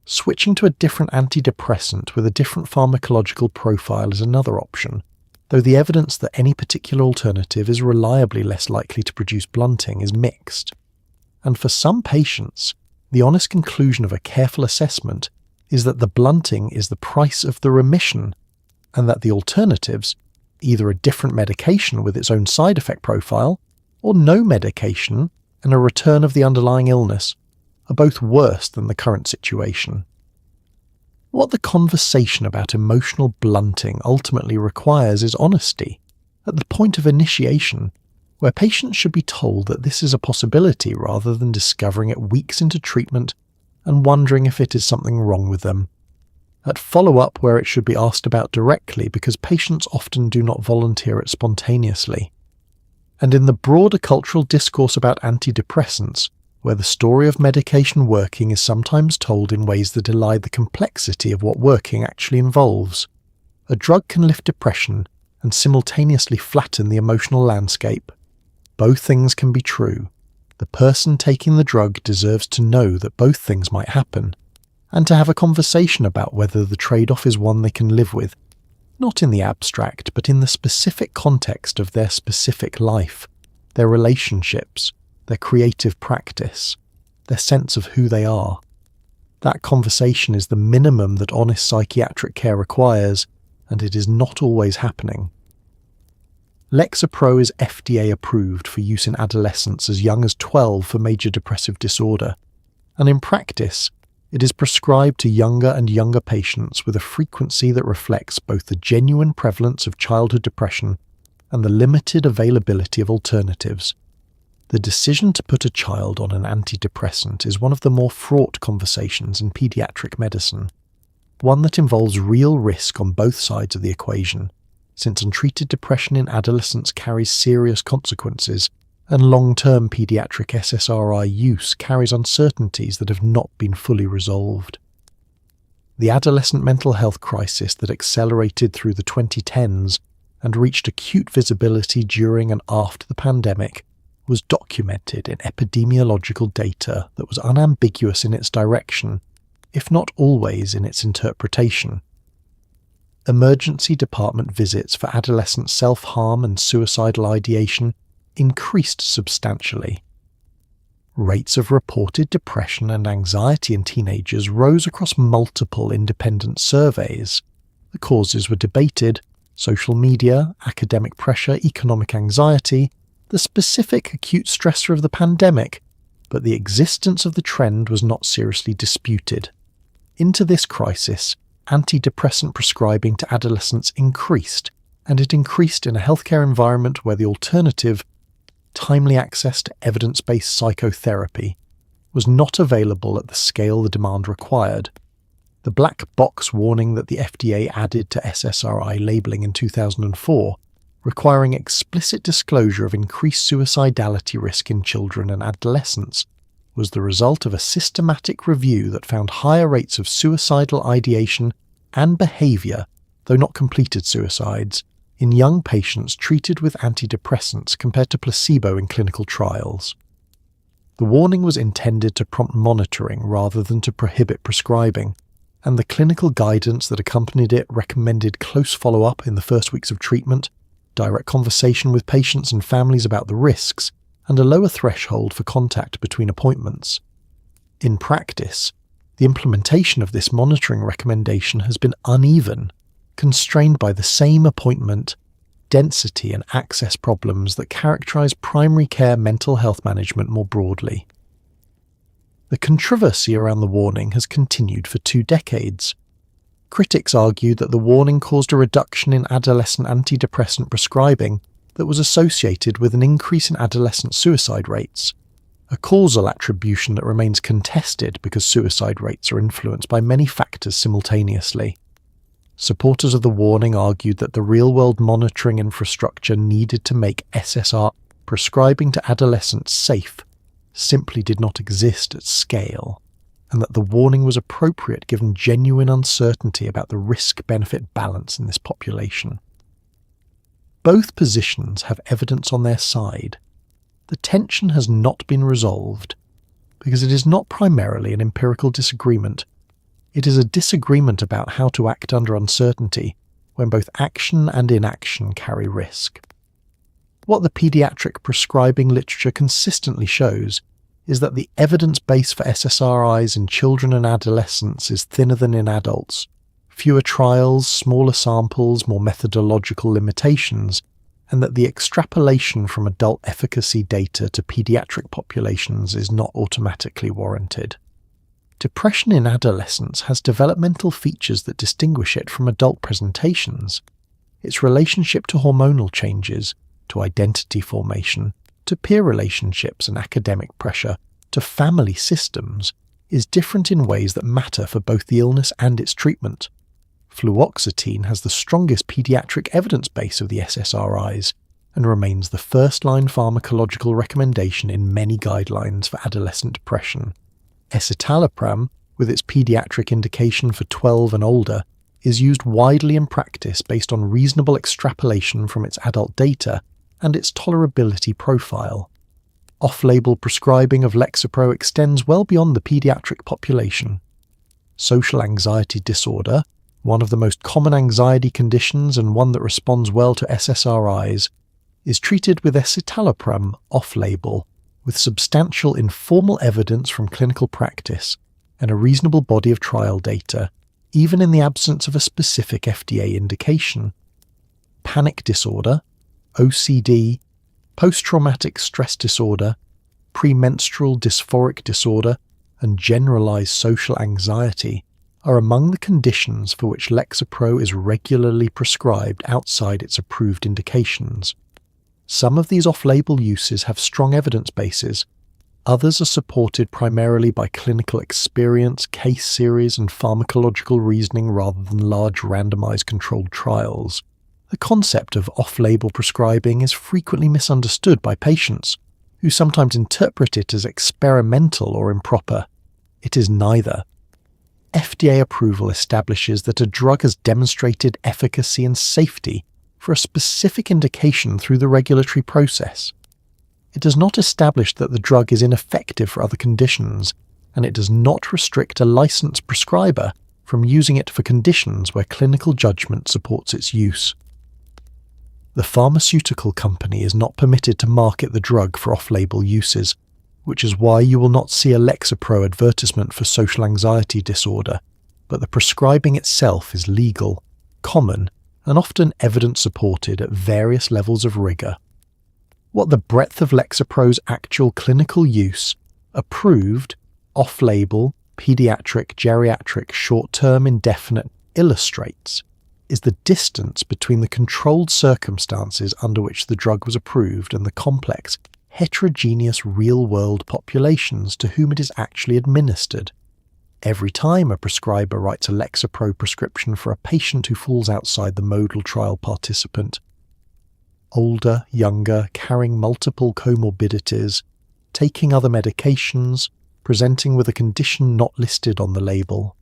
Switching to a different antidepressant with a different pharmacological profile is another option, though the evidence that any particular alternative is reliably less likely to produce blunting is mixed. And for some patients, the honest conclusion of a careful assessment is that the blunting is the price of the remission, and that the alternatives, either a different medication with its own side effect profile, or no medication and a return of the underlying illness, are both worse than the current situation. What the conversation about emotional blunting ultimately requires is honesty, at the point of initiation, where patients should be told that this is a possibility rather than discovering it weeks into treatment and wondering if it is something wrong with them. At follow-up, where it should be asked about directly because patients often do not volunteer it spontaneously. And in the broader cultural discourse about antidepressants, where the story of medication working is sometimes told in ways that elide the complexity of what working actually involves. A drug can lift depression and simultaneously flatten the emotional landscape. Both things can be true. The person taking the drug deserves to know that both things might happen, and to have a conversation about whether the trade-off is one they can live with, not in the abstract, but in the specific context of their specific life, their relationships, their creative practice, their sense of who they are. That conversation is the minimum that honest psychiatric care requires, and it is not always happening. Lexapro is FDA approved for use in adolescents as young as 12 for major depressive disorder, and in practice, it is prescribed to younger and younger patients with a frequency that reflects both the genuine prevalence of childhood depression and the limited availability of alternatives. The decision to put a child on an antidepressant is one of the more fraught conversations in pediatric medicine, one that involves real risk on both sides of the equation, since untreated depression in adolescents carries serious consequences, and long-term pediatric SSRI use carries uncertainties that have not been fully resolved. The adolescent mental health crisis that accelerated through the 2010s and reached acute visibility during and after the pandemic was documented in epidemiological data that was unambiguous in its direction, if not always in its interpretation. Emergency department visits for adolescent self-harm and suicidal ideation increased substantially. Rates of reported depression and anxiety in teenagers rose across multiple independent surveys. The causes were debated: social media, academic pressure, economic anxiety, the specific acute stressor of the pandemic, but the existence of the trend was not seriously disputed. Into this crisis, antidepressant prescribing to adolescents increased, and it increased in a healthcare environment where the alternative, timely access to evidence-based psychotherapy, was not available at the scale the demand required. The black box warning that the FDA added to SSRI labeling in 2004, requiring explicit disclosure of increased suicidality risk in children and adolescents, was the result of a systematic review that found higher rates of suicidal ideation and behavior, though not completed suicides, in young patients treated with antidepressants compared to placebo in clinical trials. The warning was intended to prompt monitoring rather than to prohibit prescribing, and the clinical guidance that accompanied it recommended close follow-up in the first weeks of treatment, direct conversation with patients and families about the risks, and a lower threshold for contact between appointments. In practice, the implementation of this monitoring recommendation has been uneven, constrained by the same appointment, density and access problems that characterize primary care mental health management more broadly. The controversy around the warning has continued for 2 decades. Critics argued that the warning caused a reduction in adolescent antidepressant prescribing that was associated with an increase in adolescent suicide rates, a causal attribution that remains contested because suicide rates are influenced by many factors simultaneously. Supporters of the warning argued that the real-world monitoring infrastructure needed to make SSRI prescribing to adolescents safe simply did not exist at scale, and that the warning was appropriate given genuine uncertainty about the risk-benefit balance in this population. Both positions have evidence on their side. The tension has not been resolved because it is not primarily an empirical disagreement. It is a disagreement about how to act under uncertainty when both action and inaction carry risk. What the pediatric prescribing literature consistently shows is that the evidence base for SSRIs in children and adolescents is thinner than in adults. Fewer trials, smaller samples, more methodological limitations, and that the extrapolation from adult efficacy data to pediatric populations is not automatically warranted. Depression in adolescence has developmental features that distinguish it from adult presentations. Its relationship to hormonal changes, to identity formation, to peer relationships and academic pressure, to family systems, is different in ways that matter for both the illness and its treatment. Fluoxetine has the strongest pediatric evidence base of the SSRIs and remains the first-line pharmacological recommendation in many guidelines for adolescent depression. Escitalopram, with its pediatric indication for 12 and older, is used widely in practice based on reasonable extrapolation from its adult data and its tolerability profile. Off-label prescribing of Lexapro extends well beyond the pediatric population. Social anxiety disorder, one of the most common anxiety conditions and one that responds well to SSRIs, is treated with escitalopram off-label, with substantial informal evidence from clinical practice and a reasonable body of trial data, even in the absence of a specific FDA indication. Panic disorder, OCD, post-traumatic stress disorder, premenstrual dysphoric disorder, and generalized social anxiety are among the conditions for which Lexapro is regularly prescribed outside its approved indications. Some of these off-label uses have strong evidence bases. Others are supported primarily by clinical experience, case series, and pharmacological reasoning rather than large randomized controlled trials. The concept of off-label prescribing is frequently misunderstood by patients, who sometimes interpret it as experimental or improper. It is neither. FDA approval establishes that a drug has demonstrated efficacy and safety for a specific indication through the regulatory process. It does not establish that the drug is ineffective for other conditions, and it does not restrict a licensed prescriber from using it for conditions where clinical judgment supports its use. The pharmaceutical company is not permitted to market the drug for off-label uses, which is why you will not see a Lexapro advertisement for social anxiety disorder, but the prescribing itself is legal, common, and often evidence-supported at various levels of rigour. What the breadth of Lexapro's actual clinical use, approved, off-label, paediatric, geriatric, short-term, indefinite, illustrates is the distance between the controlled circumstances under which the drug was approved and the complex, heterogeneous real-world populations to whom it is actually administered. Every time a prescriber writes a Lexapro prescription for a patient who falls outside the modal trial participant, older, younger, carrying multiple comorbidities, taking other medications, presenting with a condition not listed on the label,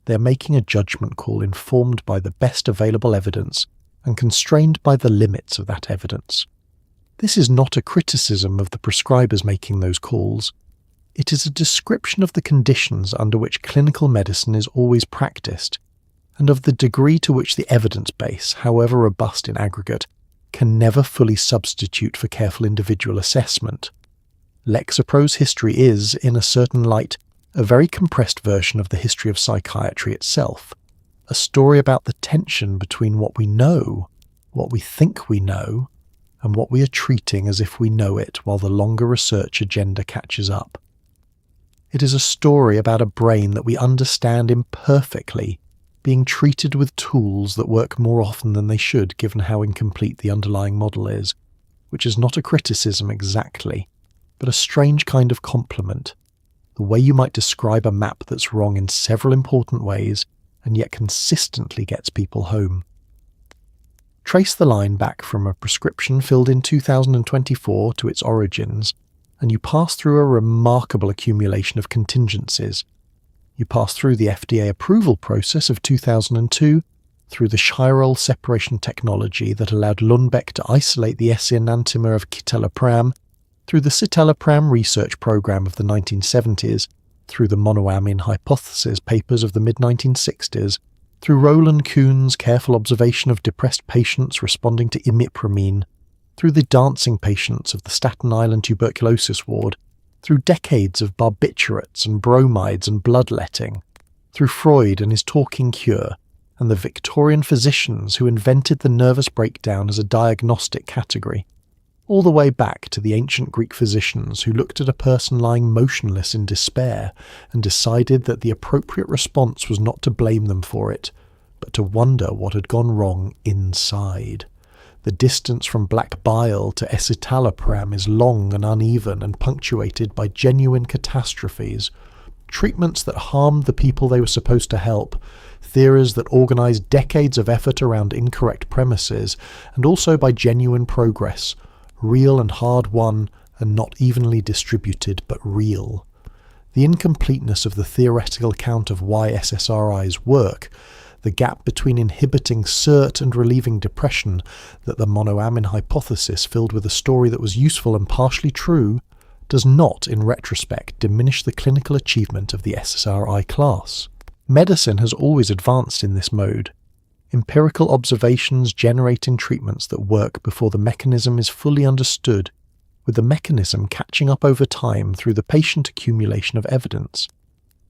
they are making a judgment call informed by the best available evidence and constrained by the limits of that evidence. This is not a criticism of the prescribers making those calls. It is a description of the conditions under which clinical medicine is always practiced, and of the degree to which the evidence base, however robust in aggregate, can never fully substitute for careful individual assessment. Lexapro's history is, in a certain light, a very compressed version of the history of psychiatry itself, a story about the tension between what we know, what we think we know, and what we are treating as if we know it while the longer research agenda catches up. It is a story about a brain that we understand imperfectly, being treated with tools that work more often than they should given how incomplete the underlying model is, which is not a criticism exactly, but a strange kind of compliment, the way you might describe a map that's wrong in several important ways and yet consistently gets people home. Trace the line back from a prescription filled in 2024 to its origins, and you pass through a remarkable accumulation of contingencies. You pass through the FDA approval process of 2002, through the chiral separation technology that allowed Lundbeck to isolate the S-enantiomer of escitalopram, through the escitalopram research program of the 1970s, through the monoamine hypothesis papers of the mid-1960s, through Roland Kuhn's careful observation of depressed patients responding to imipramine, through the dancing patients of the Staten Island tuberculosis ward, through decades of barbiturates and bromides and bloodletting, through Freud and his talking cure, and the Victorian physicians who invented the nervous breakdown as a diagnostic category, all the way back to the ancient Greek physicians who looked at a person lying motionless in despair and decided that the appropriate response was not to blame them for it, but to wonder what had gone wrong inside. The distance from black bile to escitalopram is long and uneven and punctuated by genuine catastrophes, treatments that harmed the people they were supposed to help, theories that organised decades of effort around incorrect premises, and also by genuine progress, real and hard-won and not evenly distributed, but real. The incompleteness of the theoretical account of why SSRIs work, the gap between inhibiting SERT and relieving depression that the monoamine hypothesis filled with a story that was useful and partially true, does not, in retrospect, diminish the clinical achievement of the SSRI class. Medicine has always advanced in this mode. Empirical observations generating treatments that work before the mechanism is fully understood, with the mechanism catching up over time through the patient accumulation of evidence.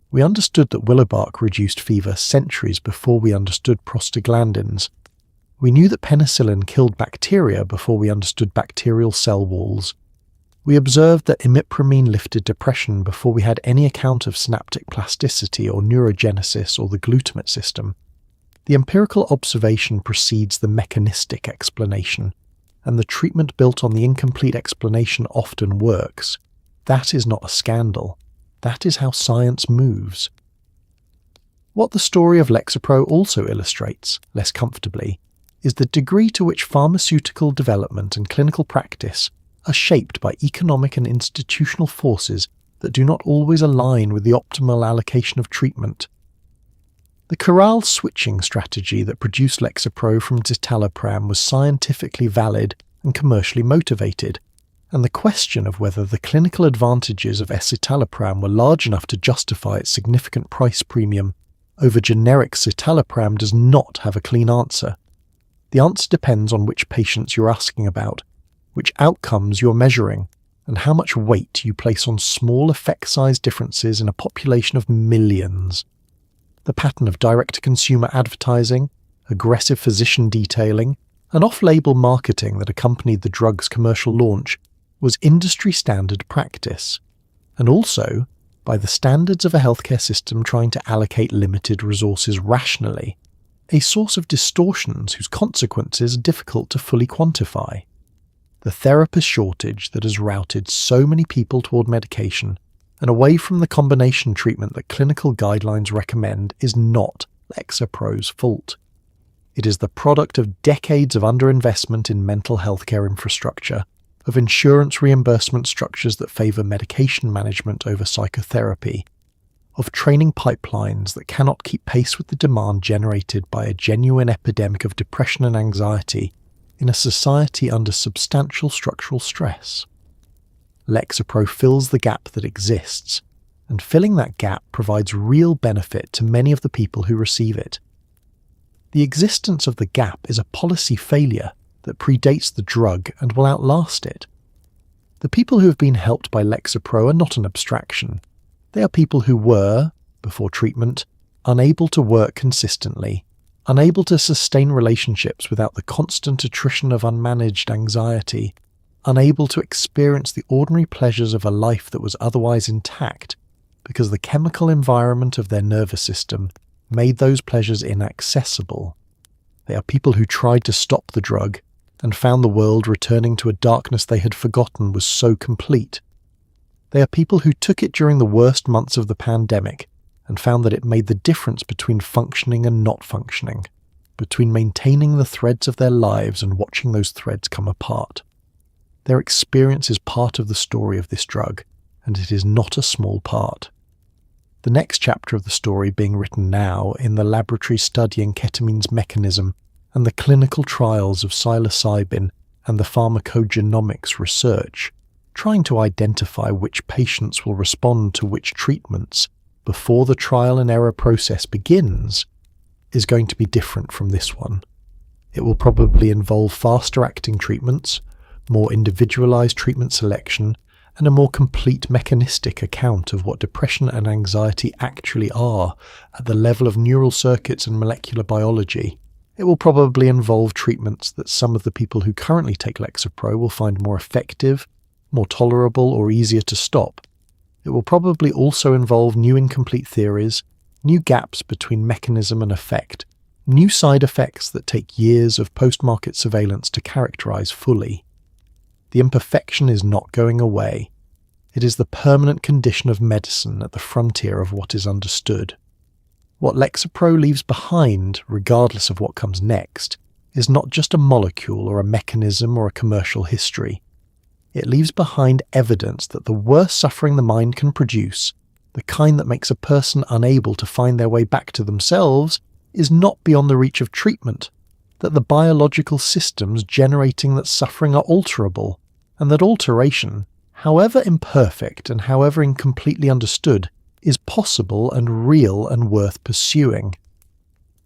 We understood that willowbark reduced fever centuries before we understood prostaglandins. We knew that penicillin killed bacteria before we understood bacterial cell walls. We observed that imipramine lifted depression before we had any account of synaptic plasticity or neurogenesis or the glutamate system. The empirical observation precedes the mechanistic explanation, and the treatment built on the incomplete explanation often works. That is not a scandal. That is how science moves. What the story of Lexapro also illustrates, less comfortably, is the degree to which pharmaceutical development and clinical practice are shaped by economic and institutional forces that do not always align with the optimal allocation of treatment. The chirale switching strategy that produced Lexapro from escitalopram was scientifically valid and commercially motivated, and the question of whether the clinical advantages of escitalopram were large enough to justify its significant price premium over generic citalopram does not have a clean answer. The answer depends on which patients you're asking about, which outcomes you're measuring, and how much weight you place on small effect size differences in a population of millions. The pattern of direct-to-consumer advertising, aggressive physician detailing, and off-label marketing that accompanied the drug's commercial launch was industry-standard practice, and also by the standards of a healthcare system trying to allocate limited resources rationally, a source of distortions whose consequences are difficult to fully quantify. The therapist shortage that has routed so many people toward medication and away from the combination treatment that clinical guidelines recommend is not Lexapro's fault. It is the product of decades of underinvestment in mental health care infrastructure, of insurance reimbursement structures that favour medication management over psychotherapy, of training pipelines that cannot keep pace with the demand generated by a genuine epidemic of depression and anxiety in a society under substantial structural stress. Lexapro fills the gap that exists, and filling that gap provides real benefit to many of the people who receive it. The existence of the gap is a policy failure that predates the drug and will outlast it. The people who have been helped by Lexapro are not an abstraction. They are people who were, before treatment, unable to work consistently, unable to sustain relationships without the constant attrition of unmanaged anxiety, unable to experience the ordinary pleasures of a life that was otherwise intact because the chemical environment of their nervous system made those pleasures inaccessible. They are people who tried to stop the drug and found the world returning to a darkness they had forgotten was so complete. They are people who took it during the worst months of the pandemic and found that it made the difference between functioning and not functioning, between maintaining the threads of their lives and watching those threads come apart. Their experience is part of the story of this drug, and it is not a small part. The next chapter of the story being written now in the laboratory studying ketamine's mechanism and the clinical trials of psilocybin and the pharmacogenomics research, trying to identify which patients will respond to which treatments before the trial and error process begins, is going to be different from this one. It will probably involve faster-acting treatments, more individualized treatment selection, and a more complete mechanistic account of what depression and anxiety actually are at the level of neural circuits and molecular biology. It will probably involve treatments that some of the people who currently take Lexapro will find more effective, more tolerable, or easier to stop. It will probably also involve new incomplete theories, new gaps between mechanism and effect, new side effects that take years of post-market surveillance to characterize fully. The imperfection is not going away. It is the permanent condition of medicine at the frontier of what is understood. What Lexapro leaves behind, regardless of what comes next, is not just a molecule or a mechanism or a commercial history. It leaves behind evidence that the worst suffering the mind can produce, the kind that makes a person unable to find their way back to themselves, is not beyond the reach of treatment, that the biological systems generating that suffering are alterable, and that alteration, however imperfect and however incompletely understood, is possible and real and worth pursuing.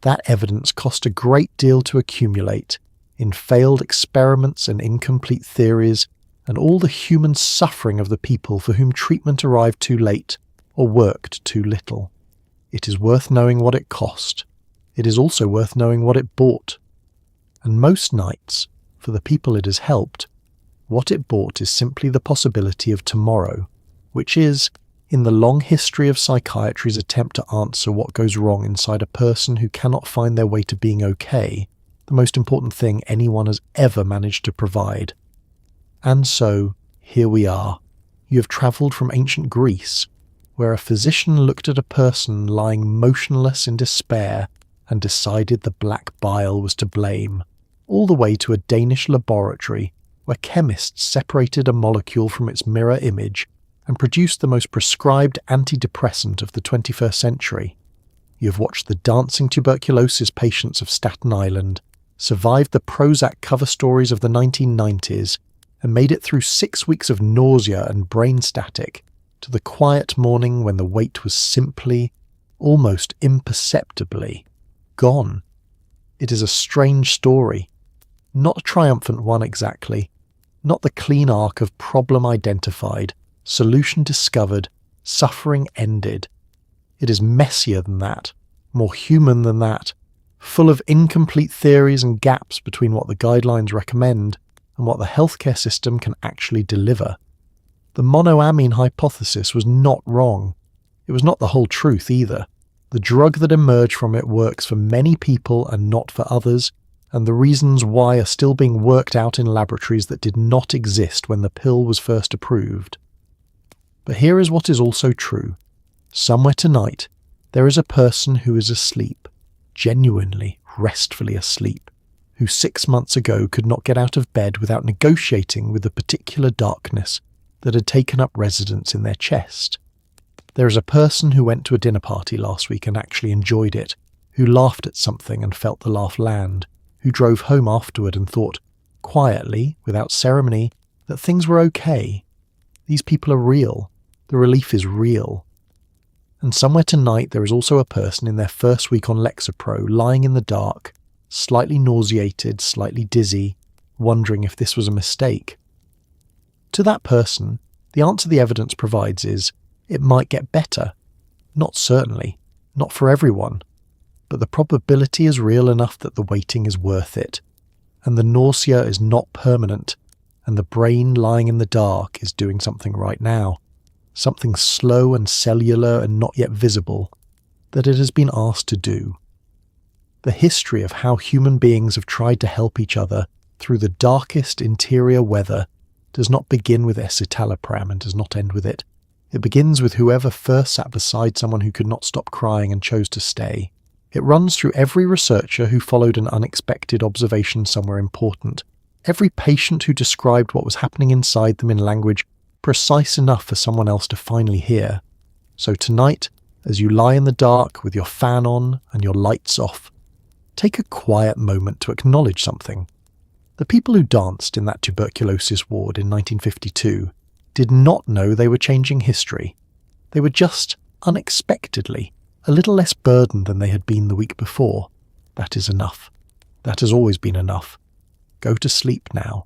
That evidence cost a great deal to accumulate in failed experiments and incomplete theories, and all the human suffering of the people for whom treatment arrived too late or worked too little. It is worth knowing what it cost. It is also worth knowing what it bought. And most nights, for the people it has helped, what it bought is simply the possibility of tomorrow, which is, in the long history of psychiatry's attempt to answer what goes wrong inside a person who cannot find their way to being okay, the most important thing anyone has ever managed to provide. And so, here we are. You have travelled from ancient Greece, where a physician looked at a person lying motionless in despair and decided the black bile was to blame, all the way to a Danish laboratory where chemists separated a molecule from its mirror image and produced the most prescribed antidepressant of the 21st century. You have watched the dancing tuberculosis patients of Staten Island, survived the Prozac cover stories of the 1990s, and made it through 6 weeks of nausea and brain static to the quiet morning when the weight was simply, almost imperceptibly, gone. It is a strange story, not a triumphant one exactly, not the clean arc of problem identified, solution discovered, suffering ended. It is messier than that, more human than that, full of incomplete theories and gaps between what the guidelines recommend and what the healthcare system can actually deliver. The monoamine hypothesis was not wrong. It was not the whole truth either. The drug that emerged from it works for many people and not for others, and the reasons why are still being worked out in laboratories that did not exist when the pill was first approved. But here is what is also true. Somewhere tonight, there is a person who is asleep, genuinely, restfully asleep, who 6 months ago could not get out of bed without negotiating with the particular darkness that had taken up residence in their chest. There is a person who went to a dinner party last week and actually enjoyed it, who laughed at something and felt the laugh land, who drove home afterward and thought, quietly, without ceremony, that things were okay. These people are real. The relief is real. And somewhere tonight there is also a person in their first week on Lexapro lying in the dark, slightly nauseated, slightly dizzy, wondering if this was a mistake. To that person, the answer the evidence provides is, it might get better. Not certainly, not for everyone, but the probability is real enough that the waiting is worth it, and the nausea is not permanent, and the brain lying in the dark is doing something right now, something slow and cellular and not yet visible, that it has been asked to do. The history of how human beings have tried to help each other through the darkest interior weather does not begin with escitalopram and does not end with it. It begins with whoever first sat beside someone who could not stop crying and chose to stay. It runs through every researcher who followed an unexpected observation somewhere important, every patient who described what was happening inside them in language precise enough for someone else to finally hear. So tonight, as you lie in the dark with your fan on and your lights off, take a quiet moment to acknowledge something. The people who danced in that tuberculosis ward in 1952 did not know they were changing history. They were just, unexpectedly, a little less burdened than they had been the week before. That is enough. That has always been enough. Go to sleep now.